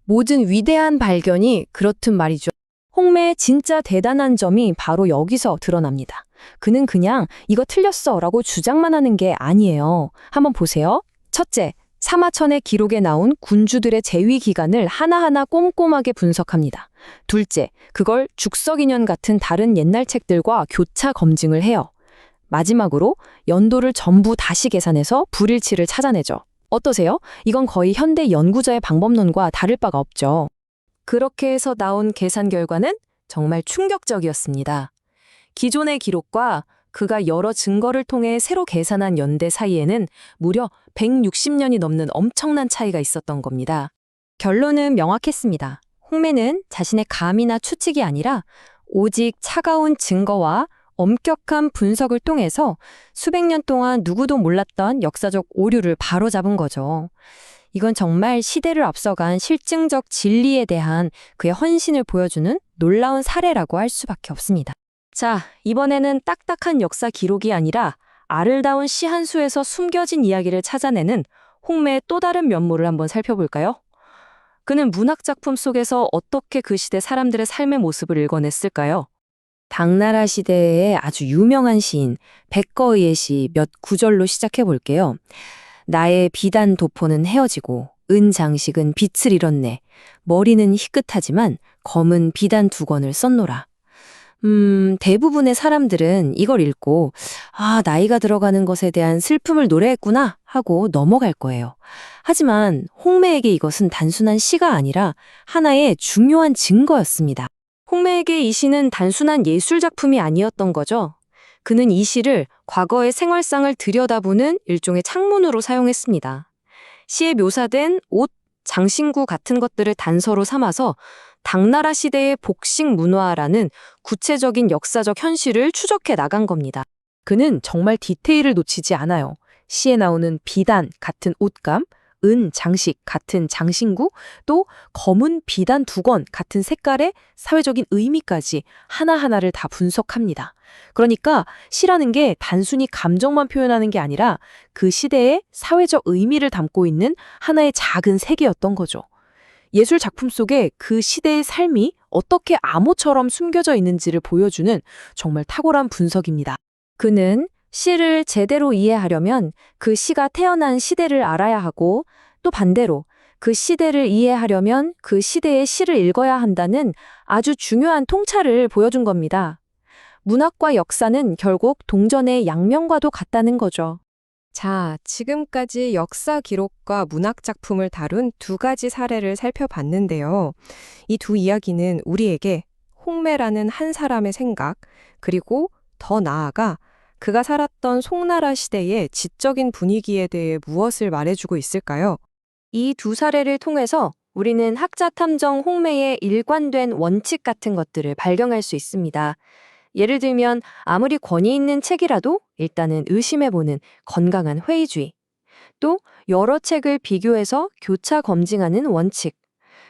모든 위대한 발견이 그렇듯 말이죠. 홍매의 진짜 대단한 점이 바로 여기서 드러납니다. 그는 그냥 이거 틀렸어 라고 주장만 하는 게 아니에요. 한번 보세요. 첫째, 사마천의 기록에 나온 군주들의 재위 기간을 하나하나 꼼꼼하게 분석합니다. 둘째, 그걸 죽석인연 같은 다른 옛날 책들과 교차 검증을 해요. 마지막으로 연도를 전부 다시 계산해서 불일치를 찾아내죠. 어떠세요? 이건 거의 현대 연구자의 방법론과 다를 바가 없죠. 그렇게 해서 나온 계산 결과는 정말 충격적이었습니다. 기존의 기록과 그가 여러 증거를 통해 새로 계산한 연대 사이에는 무려 160년이 넘는 엄청난 차이가 있었던 겁니다. 결론은 명확했습니다. 홍매는 자신의 감이나 추측이 아니라 오직 차가운 증거와 엄격한 분석을 통해서 수백 년 동안 누구도 몰랐던 역사적 오류를 바로잡은 거죠. 이건 정말 시대를 앞서간 실증적 진리에 대한 그의 헌신을 보여주는 놀라운 사례라고 할 수밖에 없습니다. 자, 이번에는 딱딱한 역사 기록이 아니라 아름다운 시 한 수에서 숨겨진 이야기를 찾아내는 홍매의 또 다른 면모를 한번 살펴볼까요? 그는 문학 작품 속에서 어떻게 그 시대 사람들의 삶의 모습을 읽어냈을까요? 당나라 시대의 아주 유명한 시인 백거의의 시 몇 구절로 시작해 볼게요. 나의 비단 도포는 헤어지고 은 장식은 빛을 잃었네. 머리는 희끗하지만 검은 비단 두 권을 썼노라. 대부분의 사람들은 이걸 읽고 나이가 들어가는 것에 대한 슬픔을 노래했구나 하고 넘어갈 거예요. 하지만 홍매에게 이것은 단순한 시가 아니라 하나의 중요한 증거였습니다. 홍매에게 이 시는 단순한 예술 작품이 아니었던 거죠. 그는 이 시를 과거의 생활상을 들여다보는 일종의 창문으로 사용했습니다. 시에 묘사된 옷, 장신구 같은 것들을 단서로 삼아서 당나라 시대의 복식 문화라는 구체적인 역사적 현실을 추적해 나간 겁니다. 그는 정말 디테일을 놓치지 않아요. 시에 나오는 비단 같은 옷감, 은 장식 같은 장신구, 또 검은 비단 두 권 같은 색깔의 사회적인 의미까지 하나하나를 다 분석합니다. 그러니까 시라는 게 단순히 감정만 표현하는 게 아니라 그 시대의 사회적 의미를 담고 있는 하나의 작은 세계였던 거죠. 예술 작품 속에 그 시대의 삶이 어떻게 암호처럼 숨겨져 있는지를 보여주는 정말 탁월한 분석입니다. 그는 시를 제대로 이해하려면 그 시가 태어난 시대를 알아야 하고 또 반대로 그 시대를 이해하려면 그 시대의 시를 읽어야 한다는 아주 중요한 통찰을 보여준 겁니다. 문학과 역사는 결국 동전의 양면과도 같다는 거죠. 자, 지금까지 역사 기록과 문학 작품을 다룬 두 가지 사례를 살펴봤는데요. 이 두 이야기는 우리에게 홍매라는 한 사람의 생각, 그리고 더 나아가 그가 살았던 송나라 시대의 지적인 분위기에 대해 무엇을 말해주고 있을까요? 이 두 사례를 통해서 우리는 학자 탐정 홍매의 일관된 원칙 같은 것들을 발견할 수 있습니다. 예를 들면 아무리 권위 있는 책이라도 일단은 의심해보는 건강한 회의주의, 또 여러 책을 비교해서 교차 검증하는 원칙,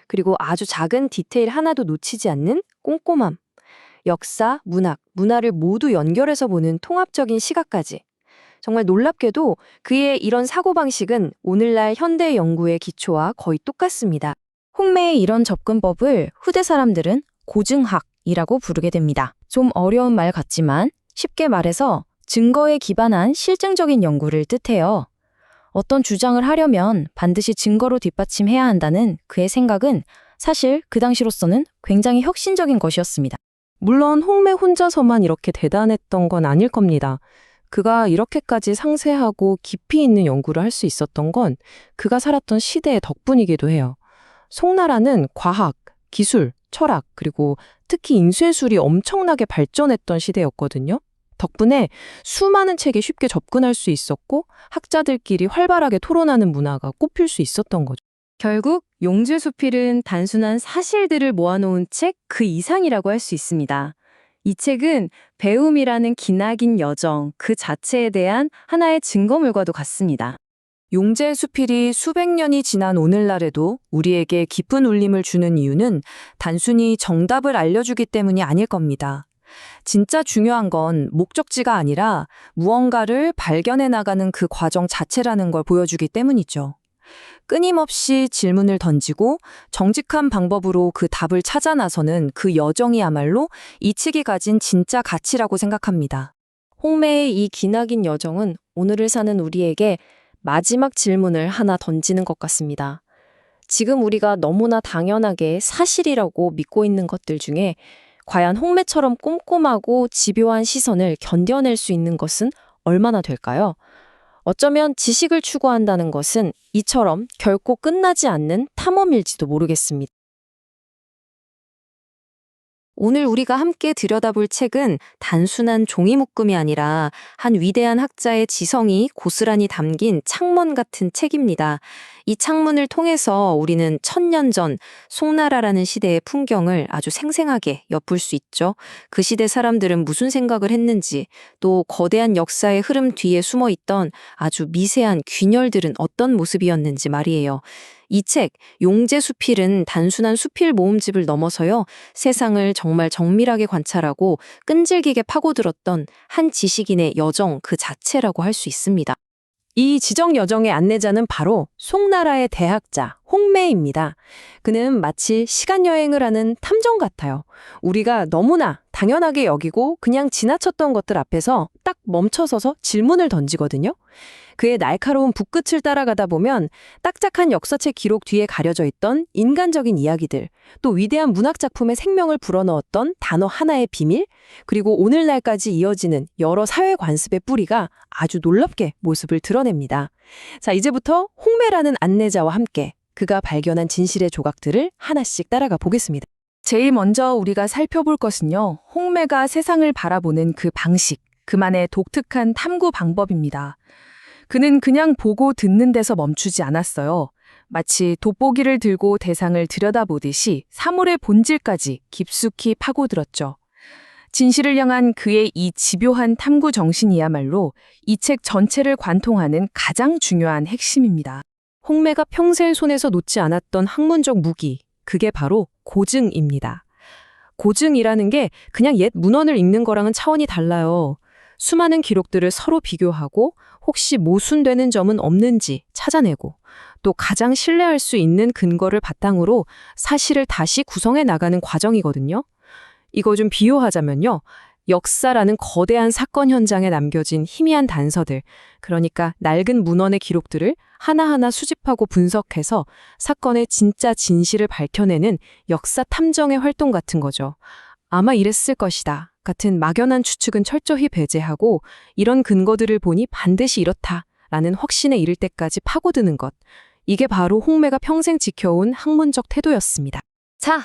그리고 아주 작은 디테일 하나도 놓치지 않는 꼼꼼함, 역사, 문학, 문화를 모두 연결해서 보는 통합적인 시각까지. 정말 놀랍게도 그의 이런 사고방식은 오늘날 현대 연구의 기초와 거의 똑같습니다. 홍매의 이런 접근법을 후대 사람들은 고증학이라고 부르게 됩니다. 좀 어려운 말 같지만 쉽게 말해서 증거에 기반한 실증적인 연구를 뜻해요. 어떤 주장을 하려면 반드시 증거로 뒷받침해야 한다는 그의 생각은 사실 그 당시로서는 굉장히 혁신적인 것이었습니다. 물론 홍매 혼자서만 이렇게 대단했던 건 아닐 겁니다. 그가 이렇게까지 상세하고 깊이 있는 연구를 할 수 있었던 건 그가 살았던 시대의 덕분이기도 해요. 송나라는 과학, 기술, 철학, 그리고 특히 인쇄술이 엄청나게 발전했던 시대였거든요. 덕분에 수많은 책에 쉽게 접근할 수 있었고 학자들끼리 활발하게 토론하는 문화가 꽃필 수 있었던 거죠. 결국 용재수필은 단순한 사실들을 모아놓은 책 그 이상이라고 할 수 있습니다. 이 책은 배움이라는 기나긴 여정 그 자체에 대한 하나의 증거물과도 같습니다. 용재 수필이 수백 년이 지난 오늘날에도 우리에게 깊은 울림을 주는 이유는 단순히 정답을 알려주기 때문이 아닐 겁니다. 진짜 중요한 건 목적지가 아니라 무언가를 발견해 나가는 그 과정 자체라는 걸 보여주기 때문이죠. 끊임없이 질문을 던지고 정직한 방법으로 그 답을 찾아 나서는 그 여정이야말로 이 책이 가진 진짜 가치라고 생각합니다. 홍매의 이 기나긴 여정은 오늘을 사는 우리에게 마지막 질문을 하나 던지는 것 같습니다. 지금 우리가 너무나 당연하게 사실이라고 믿고 있는 것들 중에 과연 홍매처럼 꼼꼼하고 집요한 시선을 견뎌낼 수 있는 것은 얼마나 될까요? 어쩌면 지식을 추구한다는 것은 이처럼 결코 끝나지 않는 탐험일지도 모르겠습니다. 오늘 우리가 함께 들여다볼 책은 단순한 종이 묶음이 아니라 한 위대한 학자의 지성이 고스란히 담긴 창문 같은 책입니다. 이 창문을 통해서 우리는 1000년 전 송나라라는 시대의 풍경을 아주 생생하게 엿볼 수 있죠. 그 시대 사람들은 무슨 생각을 했는지, 또 거대한 역사의 흐름 뒤에 숨어 있던 아주 미세한 균열들은 어떤 모습이었는지 말이에요. 이 책, 용재수필은 단순한 수필 모음집을 넘어서요, 세상을 정말 정밀하게 관찰하고 끈질기게 파고들었던 한 지식인의 여정 그 자체라고 할 수 있습니다. 이 지정 여정의 안내자는 바로 송나라의 대학자 홍매입니다. 그는 마치 시간여행을 하는 탐정 같아요. 우리가 너무나 당연하게 여기고 그냥 지나쳤던 것들 앞에서 딱 멈춰서서 질문을 던지거든요. 그의 날카로운 붓끝을 따라가다 보면 딱딱한 역사책 기록 뒤에 가려져 있던 인간적인 이야기들, 또 위대한 문학작품의 생명을 불어넣었던 단어 하나의 비밀, 그리고 오늘날까지 이어지는 여러 사회 관습의 뿌리가 아주 놀랍게 모습을 드러냅니다. 자, 이제부터 홍매라는 안내자와 함께 그가 발견한 진실의 조각들을 하나씩 따라가 보겠습니다. 제일 먼저 우리가 살펴볼 것은요, 홍매가 세상을 바라보는 그 방식, 그만의 독특한 탐구 방법입니다. 그는 그냥 보고 듣는 데서 멈추지 않았어요. 마치 돋보기를 들고 대상을 들여다보듯이 사물의 본질까지 깊숙이 파고들었죠. 진실을 향한 그의 이 집요한 탐구 정신이야말로 이 책 전체를 관통하는 가장 중요한 핵심입니다. 홍매가 평생 손에서 놓지 않았던 학문적 무기, 그게 바로 고증입니다. 고증이라는 게 그냥 옛 문헌을 읽는 거랑은 차원이 달라요. 수많은 기록들을 서로 비교하고 혹시 모순되는 점은 없는지 찾아내고 또 가장 신뢰할 수 있는 근거를 바탕으로 사실을 다시 구성해 나가는 과정이거든요. 이거 좀 비유하자면요, 역사라는 거대한 사건 현장에 남겨진 희미한 단서들, 그러니까 낡은 문헌의 기록들을 하나하나 수집하고 분석해서 사건의 진짜 진실을 밝혀내는 역사 탐정의 활동 같은 거죠. 아마 이랬을 것이다 같은 막연한 추측은 철저히 배제하고 이런 근거들을 보니 반드시 이렇다라는 확신에 이를 때까지 파고드는 것. 이게 바로 홍매가 평생 지켜온 학문적 태도였습니다. 자,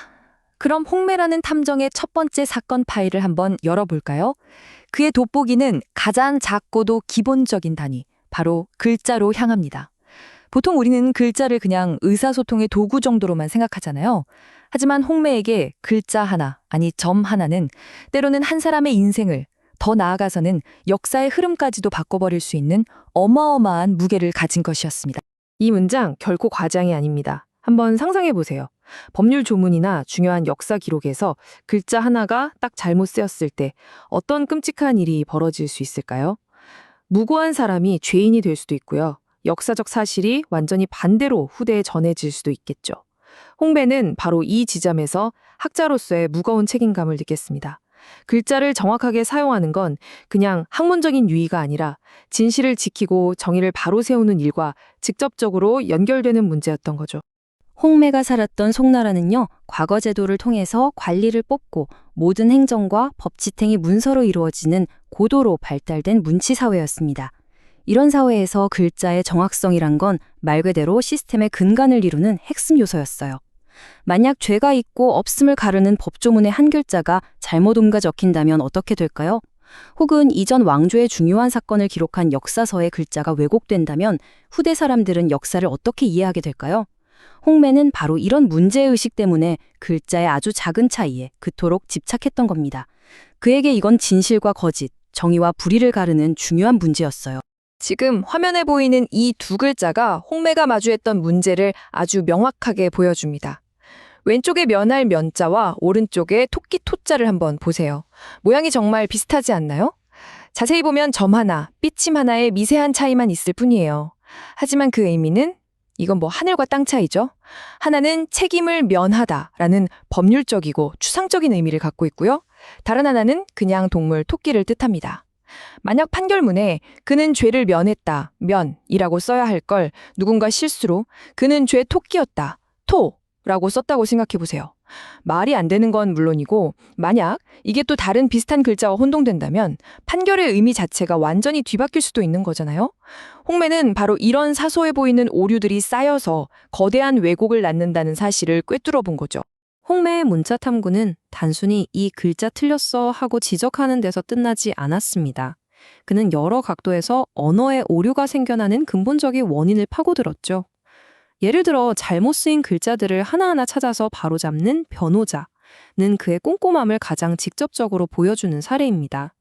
그럼 홍매라는 탐정의 첫 번째 사건 파일을 한번 열어볼까요? 그의 돋보기는 가장 작고도 기본적인 단위, 바로 글자로 향합니다. 보통 우리는 글자를 그냥 의사소통의 도구 정도로만 생각하잖아요. 하지만 홍매에게 글자 하나, 아니 점 하나는 때로는 한 사람의 인생을, 더 나아가서는 역사의 흐름까지도 바꿔버릴 수 있는 어마어마한 무게를 가진 것이었습니다. 이 문장 결코 과장이 아닙니다. 한번 상상해 보세요. 법률 조문이나 중요한 역사 기록에서 글자 하나가 딱 잘못 쓰였을 때 어떤 끔찍한 일이 벌어질 수 있을까요? 무고한 사람이 죄인이 될 수도 있고요. 역사적 사실이 완전히 반대로 후대에 전해질 수도 있겠죠. 홍매는 바로 이 지점에서 학자로서의 무거운 책임감을 느꼈습니다. 글자를 정확하게 사용하는 건 그냥 학문적인 유의가 아니라 진실을 지키고 정의를 바로 세우는 일과 직접적으로 연결되는 문제였던 거죠. 홍매가 살았던 송나라는요, 과거 제도를 통해서 관리를 뽑고 모든 행정과 법지탱이 문서로 이루어지는 고도로 발달된 문치사회였습니다. 이런 사회에서 글자의 정확성이란 건 말 그대로 시스템의 근간을 이루는 핵심 요소였어요. 만약 죄가 있고 없음을 가르는 법조문의 한 글자가 잘못 옮겨 적힌다면 어떻게 될까요? 혹은 이전 왕조의 중요한 사건을 기록한 역사서의 글자가 왜곡된다면 후대 사람들은 역사를 어떻게 이해하게 될까요? 홍매는 바로 이런 문제의식 때문에 글자의 아주 작은 차이에 그토록 집착했던 겁니다. 그에게 이건 진실과 거짓, 정의와 불의를 가르는 중요한 문제였어요. 지금 화면에 보이는 이 두 글자가 홍매가 마주했던 문제를 아주 명확하게 보여줍니다. 왼쪽에 면할 면자와 오른쪽에 토끼 토자를 한번 보세요. 모양이 정말 비슷하지 않나요? 자세히 보면 점 하나, 삐침 하나의 미세한 차이만 있을 뿐이에요. 하지만 그 의미는 이건 뭐 하늘과 땅 차이죠. 하나는 책임을 면하다라는 법률적이고 추상적인 의미를 갖고 있고요. 다른 하나는 그냥 동물 토끼를 뜻합니다. 만약 판결문에 그는 죄를 면했다, 면이라고 써야 할 걸 누군가 실수로 그는 죄 토끼였다, 토라고 썼다고 생각해 보세요. 말이 안 되는 건 물론이고 만약 이게 또 다른 비슷한 글자와 혼동된다면 판결의 의미 자체가 완전히 뒤바뀔 수도 있는 거잖아요. 홍매는 바로 이런 사소해 보이는 오류들이 쌓여서 거대한 왜곡을 낳는다는 사실을 꿰뚫어 본 거죠. 홍매의 문자 탐구는 단순히 이 글자 틀렸어 하고 지적하는 데서 끝나지 않았습니다. 그는 여러 각도에서 언어의 오류가 생겨나는 근본적인 원인을 파고들었죠. 예를 들어 잘못 쓰인 글자들을 하나하나 찾아서 바로잡는 변호자는 그의 꼼꼼함을 가장 직접적으로 보여주는 사례입니다.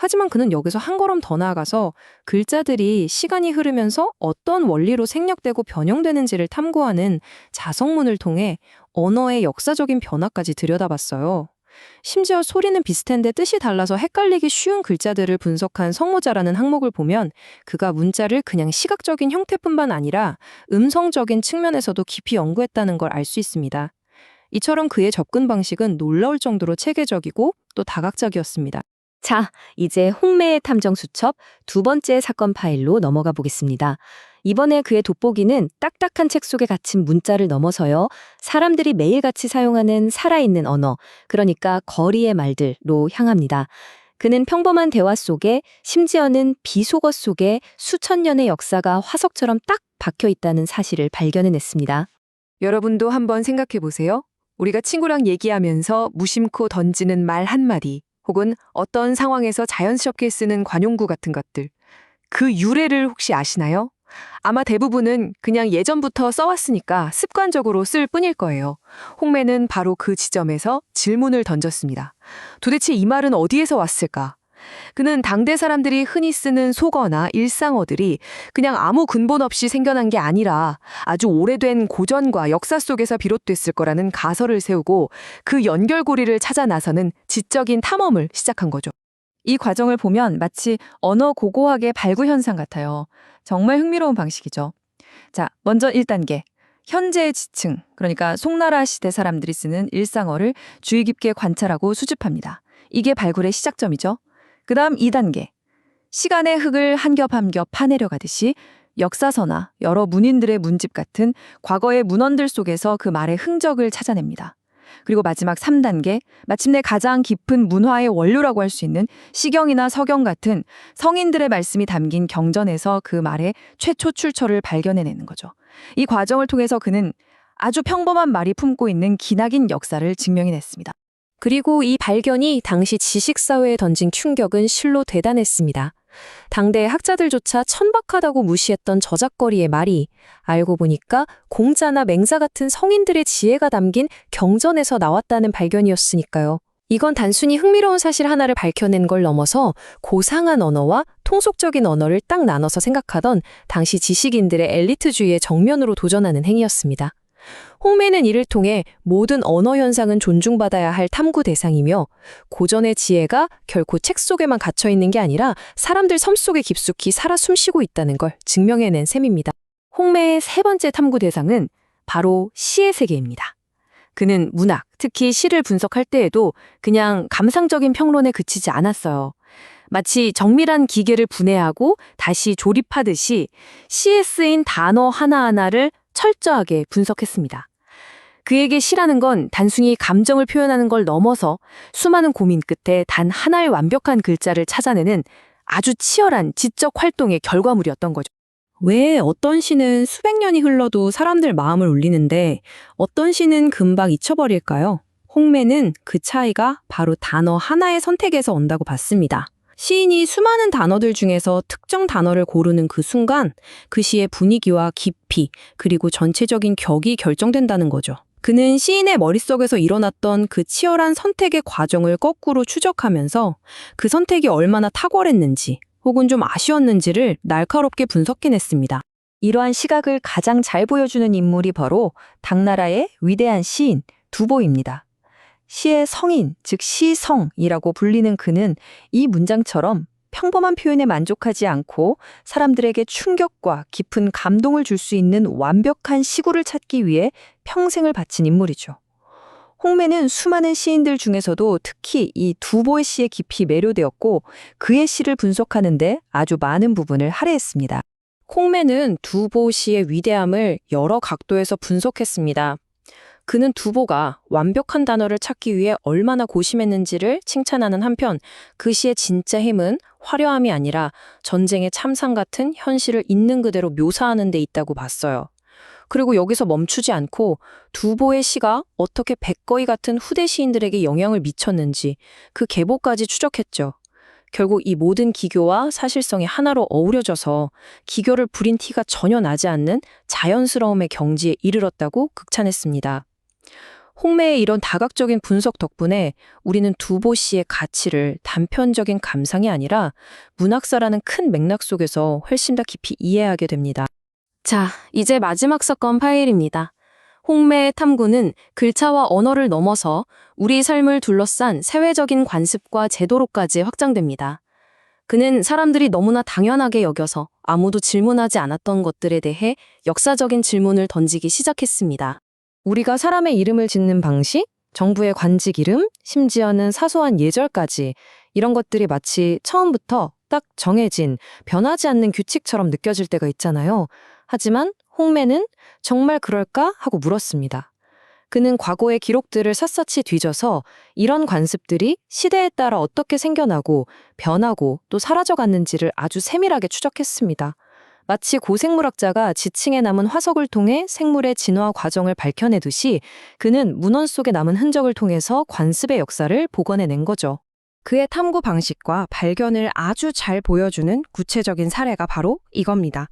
하지만 그는 여기서 한 걸음 더 나아가서 글자들이 시간이 흐르면서 어떤 원리로 생략되고 변형되는지를 탐구하는 자성문을 통해 언어의 역사적인 변화까지 들여다봤어요. 심지어 소리는 비슷한데 뜻이 달라서 헷갈리기 쉬운 글자들을 분석한 성모자라는 항목을 보면 그가 문자를 그냥 시각적인 형태뿐만 아니라 음성적인 측면에서도 깊이 연구했다는 걸 알 수 있습니다. 이처럼 그의 접근 방식은 놀라울 정도로 체계적이고 또 다각적이었습니다. 자, 이제 홍매의 탐정 수첩 두 번째 사건 파일로 넘어가 보겠습니다. 이번에 그의 돋보기는 딱딱한 책 속에 갇힌 문자를 넘어서요. 사람들이 매일같이 사용하는 살아있는 언어, 그러니까 거리의 말들로 향합니다. 그는 평범한 대화 속에 심지어는 비속어 속에 수천 년의 역사가 화석처럼 딱 박혀 있다는 사실을 발견해냈습니다. 여러분도 한번 생각해 보세요. 우리가 친구랑 얘기하면서 무심코 던지는 말 한마디 혹은 어떤 상황에서 자연스럽게 쓰는 관용구 같은 것들. 그 유래를 혹시 아시나요? 아마 대부분은 그냥 예전부터 써왔으니까 습관적으로 쓸 뿐일 거예요. 홍매는 바로 그 지점에서 질문을 던졌습니다. 도대체 이 말은 어디에서 왔을까? 그는 당대 사람들이 흔히 쓰는 속어나 일상어들이 그냥 아무 근본 없이 생겨난 게 아니라 아주 오래된 고전과 역사 속에서 비롯됐을 거라는 가설을 세우고 그 연결고리를 찾아 나서는 지적인 탐험을 시작한 거죠. 이 과정을 보면 마치 언어 고고학의 발굴 현상 같아요. 정말 흥미로운 방식이죠. 자, 먼저 1단계. 현재의 지층, 그러니까 송나라 시대 사람들이 쓰는 일상어를 주의 깊게 관찰하고 수집합니다. 이게 발굴의 시작점이죠. 그 다음 2단계. 시간의 흙을 한 겹 한 겹 파내려 가듯이 역사서나 여러 문인들의 문집 같은 과거의 문헌들 속에서 그 말의 흔적을 찾아냅니다. 그리고 마지막 3단계, 마침내 가장 깊은 문화의 원료라고 할 수 있는 시경이나 서경 같은 성인들의 말씀이 담긴 경전에서 그 말의 최초 출처를 발견해내는 거죠. 이 과정을 통해서 그는 아주 평범한 말이 품고 있는 기나긴 역사를 증명해냈습니다. 그리고 이 발견이 당시 지식사회에 던진 충격은 실로 대단했습니다. 당대 학자들조차 천박하다고 무시했던 저작거리의 말이 알고 보니까 공자나 맹자 같은 성인들의 지혜가 담긴 경전에서 나왔다는 발견이었으니까요. 이건 단순히 흥미로운 사실 하나를 밝혀낸 걸 넘어서 고상한 언어와 통속적인 언어를 딱 나눠서 생각하던 당시 지식인들의 엘리트주의의 정면으로 도전하는 행위였습니다. 홍매는 이를 통해 모든 언어 현상은 존중받아야 할 탐구 대상이며 고전의 지혜가 결코 책 속에만 갇혀 있는 게 아니라 사람들 삶 속에 깊숙이 살아 숨쉬고 있다는 걸 증명해낸 셈입니다. 홍매의 세 번째 탐구 대상은 바로 시의 세계입니다. 그는 문학, 특히 시를 분석할 때에도 그냥 감상적인 평론에 그치지 않았어요. 마치 정밀한 기계를 분해하고 다시 조립하듯이 시에 쓰인 단어 하나하나를 철저하게 분석했습니다. 그에게 시라는 건 단순히 감정을 표현하는 걸 넘어서 수많은 고민 끝에 단 하나의 완벽한 글자를 찾아내는 아주 치열한 지적 활동의 결과물이었던 거죠. 왜 어떤 시는 수백 년이 흘러도 사람들 마음을 울리는데 어떤 시는 금방 잊혀버릴까요? 홍매는 그 차이가 바로 단어 하나의 선택에서 온다고 봤습니다. 시인이 수많은 단어들 중에서 특정 단어를 고르는 그 순간 그 시의 분위기와 깊이 그리고 전체적인 격이 결정된다는 거죠. 그는 시인의 머릿속에서 일어났던 그 치열한 선택의 과정을 거꾸로 추적하면서 그 선택이 얼마나 탁월했는지 혹은 좀 아쉬웠는지를 날카롭게 분석해냈습니다. 이러한 시각을 가장 잘 보여주는 인물이 바로 당나라의 위대한 시인 두보입니다. 시의 성인, 즉 시성이라고 불리는 그는 이 문장처럼 평범한 표현에 만족하지 않고 사람들에게 충격과 깊은 감동을 줄 수 있는 완벽한 시구를 찾기 위해 평생을 바친 인물이죠. 홍매는 수많은 시인들 중에서도 특히 이 두보의 시에 깊이 매료되었고 그의 시를 분석하는데 아주 많은 부분을 할애했습니다. 홍매는 두보 시의 위대함을 여러 각도에서 분석했습니다. 그는 두보가 완벽한 단어를 찾기 위해 얼마나 고심했는지를 칭찬하는 한편 그 시의 진짜 힘은 화려함이 아니라 전쟁의 참상 같은 현실을 있는 그대로 묘사하는 데 있다고 봤어요. 그리고 여기서 멈추지 않고 두보의 시가 어떻게 백거이 같은 후대 시인들에게 영향을 미쳤는지 그 계보까지 추적했죠. 결국 이 모든 기교와 사실성이 하나로 어우러져서 기교를 부린 티가 전혀 나지 않는 자연스러움의 경지에 이르렀다고 극찬했습니다. 홍매의 이런 다각적인 분석 덕분에 우리는 두보 씨의 가치를 단편적인 감상이 아니라 문학사라는 큰 맥락 속에서 훨씬 더 깊이 이해하게 됩니다. 자, 이제 마지막 사건 파일입니다. 홍매의 탐구는 글자와 언어를 넘어서 우리 삶을 둘러싼 사회적인 관습과 제도로까지 확장됩니다. 그는 사람들이 너무나 당연하게 여겨서 아무도 질문하지 않았던 것들에 대해 역사적인 질문을 던지기 시작했습니다. 우리가 사람의 이름을 짓는 방식, 정부의 관직 이름, 심지어는 사소한 예절까지 이런 것들이 마치 처음부터 딱 정해진, 변하지 않는 규칙처럼 느껴질 때가 있잖아요. 하지만 홍매는 정말 그럴까? 하고 물었습니다. 그는 과거의 기록들을 샅샅이 뒤져서 이런 관습들이 시대에 따라 어떻게 생겨나고 변하고 또 사라져갔는지를 아주 세밀하게 추적했습니다. 마치 고생물학자가 지층에 남은 화석을 통해 생물의 진화 과정을 밝혀내듯이 그는 문헌 속에 남은 흔적을 통해서 관습의 역사를 복원해낸 거죠. 그의 탐구 방식과 발견을 아주 잘 보여주는 구체적인 사례가 바로 이겁니다.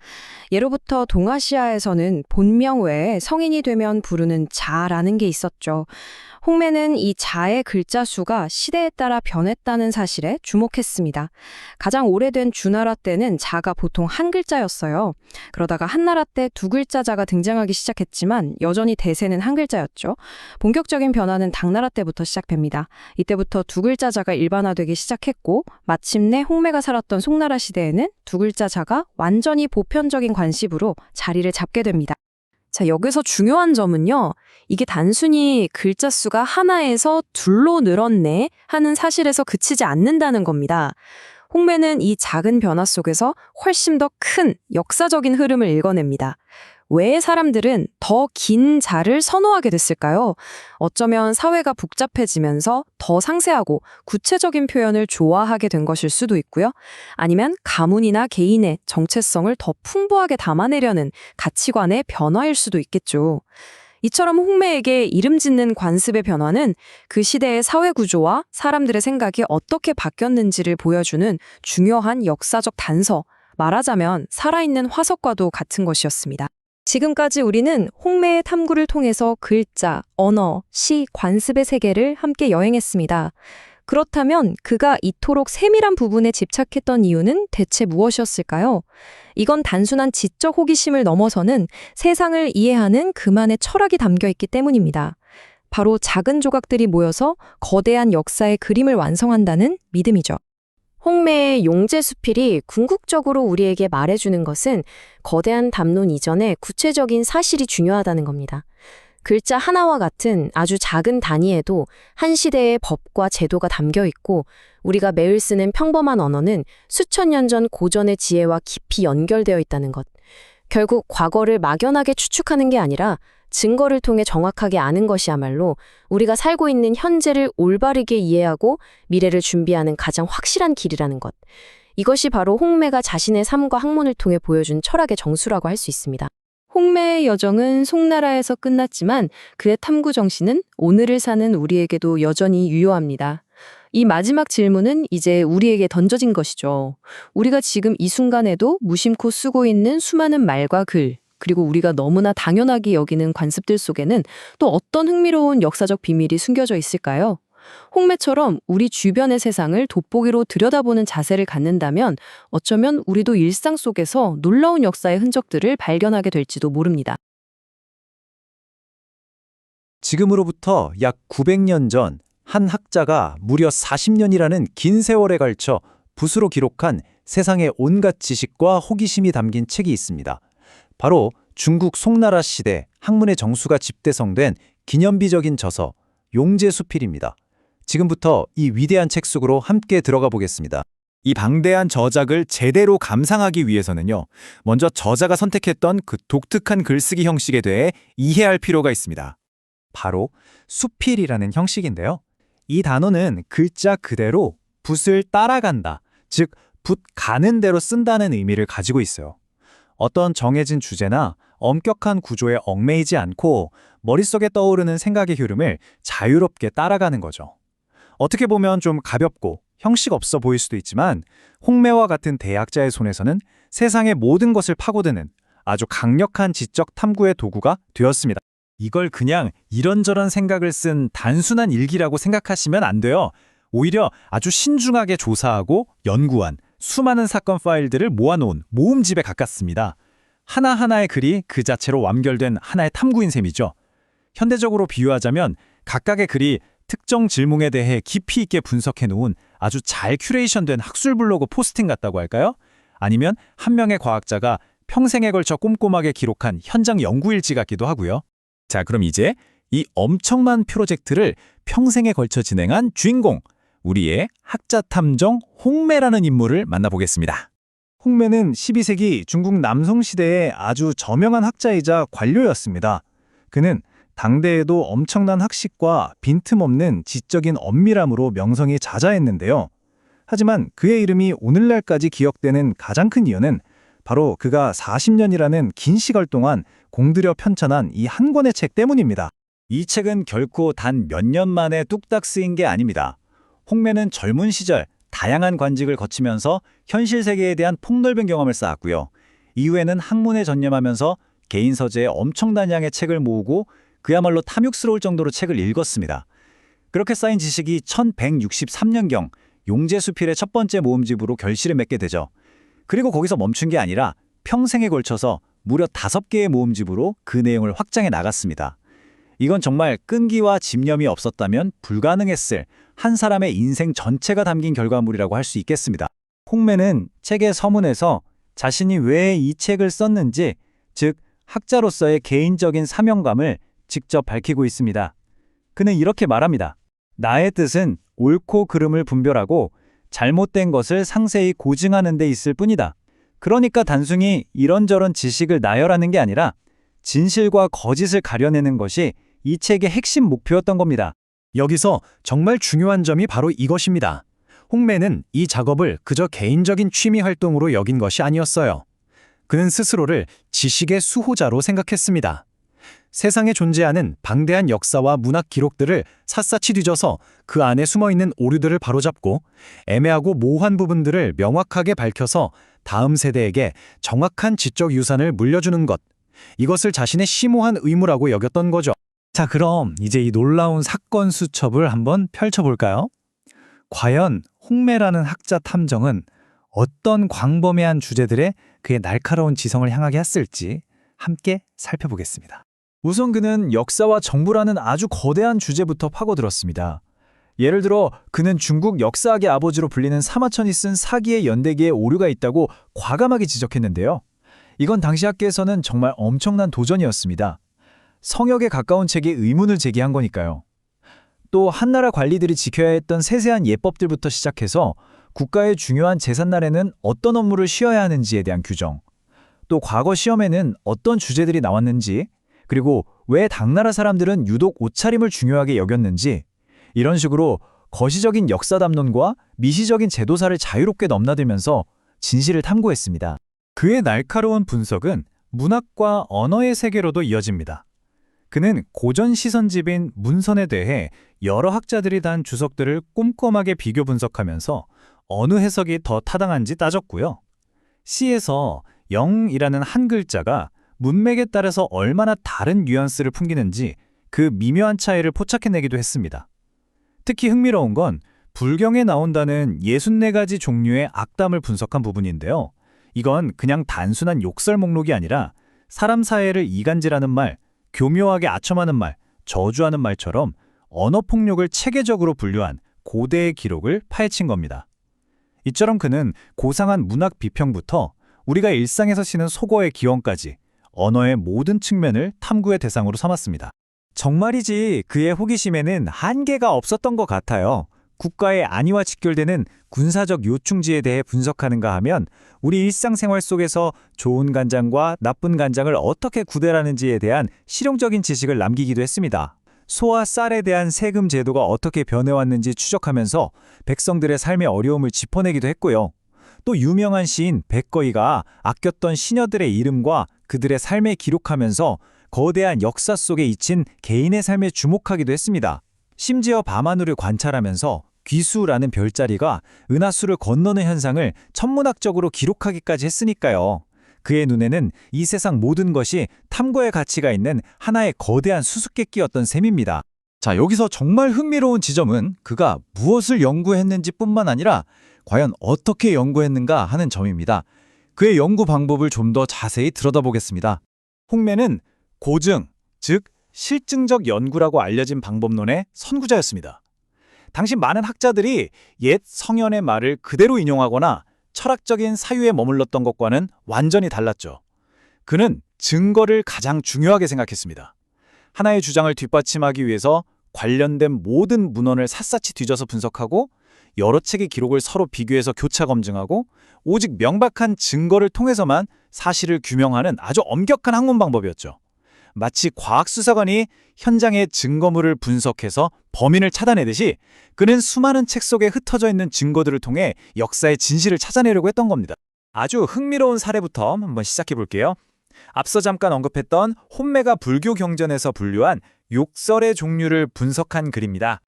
예로부터 동아시아에서는 본명 외에 성인이 되면 부르는 자라는 게 있었죠. 홍매는 이 자의 글자 수가 시대에 따라 변했다는 사실에 주목했습니다. 가장 오래된 주나라 때는 자가 보통 한 글자였어요. 그러다가 한나라 때 두 글자 자가 등장하기 시작했지만 여전히 대세는 한 글자였죠. 본격적인 변화는 당나라 때부터 시작됩니다. 이때부터 두 글자 자가 일반화되기 시작했고 마침내 홍매가 살았던 송나라 시대에는 두 글자 자가 완전히 보편적인 관습으로 자리를 잡게 됩니다. 자, 여기서 중요한 점은요. 이게 단순히 글자 수가 하나에서 둘로 늘었네 하는 사실에서 그치지 않는다는 겁니다. 홍매는 이 작은 변화 속에서 훨씬 더 큰 역사적인 흐름을 읽어냅니다. 왜 사람들은 더 긴 자를 선호하게 됐을까요? 어쩌면 사회가 복잡해지면서 더 상세하고 구체적인 표현을 좋아하게 된 것일 수도 있고요. 아니면 가문이나 개인의 정체성을 더 풍부하게 담아내려는 가치관의 변화일 수도 있겠죠. 이처럼 홍매에게 이름 짓는 관습의 변화는 그 시대의 사회 구조와 사람들의 생각이 어떻게 바뀌었는지를 보여주는 중요한 역사적 단서, 말하자면 살아있는 화석과도 같은 것이었습니다. 지금까지 우리는 홍매의 탐구를 통해서 글자, 언어, 시, 관습의 세계를 함께 여행했습니다. 그렇다면 그가 이토록 세밀한 부분에 집착했던 이유는 대체 무엇이었을까요? 이건 단순한 지적 호기심을 넘어서는 세상을 이해하는 그만의 철학이 담겨 있기 때문입니다. 바로 작은 조각들이 모여서 거대한 역사의 그림을 완성한다는 믿음이죠. 홍매의 용제수필이 궁극적으로 우리에게 말해주는 것은 거대한 담론 이전에 구체적인 사실이 중요하다는 겁니다. 글자 하나와 같은 아주 작은 단위에도 한 시대의 법과 제도가 담겨 있고 우리가 매일 쓰는 평범한 언어는 수천 년 전 고전의 지혜와 깊이 연결되어 있다는 것. 결국 과거를 막연하게 추측하는 게 아니라 증거를 통해 정확하게 아는 것이야말로 우리가 살고 있는 현재를 올바르게 이해하고 미래를 준비하는 가장 확실한 길이라는 것. 이것이 바로 홍매가 자신의 삶과 학문을 통해 보여준 철학의 정수라고 할 수 있습니다. 홍매의 여정은 송나라에서 끝났지만 그의 탐구 정신은 오늘을 사는 우리에게도 여전히 유효합니다. 이 마지막 질문은 이제 우리에게 던져진 것이죠. 우리가 지금 이 순간에도 무심코 쓰고 있는 수많은 말과 글, 그리고 우리가 너무나 당연하게 여기는 관습들 속에는 또 어떤 흥미로운 역사적 비밀이 숨겨져 있을까요? 홍매처럼 우리 주변의 세상을 돋보기로 들여다보는 자세를 갖는다면 어쩌면 우리도 일상 속에서 놀라운 역사의 흔적들을 발견하게 될지도 모릅니다. 지금으로부터 약 900년 전 한 학자가 무려 40년이라는 긴 세월에 걸쳐 붓으로 기록한 세상의 온갖 지식과 호기심이 담긴 책이 있습니다. 바로 중국 송나라 시대 학문의 정수가 집대성된 기념비적인 저서 용제수필입니다. 지금부터 이 위대한 책 속으로 함께 들어가 보겠습니다. 이 방대한 저작을 제대로 감상하기 위해서는요, 먼저 저자가 선택했던 그 독특한 글쓰기 형식에 대해 이해할 필요가 있습니다. 바로 수필이라는 형식인데요. 이 단어는 글자 그대로 붓을 따라간다, 즉 붓 가는 대로 쓴다는 의미를 가지고 있어요. 어떤 정해진 주제나 엄격한 구조에 얽매이지 않고 머릿속에 떠오르는 생각의 흐름을 자유롭게 따라가는 거죠. 어떻게 보면 좀 가볍고 형식 없어 보일 수도 있지만 홍매와 같은 대학자의 손에서는 세상의 모든 것을 파고드는 아주 강력한 지적 탐구의 도구가 되었습니다. 이걸 그냥 이런저런 생각을 쓴 단순한 일기라고 생각하시면 안 돼요. 오히려 아주 신중하게 조사하고 연구한 수많은 사건 파일들을 모아놓은 모음집에 가깝습니다. 하나하나의 글이 그 자체로 완결된 하나의 탐구인 셈이죠. 현대적으로 비유하자면 각각의 글이 특정 질문에 대해 깊이 있게 분석해놓은 아주 잘 큐레이션된 학술 블로그 포스팅 같다고 할까요? 아니면 한 명의 과학자가 평생에 걸쳐 꼼꼼하게 기록한 현장 연구일지 같기도 하고요. 자, 그럼 이제 이 엄청난 프로젝트를 평생에 걸쳐 진행한 주인공, 우리의 학자 탐정 홍매라는 인물을 만나보겠습니다. 홍매는 12세기 중국 남송 시대의 아주 저명한 학자이자 관료였습니다. 그는 당대에도 엄청난 학식과 빈틈없는 지적인 엄밀함으로 명성이 자자했는데요. 하지만 그의 이름이 오늘날까지 기억되는 가장 큰 이유는 바로 그가 40년이라는 긴 시간 동안 공들여 편찬한 이 한 권의 책 때문입니다. 이 책은 결코 단 몇 년 만에 뚝딱 쓰인 게 아닙니다. 홍매는 젊은 시절 다양한 관직을 거치면서 현실 세계에 대한 폭넓은 경험을 쌓았고요. 이후에는 학문에 전념하면서 개인 서재에 엄청난 양의 책을 모으고 그야말로 탐욕스러울 정도로 책을 읽었습니다. 그렇게 쌓인 지식이 1163년경 용제수필의 첫 번째 모음집으로 결실을 맺게 되죠. 그리고 거기서 멈춘 게 아니라 평생에 걸쳐서 무려 5개의 모음집으로 그 내용을 확장해 나갔습니다. 이건 정말 끈기와 집념이 없었다면 불가능했을 한 사람의 인생 전체가 담긴 결과물이라고 할 수 있겠습니다. 홍매는 책의 서문에서 자신이 왜 이 책을 썼는지, 즉 학자로서의 개인적인 사명감을 직접 밝히고 있습니다. 그는 이렇게 말합니다. 나의 뜻은 옳고 그름을 분별하고 잘못된 것을 상세히 고증하는 데 있을 뿐이다. 그러니까 단순히 이런저런 지식을 나열하는 게 아니라 진실과 거짓을 가려내는 것이 이 책의 핵심 목표였던 겁니다. 여기서 정말 중요한 점이 바로 이것입니다. 홍매는 이 작업을 그저 개인적인 취미 활동으로 여긴 것이 아니었어요. 그는 스스로를 지식의 수호자로 생각했습니다. 세상에 존재하는 방대한 역사와 문학 기록들을 샅샅이 뒤져서 그 안에 숨어있는 오류들을 바로잡고 애매하고 모호한 부분들을 명확하게 밝혀서 다음 세대에게 정확한 지적 유산을 물려주는 것. 이것을 자신의 심오한 의무라고 여겼던 거죠. 자, 그럼 이제 이 놀라운 사건 수첩을 한번 펼쳐볼까요? 과연 홍매라는 학자 탐정은 어떤 광범위한 주제들에 그의 날카로운 지성을 향하게 했을지 함께 살펴보겠습니다. 우선 그는 역사와 정부라는 아주 거대한 주제부터 파고들었습니다. 예를 들어 그는 중국 역사학의 아버지로 불리는 사마천이 쓴 사기의 연대기에 오류가 있다고 과감하게 지적했는데요. 이건 당시 학계에서는 정말 엄청난 도전이었습니다. 성역에 가까운 책에 의문을 제기한 거니까요. 또 한나라 관리들이 지켜야 했던 세세한 예법들부터 시작해서 국가의 중요한 제삿날에는 어떤 업무를 쉬어야 하는지에 대한 규정, 또 과거 시험에는 어떤 주제들이 나왔는지, 그리고 왜 당나라 사람들은 유독 옷차림을 중요하게 여겼는지, 이런 식으로 거시적인 역사 담론과 미시적인 제도사를 자유롭게 넘나들면서 진실을 탐구했습니다. 그의 날카로운 분석은 문학과 언어의 세계로도 이어집니다. 그는 고전 시선집인 문선에 대해 여러 학자들이 단 주석들을 꼼꼼하게 비교 분석하면서 어느 해석이 더 타당한지 따졌고요. 시에서 영이라는 한 글자가 문맥에 따라서 얼마나 다른 뉘앙스를 풍기는지 그 미묘한 차이를 포착해내기도 했습니다. 특히 흥미로운 건 불경에 나온다는 64가지 종류의 악담을 분석한 부분인데요. 이건 그냥 단순한 욕설 목록이 아니라 사람 사회를 이간질하는 말, 교묘하게 아첨하는 말, 저주하는 말처럼 언어폭력을 체계적으로 분류한 고대의 기록을 파헤친 겁니다. 이처럼 그는 고상한 문학 비평부터 우리가 일상에서 쓰는 속어의 기원까지 언어의 모든 측면을 탐구의 대상으로 삼았습니다. 정말이지 그의 호기심에는 한계가 없었던 것 같아요. 국가의 안위와 직결되는 군사적 요충지에 대해 분석하는가 하면 우리 일상생활 속에서 좋은 간장과 나쁜 간장을 어떻게 구별하는지에 대한 실용적인 지식을 남기기도 했습니다. 소와 쌀에 대한 세금 제도가 어떻게 변해왔는지 추적하면서 백성들의 삶의 어려움을 짚어내기도 했고요. 또 유명한 시인 백거이가 아꼈던 시녀들의 이름과 그들의 삶을 기록하면서 거대한 역사 속에 잊힌 개인의 삶에 주목하기도 했습니다. 심지어 밤하늘을 관찰하면서 귀수라는 별자리가 은하수를 건너는 현상을 천문학적으로 기록하기까지 했으니까요. 그의 눈에는 이 세상 모든 것이 탐구의 가치가 있는 하나의 거대한 수수께끼였던 셈입니다. 자, 여기서 정말 흥미로운 지점은 그가 무엇을 연구했는지 뿐만 아니라 과연 어떻게 연구했는가 하는 점입니다. 그의 연구 방법을 좀 더 자세히 들여다보겠습니다. 홍매는 고증, 즉 실증적 연구라고 알려진 방법론의 선구자였습니다. 당시 많은 학자들이 옛 성현의 말을 그대로 인용하거나 철학적인 사유에 머물렀던 것과는 완전히 달랐죠. 그는 증거를 가장 중요하게 생각했습니다. 하나의 주장을 뒷받침하기 위해서 관련된 모든 문헌을 샅샅이 뒤져서 분석하고 여러 책의 기록을 서로 비교해서 교차 검증하고 오직 명백한 증거를 통해서만 사실을 규명하는 아주 엄격한 학문 방법이었죠. 마치 과학수사관이 현장의 증거물을 분석해서 범인을 찾아내듯이 그는 수많은 책 속에 흩어져 있는 증거들을 통해 역사의 진실을 찾아내려고 했던 겁니다. 아주 흥미로운 사례부터 한번 시작해 볼게요. 앞서 잠깐 언급했던 혼매가 불교 경전에서 분류한 욕설의 종류를 분석한 글입니다.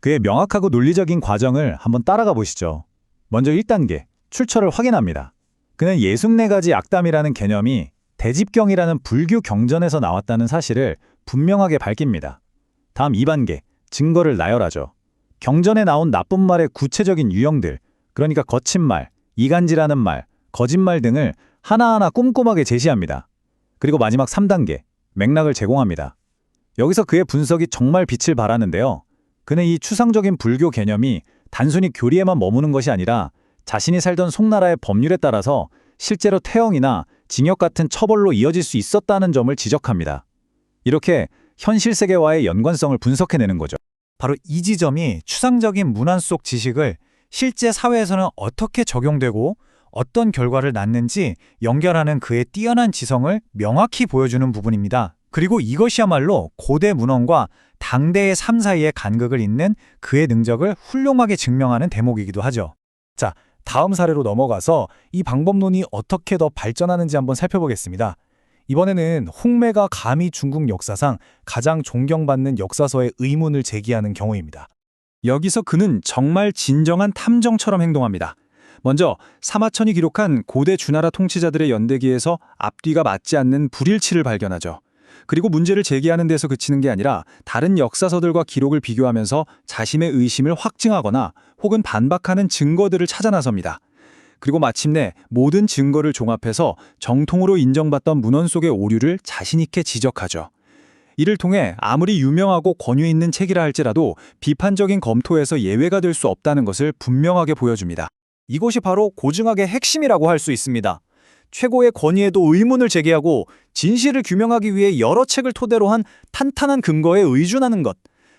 그의 명확하고 논리적인 과정을 한번 따라가 보시죠. 먼저 1단계, 출처를 확인합니다. 그는 64가지 악담이라는 개념이 대집경이라는 불교 경전에서 나왔다는 사실을 분명하게 밝힙니다. 다음 2단계, 증거를 나열하죠. 경전에 나온 나쁜 말의 구체적인 유형들, 그러니까 거친 말, 이간질하는 말, 거짓말 등을 하나하나 꼼꼼하게 제시합니다. 그리고 마지막 3단계, 맥락을 제공합니다. 여기서 그의 분석이 정말 빛을 발하는데요. 그는 이 추상적인 불교 개념이 단순히 교리에만 머무는 것이 아니라 자신이 살던 송나라의 법률에 따라서 실제로 태형이나 징역 같은 처벌로 이어질 수 있었다는 점을 지적합니다. 이렇게 현실 세계와의 연관성을 분석해내는 거죠. 바로 이 지점이 추상적인 문안 속 지식을 실제 사회에서는 어떻게 적용되고 어떤 결과를 낳는지 연결하는 그의 뛰어난 지성을 명확히 보여주는 부분입니다. 그리고 이것이야말로 고대 문헌과 당대의 삶 사이의 간극을 잇는 그의 능력을 훌륭하게 증명하는 대목이기도 하죠. 자, 다음 사례로 넘어가서 이 방법론이 어떻게 더 발전하는지 한번 살펴보겠습니다. 이번에는 홍매가 감히 중국 역사상 가장 존경받는 역사서의 의문을 제기하는 경우입니다. 여기서 그는 정말 진정한 탐정처럼 행동합니다. 먼저 사마천이 기록한 고대 주나라 통치자들의 연대기에서 앞뒤가 맞지 않는 불일치를 발견하죠. 그리고 문제를 제기하는 데서 그치는 게 아니라 다른 역사서들과 기록을 비교하면서 자신의 의심을 확증하거나 혹은 반박하는 증거들을 찾아 나섭니다. 그리고 마침내 모든 증거를 종합해서 정통으로 인정받던 문헌 속의 오류를 자신 있게 지적하죠. 이를 통해 아무리 유명하고 권위 있는 책이라 할지라도 비판적인 검토에서 예외가 될 수 없다는 것을 분명하게 보여줍니다. 이것이 바로 고증학의 핵심이라고 할 수 있습니다. 최고의 권위에도 의문을 제기하고 진실을 규명하기 위해 여러 책을 토대로 한 탄탄한 근거에 의존하는 것.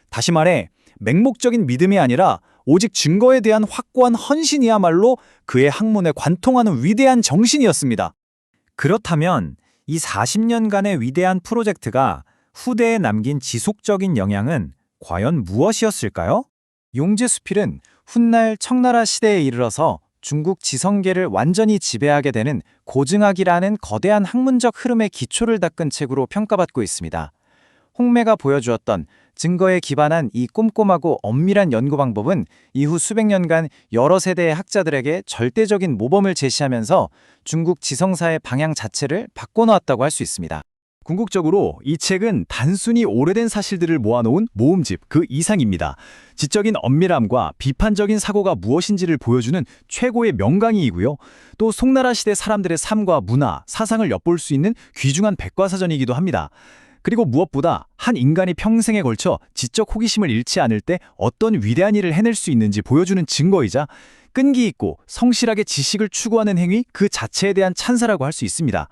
다시 말해 맹목적인 믿음이 아니라 오직 증거에 대한 확고한 헌신이야말로 그의 학문에 관통하는 위대한 정신이었습니다. 그렇다면 이 40년간의 위대한 프로젝트가 후대에 남긴 지속적인 영향은 과연 무엇이었을까요? 용제수필은 훗날 청나라 시대에 이르러서 중국 지성계를 완전히 지배하게 되는 고증학이라는 거대한 학문적 흐름의 기초를 닦은 책으로 평가받고 있습니다. 홍매가 보여주었던 증거에 기반한 이 꼼꼼하고 엄밀한 연구 방법은 이후 수백 년간 여러 세대의 학자들에게 절대적인 모범을 제시하면서 중국 지성사의 방향 자체를 바꿔놓았다고 할 수 있습니다. 궁극적으로 이 책은 단순히 오래된 사실들을 모아놓은 모음집 그 이상입니다. 지적인 엄밀함과 비판적인 사고가 무엇인지를 보여주는 최고의 명강의이고요. 또 송나라 시대 사람들의 삶과 문화, 사상을 엿볼 수 있는 귀중한 백과사전이기도 합니다. 그리고 무엇보다 한 인간이 평생에 걸쳐 지적 호기심을 잃지 않을 때 어떤 위대한 일을 해낼 수 있는지 보여주는 증거이자 끈기 있고 성실하게 지식을 추구하는 행위 그 자체에 대한 찬사라고 할 수 있습니다.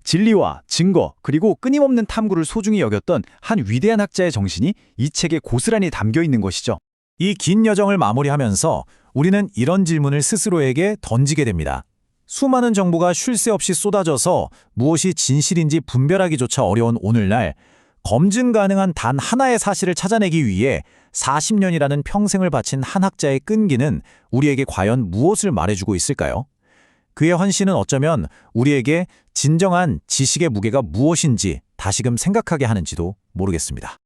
진리와 증거 그리고 끊임없는 탐구를 소중히 여겼던 한 위대한 학자의 정신이 이 책에 고스란히 담겨 있는 것이죠. 이 긴 여정을 마무리하면서 우리는 이런 질문을 스스로에게 던지게 됩니다. 수많은 정보가 쉴 새 없이 쏟아져서 무엇이 진실인지 분별하기조차 어려운 오늘날, 검증 가능한 단 하나의 사실을 찾아내기 위해 40년이라는 평생을 바친 한 학자의 끈기는 우리에게 과연 무엇을 말해주고 있을까요? 그의 헌신은 어쩌면 우리에게 진정한 지식의 무게가 무엇인지 다시금 생각하게 하는지도 모르겠습니다.